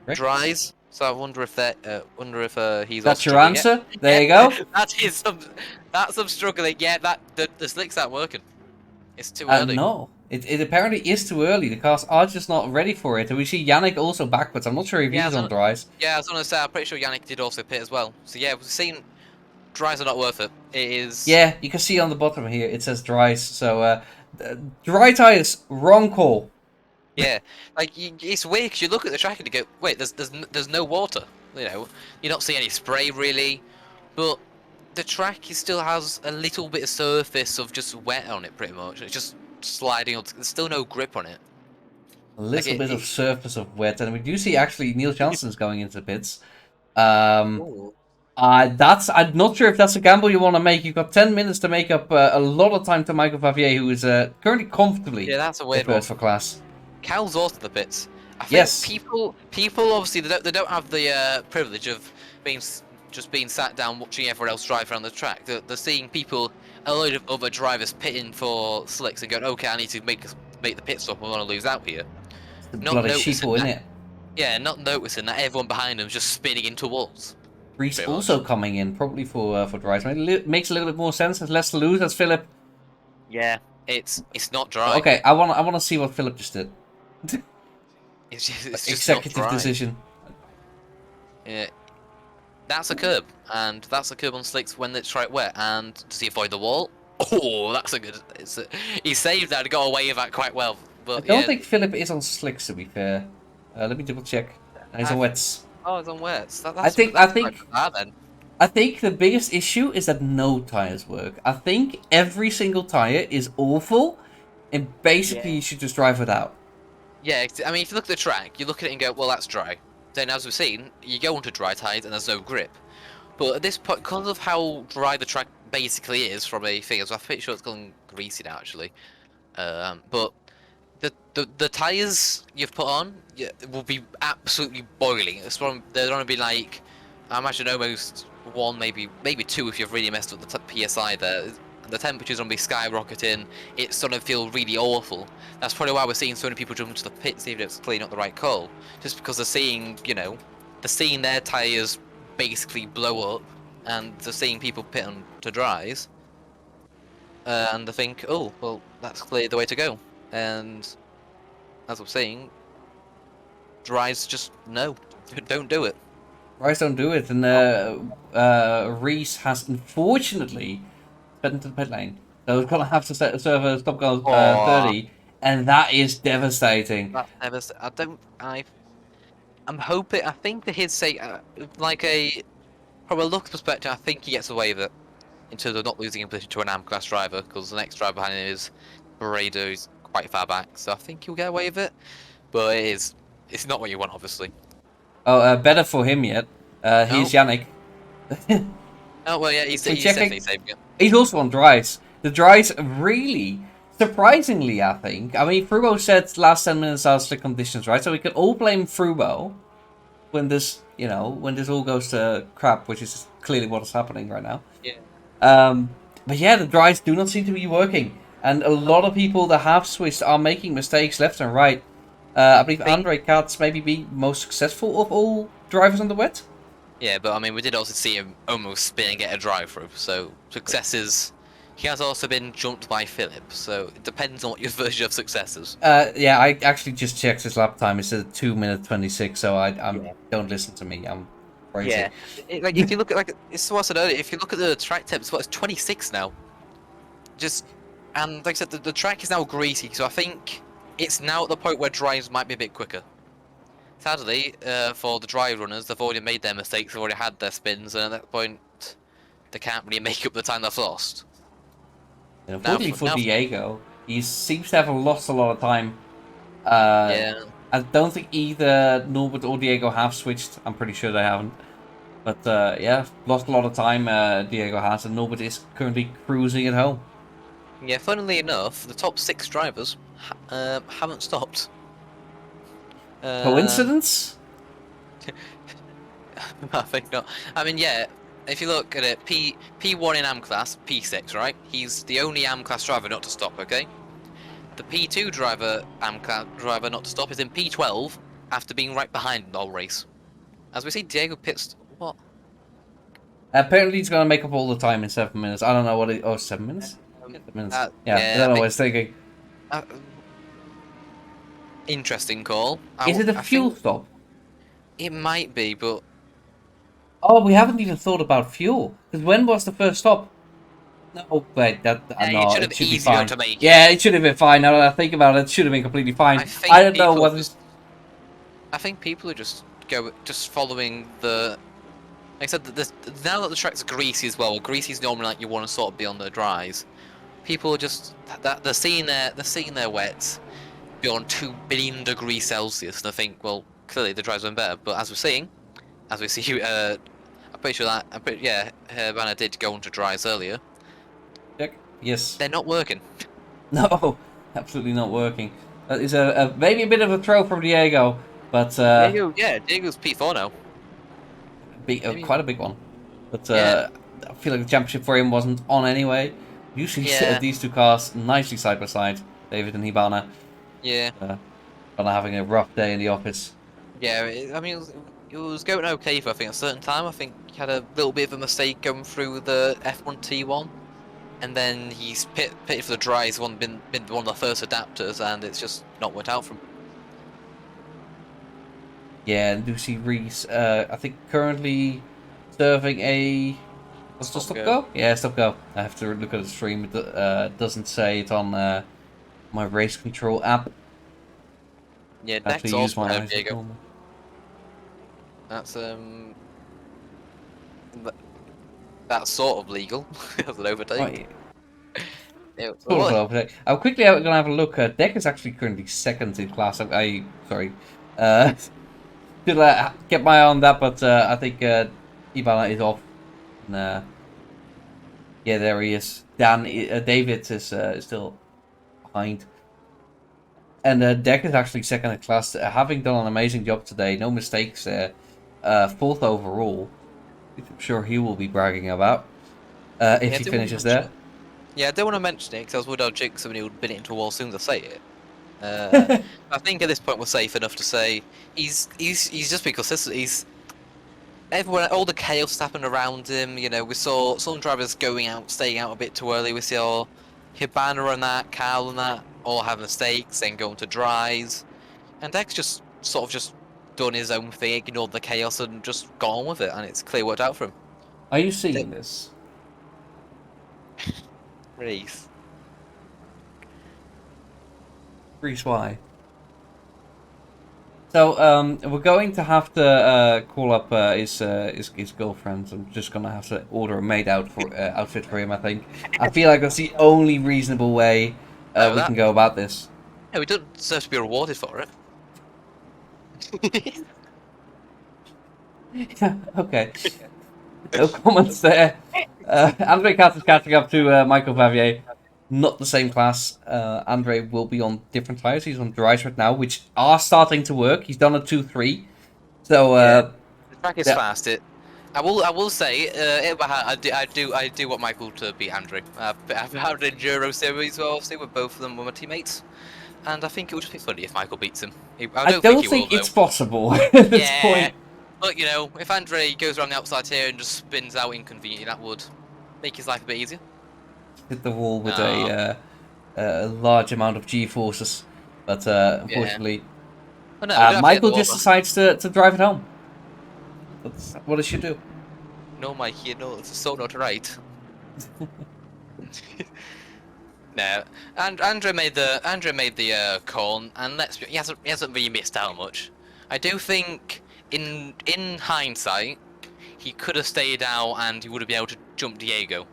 Right? dries. So I wonder if he's also That's your struggling. Yeah, answer? There you yeah, go. that's some struggling. Yeah, that the slicks aren't working. It's too early. No. It apparently is too early. The cars are just not ready for it. And we see Yannick also backwards. I'm not sure if Yeah, he's on dries. I was gonna say I'm pretty sure Yannick did also pit as well. So yeah, we've seen dries are not worth it. It is. Yeah, you can see on the bottom here it says dries. So dry tires, wrong call. Yeah, like it's weird because you look at the track and you go, wait, there's no water. You know, you're not seeing any spray really, but the track still has a little bit of surface of just wet on it, pretty much. It's just sliding on. There's still no grip on it. A Like little bit of surface of wet, and we do see actually Neil Johnson's going into the pits. Um, Ooh. I'm not sure if that's a gamble you want to make. You've got 10 minutes to make up a lot of time to Michael Favier, who is currently comfortably Yeah, that's a the weird one. first for class. Cal's also the pits. I think Yes, people obviously they don't have the privilege of just being sat down watching everyone else drive around the track. They're seeing people, a load of other drivers pitting for slicks and going, okay, I need to make the pit stop. I want to lose out here. it's the Not bloody noticing sheeple, isn't that, it? yeah, not noticing that everyone behind them just spinning into walls. Reese Pretty much. also coming in, probably for dries. Makes a little bit more sense. There's less to lose. That's Philip. Yeah, it's not dry. Okay, I want to see what Philip just did. It's just not Executive dry. decision. Yeah, that's a curb, and that's a curb on slicks when it's right wet. And does he avoid the wall? Oh, that's a good. He saved that and got away with that quite well. I But don't yeah, think Philip is on slicks, to be fair. Let me double check. He's on I've, wets. oh, it's on wets. I That's think I that's quite think bad then. I think the biggest issue is that no tires work. I think every single tire is awful, and basically Yeah. you should just drive without. Yeah, I mean, if you look at the track, you look at it and go, well, that's dry. Then, as we've seen, you go onto dry tires and there's no grip. But at this point, because of how dry the track basically is from a thing, so I'm pretty sure it's gone greasy now, actually. But the tires you've put on, yeah, will be absolutely boiling. They're going to be like, I imagine almost one, maybe two if you've really messed up the PSI there. The temperature's going to be skyrocketing. It's going to feel really awful. That's probably why we're seeing so many people jump into the pits, even if it's clearly not the right call. Just because they're seeing, they're seeing their tires basically blow up, and they're seeing people pit on to dries, and they think, oh, well, that's clearly the way to go. And as I'm saying, dries just no, don't do it. Rise don't do it, and Reese has unfortunately sped into the pit lane. So he's gonna have to serve a stop goal Oh, 30, and that is devastating. that's never. I'm hoping. I think that his say, like from a looks perspective, I think he gets away with it in terms of not losing in position to an AM class driver, because the next driver behind him is Barredo, who's quite far back. So I think he'll get away with it. But it's not what you want, obviously. Oh, better for him yet. No. Here's Yannick. Oh well, yeah, he's We're definitely checking. saving it. He's also on dries. The dries really, surprisingly, I think. I mean, Frubo said last 10 minutes are slick conditions, right? So we can all blame Frubo when when this all goes to crap, which is clearly what is happening right now. Yeah. But yeah, the dries do not seem to be working. And a lot of people that have switched are making mistakes left and right. I believe Think- Andre Katz maybe be most successful of all drivers on the wet. Yeah, but I mean, we did also see him almost spin and get a drive through. So successes. He has also been jumped by Philip. So it depends on what your version of success is. Yeah, I actually just checked his lap time. It's at 2 minutes 26, so I'm don't listen to me. I'm crazy. Yeah. Like if you look at it's what I said earlier. If you look at the track temps, it's 26 now. And like I said, the track is now greasy. So I think it's now at the point where drives might be a bit quicker. Sadly, for the dry runners, they've already made their mistakes, they've already had their spins, and at that point, they can't really make up the time they've lost. And Now, unfortunately for now, Diego, he seems to have lost a lot of time. yeah, I don't think either Norbert or Diego have switched. I'm pretty sure they haven't. But yeah, lost a lot of time. Diego has, and Norbert is currently cruising at home. yeah. Funnily enough, the top 6 drivers haven't stopped. Coincidence? I think not. I mean, yeah. If you look at it, P1 in AM class, P6, right? He's the only AM class driver not to stop. Okay. The P2 driver, AM class driver not to stop, is in P12 after being right behind the whole race. As we see, Diego pits. What? Apparently, he's gonna make up all the time in 7 minutes. I don't know what it. Oh, 7 minutes? 7 minutes. Yeah, I don't know what I was thinking. Interesting call. Is it a I fuel think stop? it might be, but Oh, we haven't even thought about fuel. Because when was the first stop? No, wait, Yeah, you no, should it have should be easily been able fine. to make Yeah, it. it should have been fine. Now that I think about it, it should have been completely I fine. I think don't know people what just, is. I think people are just following the. Like I said, now that the tracks are greasy as well. Greasy is normally like you want to sort of be on the dries. People are just that they're seeing their wets beyond 2 billion degrees Celsius, and I think, well, clearly the dries went better. But as we see, I'm pretty sure that yeah, Havana did go onto dries earlier. Check. Yes. They're not working. No, absolutely not working. That is maybe a bit of a throw from Diego, but Diego's P4 now. Maybe, quite a big one. But yeah, I feel like the championship for him wasn't on anyway. Usually yeah, these two cars nicely side by side, David and Hibana. yeah, Hibana having a rough day in the office. yeah. I mean, it was going okay for I think a certain time. I think he had a little bit of a mistake going through the F1 T1, and then he's pitted for the dries one, been one of the first adapters, and it's just not worked out for him. Yeah, and Lucy Reese, I think currently serving a. What's the stop go? Yeah, stop go. I have to look at the stream. It doesn't say it on my race control app. Yeah, I have to Dex use also my no eyes. Diego. That's that's sort of legal as an overtake. Right. Yeah, Sort of well, overtake. I'm quickly going to have a look. Deck is actually currently second in class. Sorry. Should get my eye on that, but I think Ibana is off. And, yeah, there he is. David is still behind. And Deck is actually second in class, having done an amazing job today. No mistakes. Fourth overall, which I'm sure he will be bragging about if he finishes there. Yeah, I don't want to mention it because I was worried I'd jinx somebody who'd been into a wall as soon as I say it. I think at this point we're safe enough to say he's just been consistent. He's everyone, all the chaos happened around him. You know, we saw some drivers going out, staying out a bit too early. We saw Hibana and that, Carl and that, all have mistakes, then going to dries, and Dex just sort of just done his own thing, ignored the chaos, and just got on with it, and it's clearly worked out for him. Are you seeing this? Reese. Reese, why? So we're going to have to call up his girlfriend. I'm just gonna have to order a maid outfit for him. I think. I feel like that's the only reasonable way we can go about this. Yeah, we don't deserve to be rewarded for it. Yeah. Okay. No comments there. Andre Katz is catching up to Michael Vavier. Not the same class. Andre will be on different tires. He's on dries right now, which are starting to work. He's done a 2-3. So the track is fast. I will say, I do want Michael to beat Andre. I've had an Enduro series, obviously, with both of them were my teammates, and I think it would just be funny if Michael beats him. I don't think it's possible at this point. But you know, if Andre goes around the outside here and just spins out inconveniently, that would make his life a bit easier. Hit the wall with a large amount of G-forces, but unfortunately, Michael just decides to drive it home. That's what it should do. No, Mikey, no, it's so not right. No, and Andre made the call, and he hasn't really missed out much. I do think in hindsight, he could have stayed out and he would have been able to jump Diego.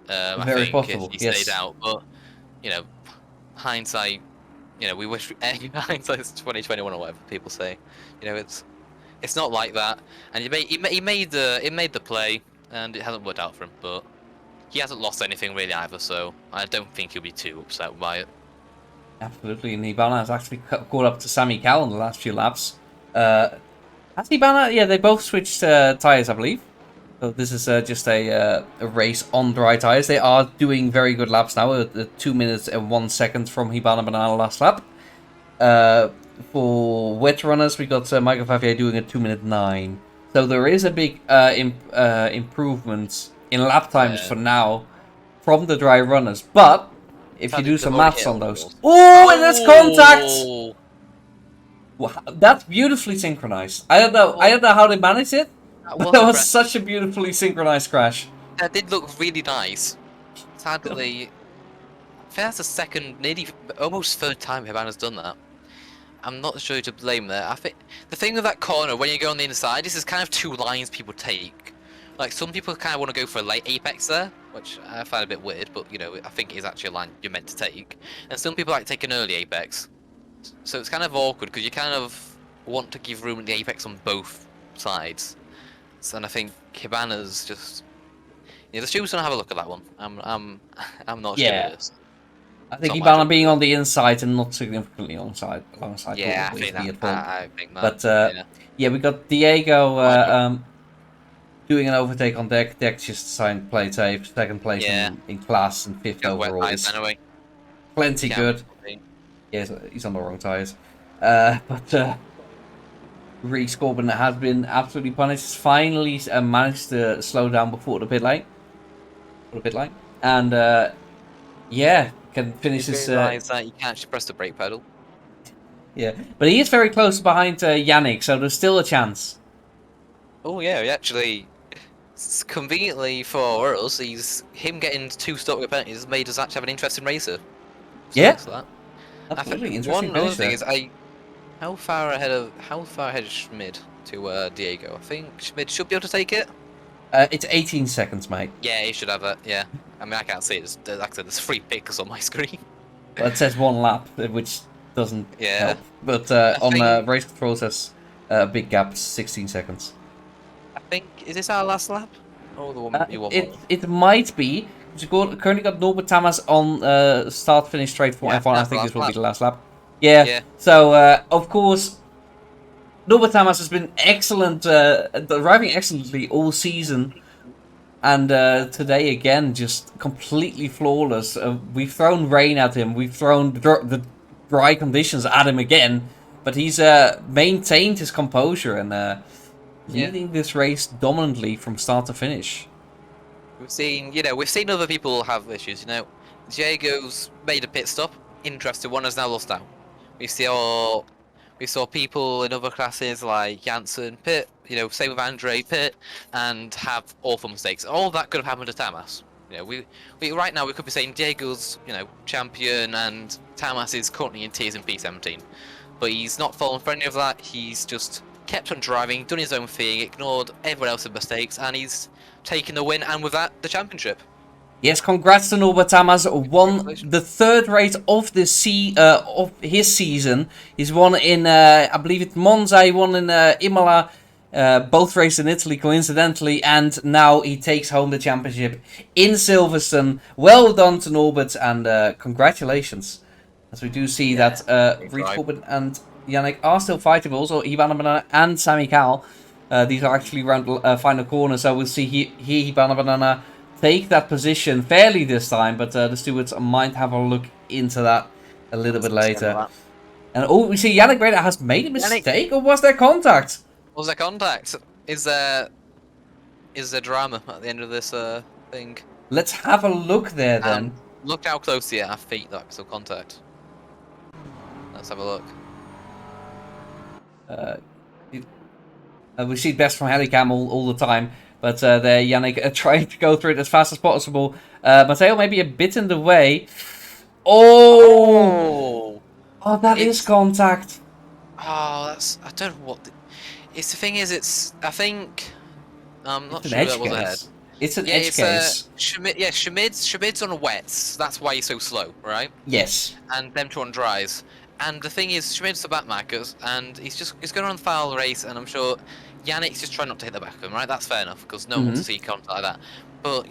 Very possible. If he stayed out, but you know, hindsight. You know, we wish hindsight's 2021 or whatever people say. You know, it's not like that. And he made the play, and it hasn't worked out for him. But he hasn't lost anything really either, so I don't think he'll be too upset by it. Absolutely, and Hibana has actually caught up to Sammy Cal in the last few laps. Has Hibana? Yeah, they both switched tires, I believe. So this is just a race on dry tires. They are doing very good laps now. 2 minutes and 1 second from Hibana Banana last lap. For wet runners, we got Michael Favier doing a 2-minute 9. So there is a big improvement in lap times for now from the dry runners. But if you do some maths on those, and that's contact. Wow, that's beautifully synchronized. I don't know how they managed it, That That was was impressive. such a beautifully synchronized crash. That did look really nice. Sadly, I think that's the second, nearly almost third time Hibana's done that. I'm not sure who to blame there. I think the thing with that corner, when you go on the inside, is there's kind of two lines people take. Like, some people kind of want to go for a late apex there, which I find a bit weird, but, you know, I think it is actually a line you're meant to take. And some people like to take an early apex. So it's kind of awkward, because you kind of want to give room in the apex on both sides. So, and I think Hibana's just... Yeah, the students gonna have a look at that one. I'm not sure it Yeah. is. I It's think not my Ibana job to being do it. on the inside and not significantly alongside will Yeah, I always think be that. a problem. I think that. But Yeah. yeah, we got Diego My job. doing an overtake on deck. Deck just signed play safe. Second place Yeah. in class and fifth Got wet overall tires is anyway. plenty Can't good. complain. Yes, he's on the wrong tires. But Reese Corbin has been absolutely punished. He's finally managed to slow down before the pit lane. And yeah, can finish You his. realise that you can't actually press the brake pedal. Yeah, but he is very close behind Yannick, so there's still a chance. Oh yeah, he actually. Conveniently for us, him getting 2 stop penalties made us actually have an interesting racer. So Yeah, thanks for that. I absolutely think interesting one other finish thing there. is how far ahead is Schmid to Diego? I think Schmid should be able to take it. It's 18 seconds, mate. Yeah, he should have it. Yeah, I mean I can't see it. Like I said, there's 3 picks on my screen. Well, it says 1 lap, which doesn't Yeah, help. But I on think race control it says a big gap, 16 seconds. is this our last lap? Oh, the one you want more. It might be. Currently got Norbert Tamas on start finish straight for Yeah, F1. I that's the think this last will be lap. the last lap. Yeah. Yeah, So of course, Norbert Tamas has been excellent, driving excellently all season. And today again, just completely flawless. We've thrown rain at him. We've thrown the dry conditions at him again. But he's maintained his composure and yeah. leading this race dominantly from start to finish. We've seen other people have issues. Diego's made a pit stop. Interesting one has now lost out. We saw we saw people in other classes like Janssen pit. Same with Andre pit, and have awful mistakes. All that could have happened to Tamas. We right now we could be saying Diego's champion and Tamas is currently in Tears in P17, but he's not fallen for any of that. He's just kept on driving, done his own thing, ignored everyone else's mistakes, and he's taken the win, and with that, the championship. Yes, congrats to Norbert Tamas. Won Congratulations. the third race of of his season. He's won in I believe it's Monza. He won in Imola. Both races in Italy, coincidentally, and now he takes home the championship in Silverstone. Well done to Norbert, and congratulations. As we do see that Great Reed drive. Corbin and Yannick are still fighting, but also Ivana Banana and Sami Cal. These are actually around the final corner, so we'll see here Ivana Banana take that position fairly this time, but the stewards might have a look into that a little bit later. And oh, we see Yannick Breda has made a mistake, or was there contact? Was there contact? Is there drama at the end of this thing? Let's have a look there then. Look how close to our feet that was contact. Let's have a look. We see best from Helicam all the time, but there Yannick trying to go through it as fast as possible. Matteo maybe a bit in the way. Oh, that is contact. Oh, I don't know what. It's the thing is, I think. I'm not It's sure an that edge was case. ahead. It's an edge case. Schmid's on wets. That's why he's so slow, right? Yes. And them two on dries. And the thing is, Schmid's the backmarkers, and he's going on the foul race, and I'm sure Yannick's just trying not to hit the back of him, right? That's fair enough, because no one wants to see contact like that. But,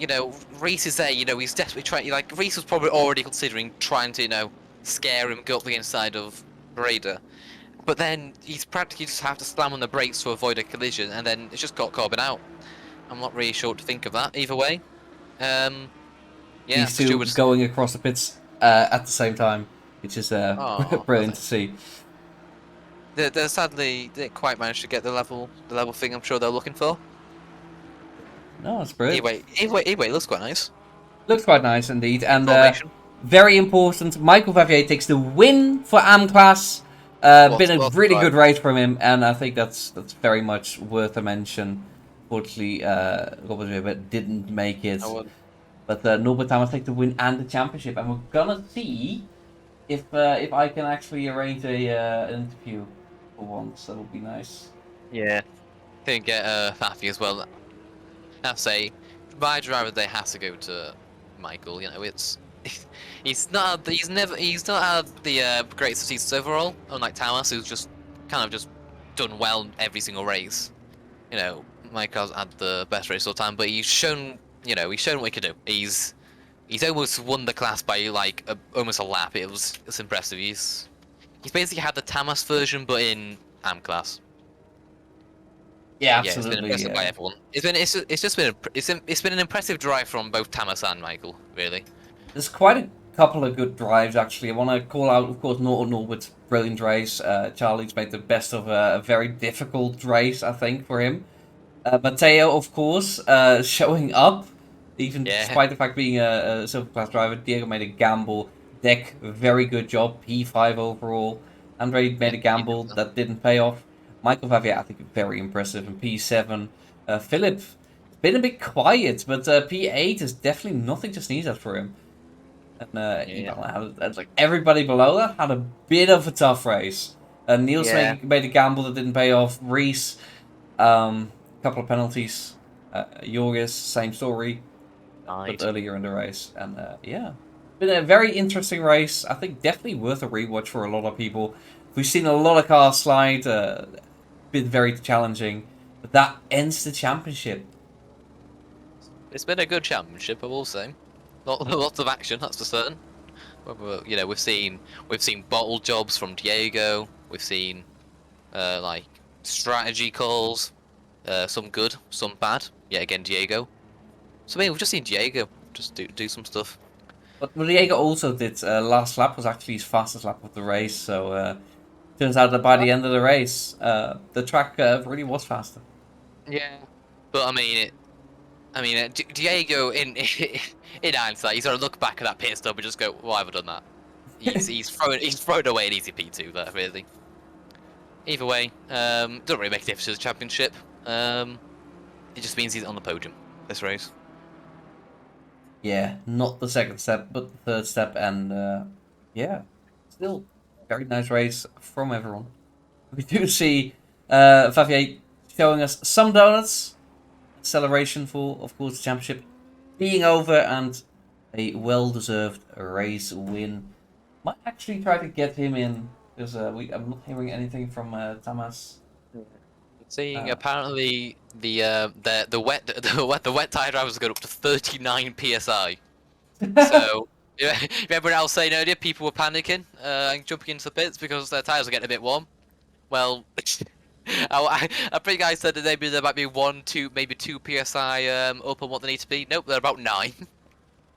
Reese is there, he's desperately trying, Reese was probably already considering trying to, scare him, go up the inside of Breda. But then he's practically just have to slam on the brakes to avoid a collision, and then it's just got Corbin out. I'm not really sure what to think of that, either way. Yeah, These two going across the pits at the same time, which is brilliant to see. They sadly didn't quite manage to get the level thing I'm sure they're looking for. No, it's brilliant. Anyway, looks quite nice. Looks quite nice indeed, and very important. Michael Vavier takes the win for AM-Class. Been a really good race from him, and I think that's very much worth a mention. Unfortunately, Robert Weber didn't make I it. would. But Norbert Thomas take the win and the championship, and we're gonna see if I can actually arrange an interview for once. That would be nice. Yeah. Couldn't get Faffy as well. I have to say, my driver they has to go to Michael. You know, it's he's not had the greatest seasons overall. Unlike Tamas, who's just kind of just done well in every single race. You know, Michael's had the best race all the time, but he's shown he's shown what he can do. He's almost won the class by like almost a lap. It's impressive. He's basically had the Tamas version, but in AM class. Yeah, Yeah, it's been absolutely. impressive by everyone. It's just been it's been an impressive drive from both Tamas and Michael, really. There's quite a couple of good drives actually. I want to call out, of course, Norbert's brilliant race. Charlie's made the best of a very difficult race, I think, for him. Matteo, of course, showing up, even Yeah, despite the fact being a silver class driver. Diego made a gamble. Deck, very good job. P5 overall. Andre yeah, made a he did gamble well. that didn't pay off. Michael Vavier, I think, very impressive. And P7. Philip, been a bit quiet, but P8 is definitely nothing to sneeze at for him. And Yeah, like everybody below that had a bit of a tough race. Niels yeah, made a gamble that didn't pay off. Reese, couple of penalties. Jorgis, same story, but died. earlier in the race. And yeah, been a very interesting race. I think definitely worth a rewatch for a lot of people. We've seen a lot of cars slide. Been very challenging, but that ends the championship. It's been a good championship, I will say. Lots of action, that's for certain. You know, we've seen bottle jobs from Diego. We've seen like strategy calls, some good, some bad. Yet again, Diego. So I mean, we've just seen Diego just do some stuff. But Diego also did last lap was actually his fastest lap of the race. So turns out that by the end of the race, the track really was faster. Yeah, but I mean, Diego in hindsight, he's gonna look back at that pit stop and just go, "Why have I done that?" He's thrown away an easy P2 there, really. Either way, doesn't really make a difference to the championship. It just means he's on the podium this race. Yeah, not the second step, but the third step, and yeah, still very nice race from everyone. We do see Favier showing us some donuts, celebration for, of course, the championship being over, and a well-deserved race win. Might actually try to get him in because I'm not hearing anything from Tamas. Seeing Uh, apparently the wet the wet tire drivers got up to 39 psi. So yeah, remember when I was saying earlier, people were panicking and jumping into the pits because their tires were getting a bit warm. Well, I think I said that maybe there might be 1, 2, maybe 2 psi up on what they need to be. Nope, they're about 9.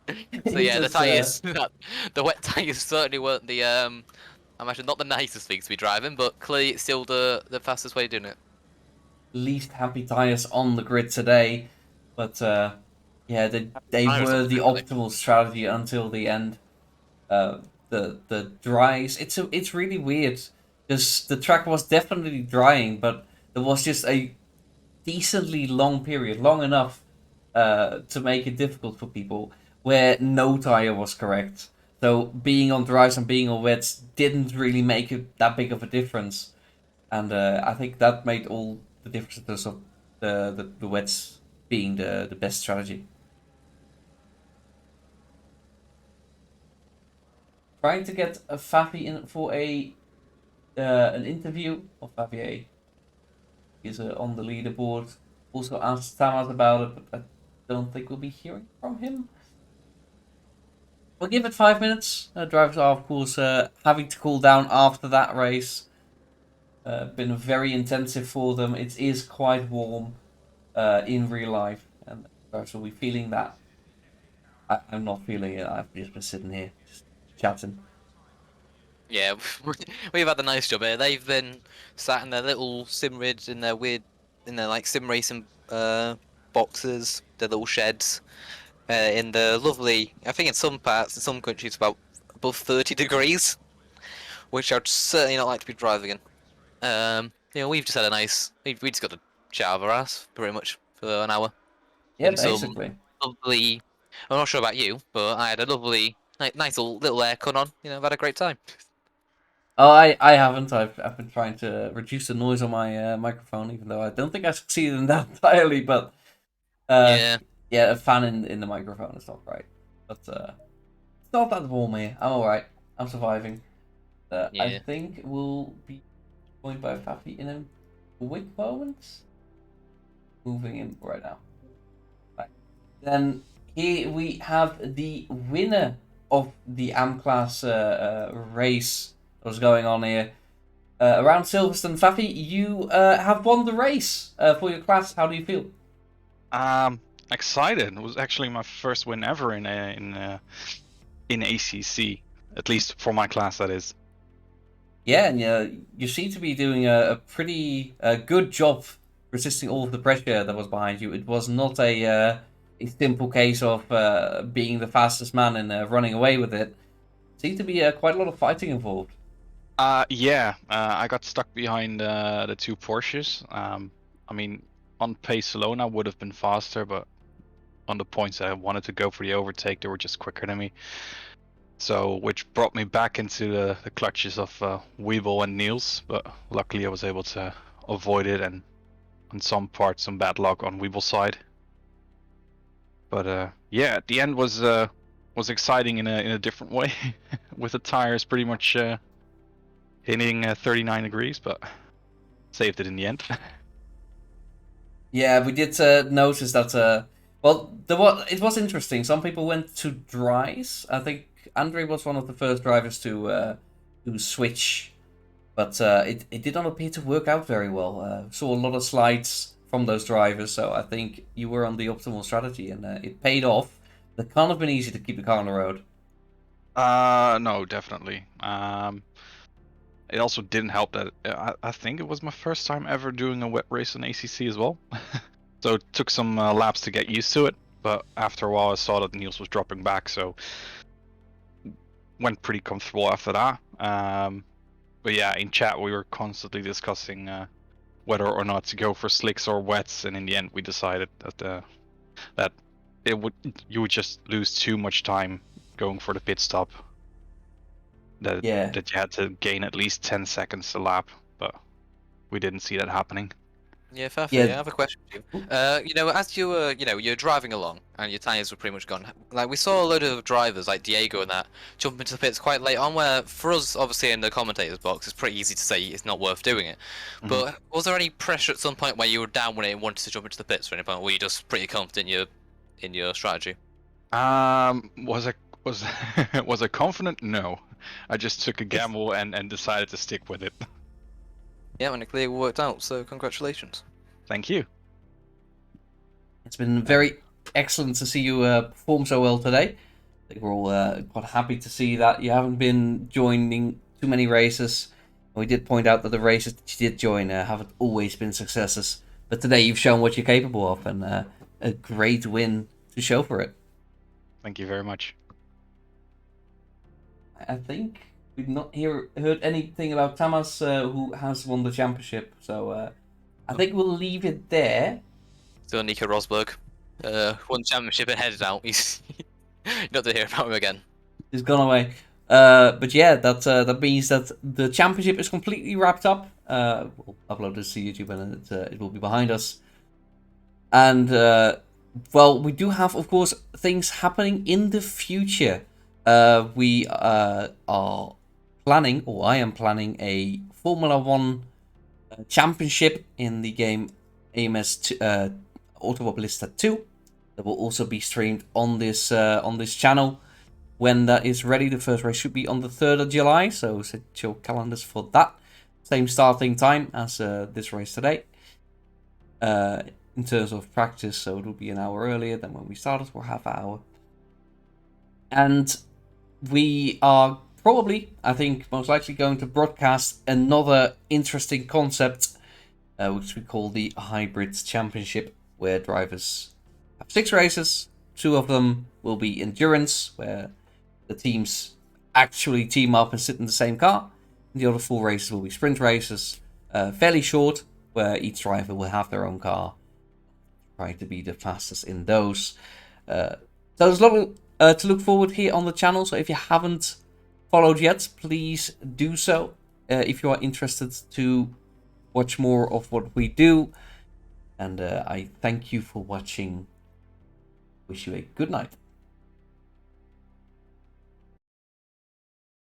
So he's yeah, the just tires, the wet tires certainly weren't the I imagine not the nicest things to be driving, but clearly it's still the fastest way of doing it. least happy tires on the grid today, but yeah, they Tires were on the really. optimal strategy until the end. The dries, it's really weird because the track was definitely drying, but there was just a decently long period, long enough to make it difficult for people, where no tire was correct. So being on dries and being on wets didn't really make it that big of a difference, and I think that made all the difference of the wets being the best strategy. Trying to get a Fafi in for a an interview of Favier. He's on the leaderboard. Also asked Tamas about it, but I don't think we'll be hearing from him. We'll give it 5 minutes. Drivers are, of course, having to cool down after that race. Been very intensive for them. It is quite warm in real life, and drivers will be feeling that. I'm not feeling it. I've just been sitting here, just chatting. Yeah, we've had a nice job here. They've been sat in their little sim rigs in their like sim racing boxes, their little sheds, in the lovely. I think in some parts, in some countries, about above 30 degrees, which I'd certainly not like to be driving in. We've just had a nice. We just got a chat of our ass, pretty much. for an hour. Yeah, In some basically. lovely. I'm not sure about you, but I had a lovely, nice little aircon on. I've had a great time. Oh, I haven't. I've been trying to reduce the noise on my microphone, even though I don't think I succeeded in that entirely. But uh, Yeah, yeah, a fan in the microphone is not right. But it's not that warm here. I'm alright. I'm surviving. I yeah. think we'll be joined by Fafi in a quick moment. Moving in right now. Right. Then here we have the winner of the AM class race that was going on here. Around Silverstone, Fafi, you have won the race for your class. How do you feel? Excited. It was actually my first win ever in ACC, at least for my class, that is. Yeah, and you seem to be doing a pretty good job resisting all of the pressure that was behind you. It was not a simple case of being the fastest man and running away with it. Seemed to be quite a lot of fighting involved. Yeah, I got stuck behind the two Porsches. I mean, on pace alone, I would have been faster, but on the points I wanted to go for the overtake, they were just quicker than me. So, which brought me back into the clutches of Weeble and Niels, but luckily I was able to avoid it, and on some parts, some bad luck on Weeble's side. But yeah, at the end was exciting in a different way, with the tires pretty much hitting 39 degrees, but saved it in the end. Yeah, we did notice that. Well, it was interesting. Some people went to dries. I think Andre was one of the first drivers to switch, but it did not appear to work out very well. Saw a lot of slides from those drivers, so I think you were on the optimal strategy, and it paid off. It can't have been easy to keep the car on the road. No, definitely. It also didn't help that I think it was my first time ever doing a wet race in ACC as well. So it took some laps to get used to it, but after a while I saw that Niels was dropping back, so went pretty comfortable after that. But yeah, in chat we were constantly discussing whether or not to go for slicks or wets, and in the end we decided that you would just lose too much time going for the pit stop. Yeah, That you had to gain at least 10 seconds a lap, but we didn't see that happening. Yeah, Fafi, I yeah. have a question for you. As you were, you're driving along and your tires were pretty much gone. Like we saw a load of drivers like Diego and that jump into the pits quite late on. Where for us, obviously in the commentators box, it's pretty easy to say it's not worth doing it. Mhm. But was there any pressure at some point where you were down when it and wanted to jump into the pits or any point? Or were you just pretty confident in your strategy? Was I was was I confident? No, I just took a gamble and decided to stick with it. Yeah, and it clearly worked out. So congratulations. Thank you. It's been very excellent to see you perform so well today. I think we're all quite happy to see that you haven't been joining too many races. We did point out that the races that you did join haven't always been successes, but today you've shown what you're capable of, and a great win to show for it. Thank you very much. I think we've not heard anything about Tamas, who has won the championship, so I think we'll leave it there. Still Nico Rosberg, won the championship and headed out. He's not to hear about him again. He's gone away. But yeah, that means that the championship is completely wrapped up. We'll upload this to YouTube and it will be behind us. And well, we do have, of course, things happening in the future. We are planning, or I am planning, a Formula One championship in the game AMS Automobilista 2. That will also be streamed on this channel. When that is ready, the first race should be on the 3rd of July, so set your calendars for that. Same starting time as this race today. In terms of practice, so it will be an hour earlier than when we started, for half an hour. And we are probably, I think, most likely going to broadcast another interesting concept, which we call the Hybrid Championship, where drivers have 6 races. 2 of them will be endurance, where the teams actually team up and sit in the same car. And the other 4 races will be sprint races, fairly short, where each driver will have their own car. try to be the fastest in those. So there's a lot to look forward here on the channel. So if you haven't followed yet, please do so. If you are interested to watch more of what we do. And I thank you for watching. Wish you a good night.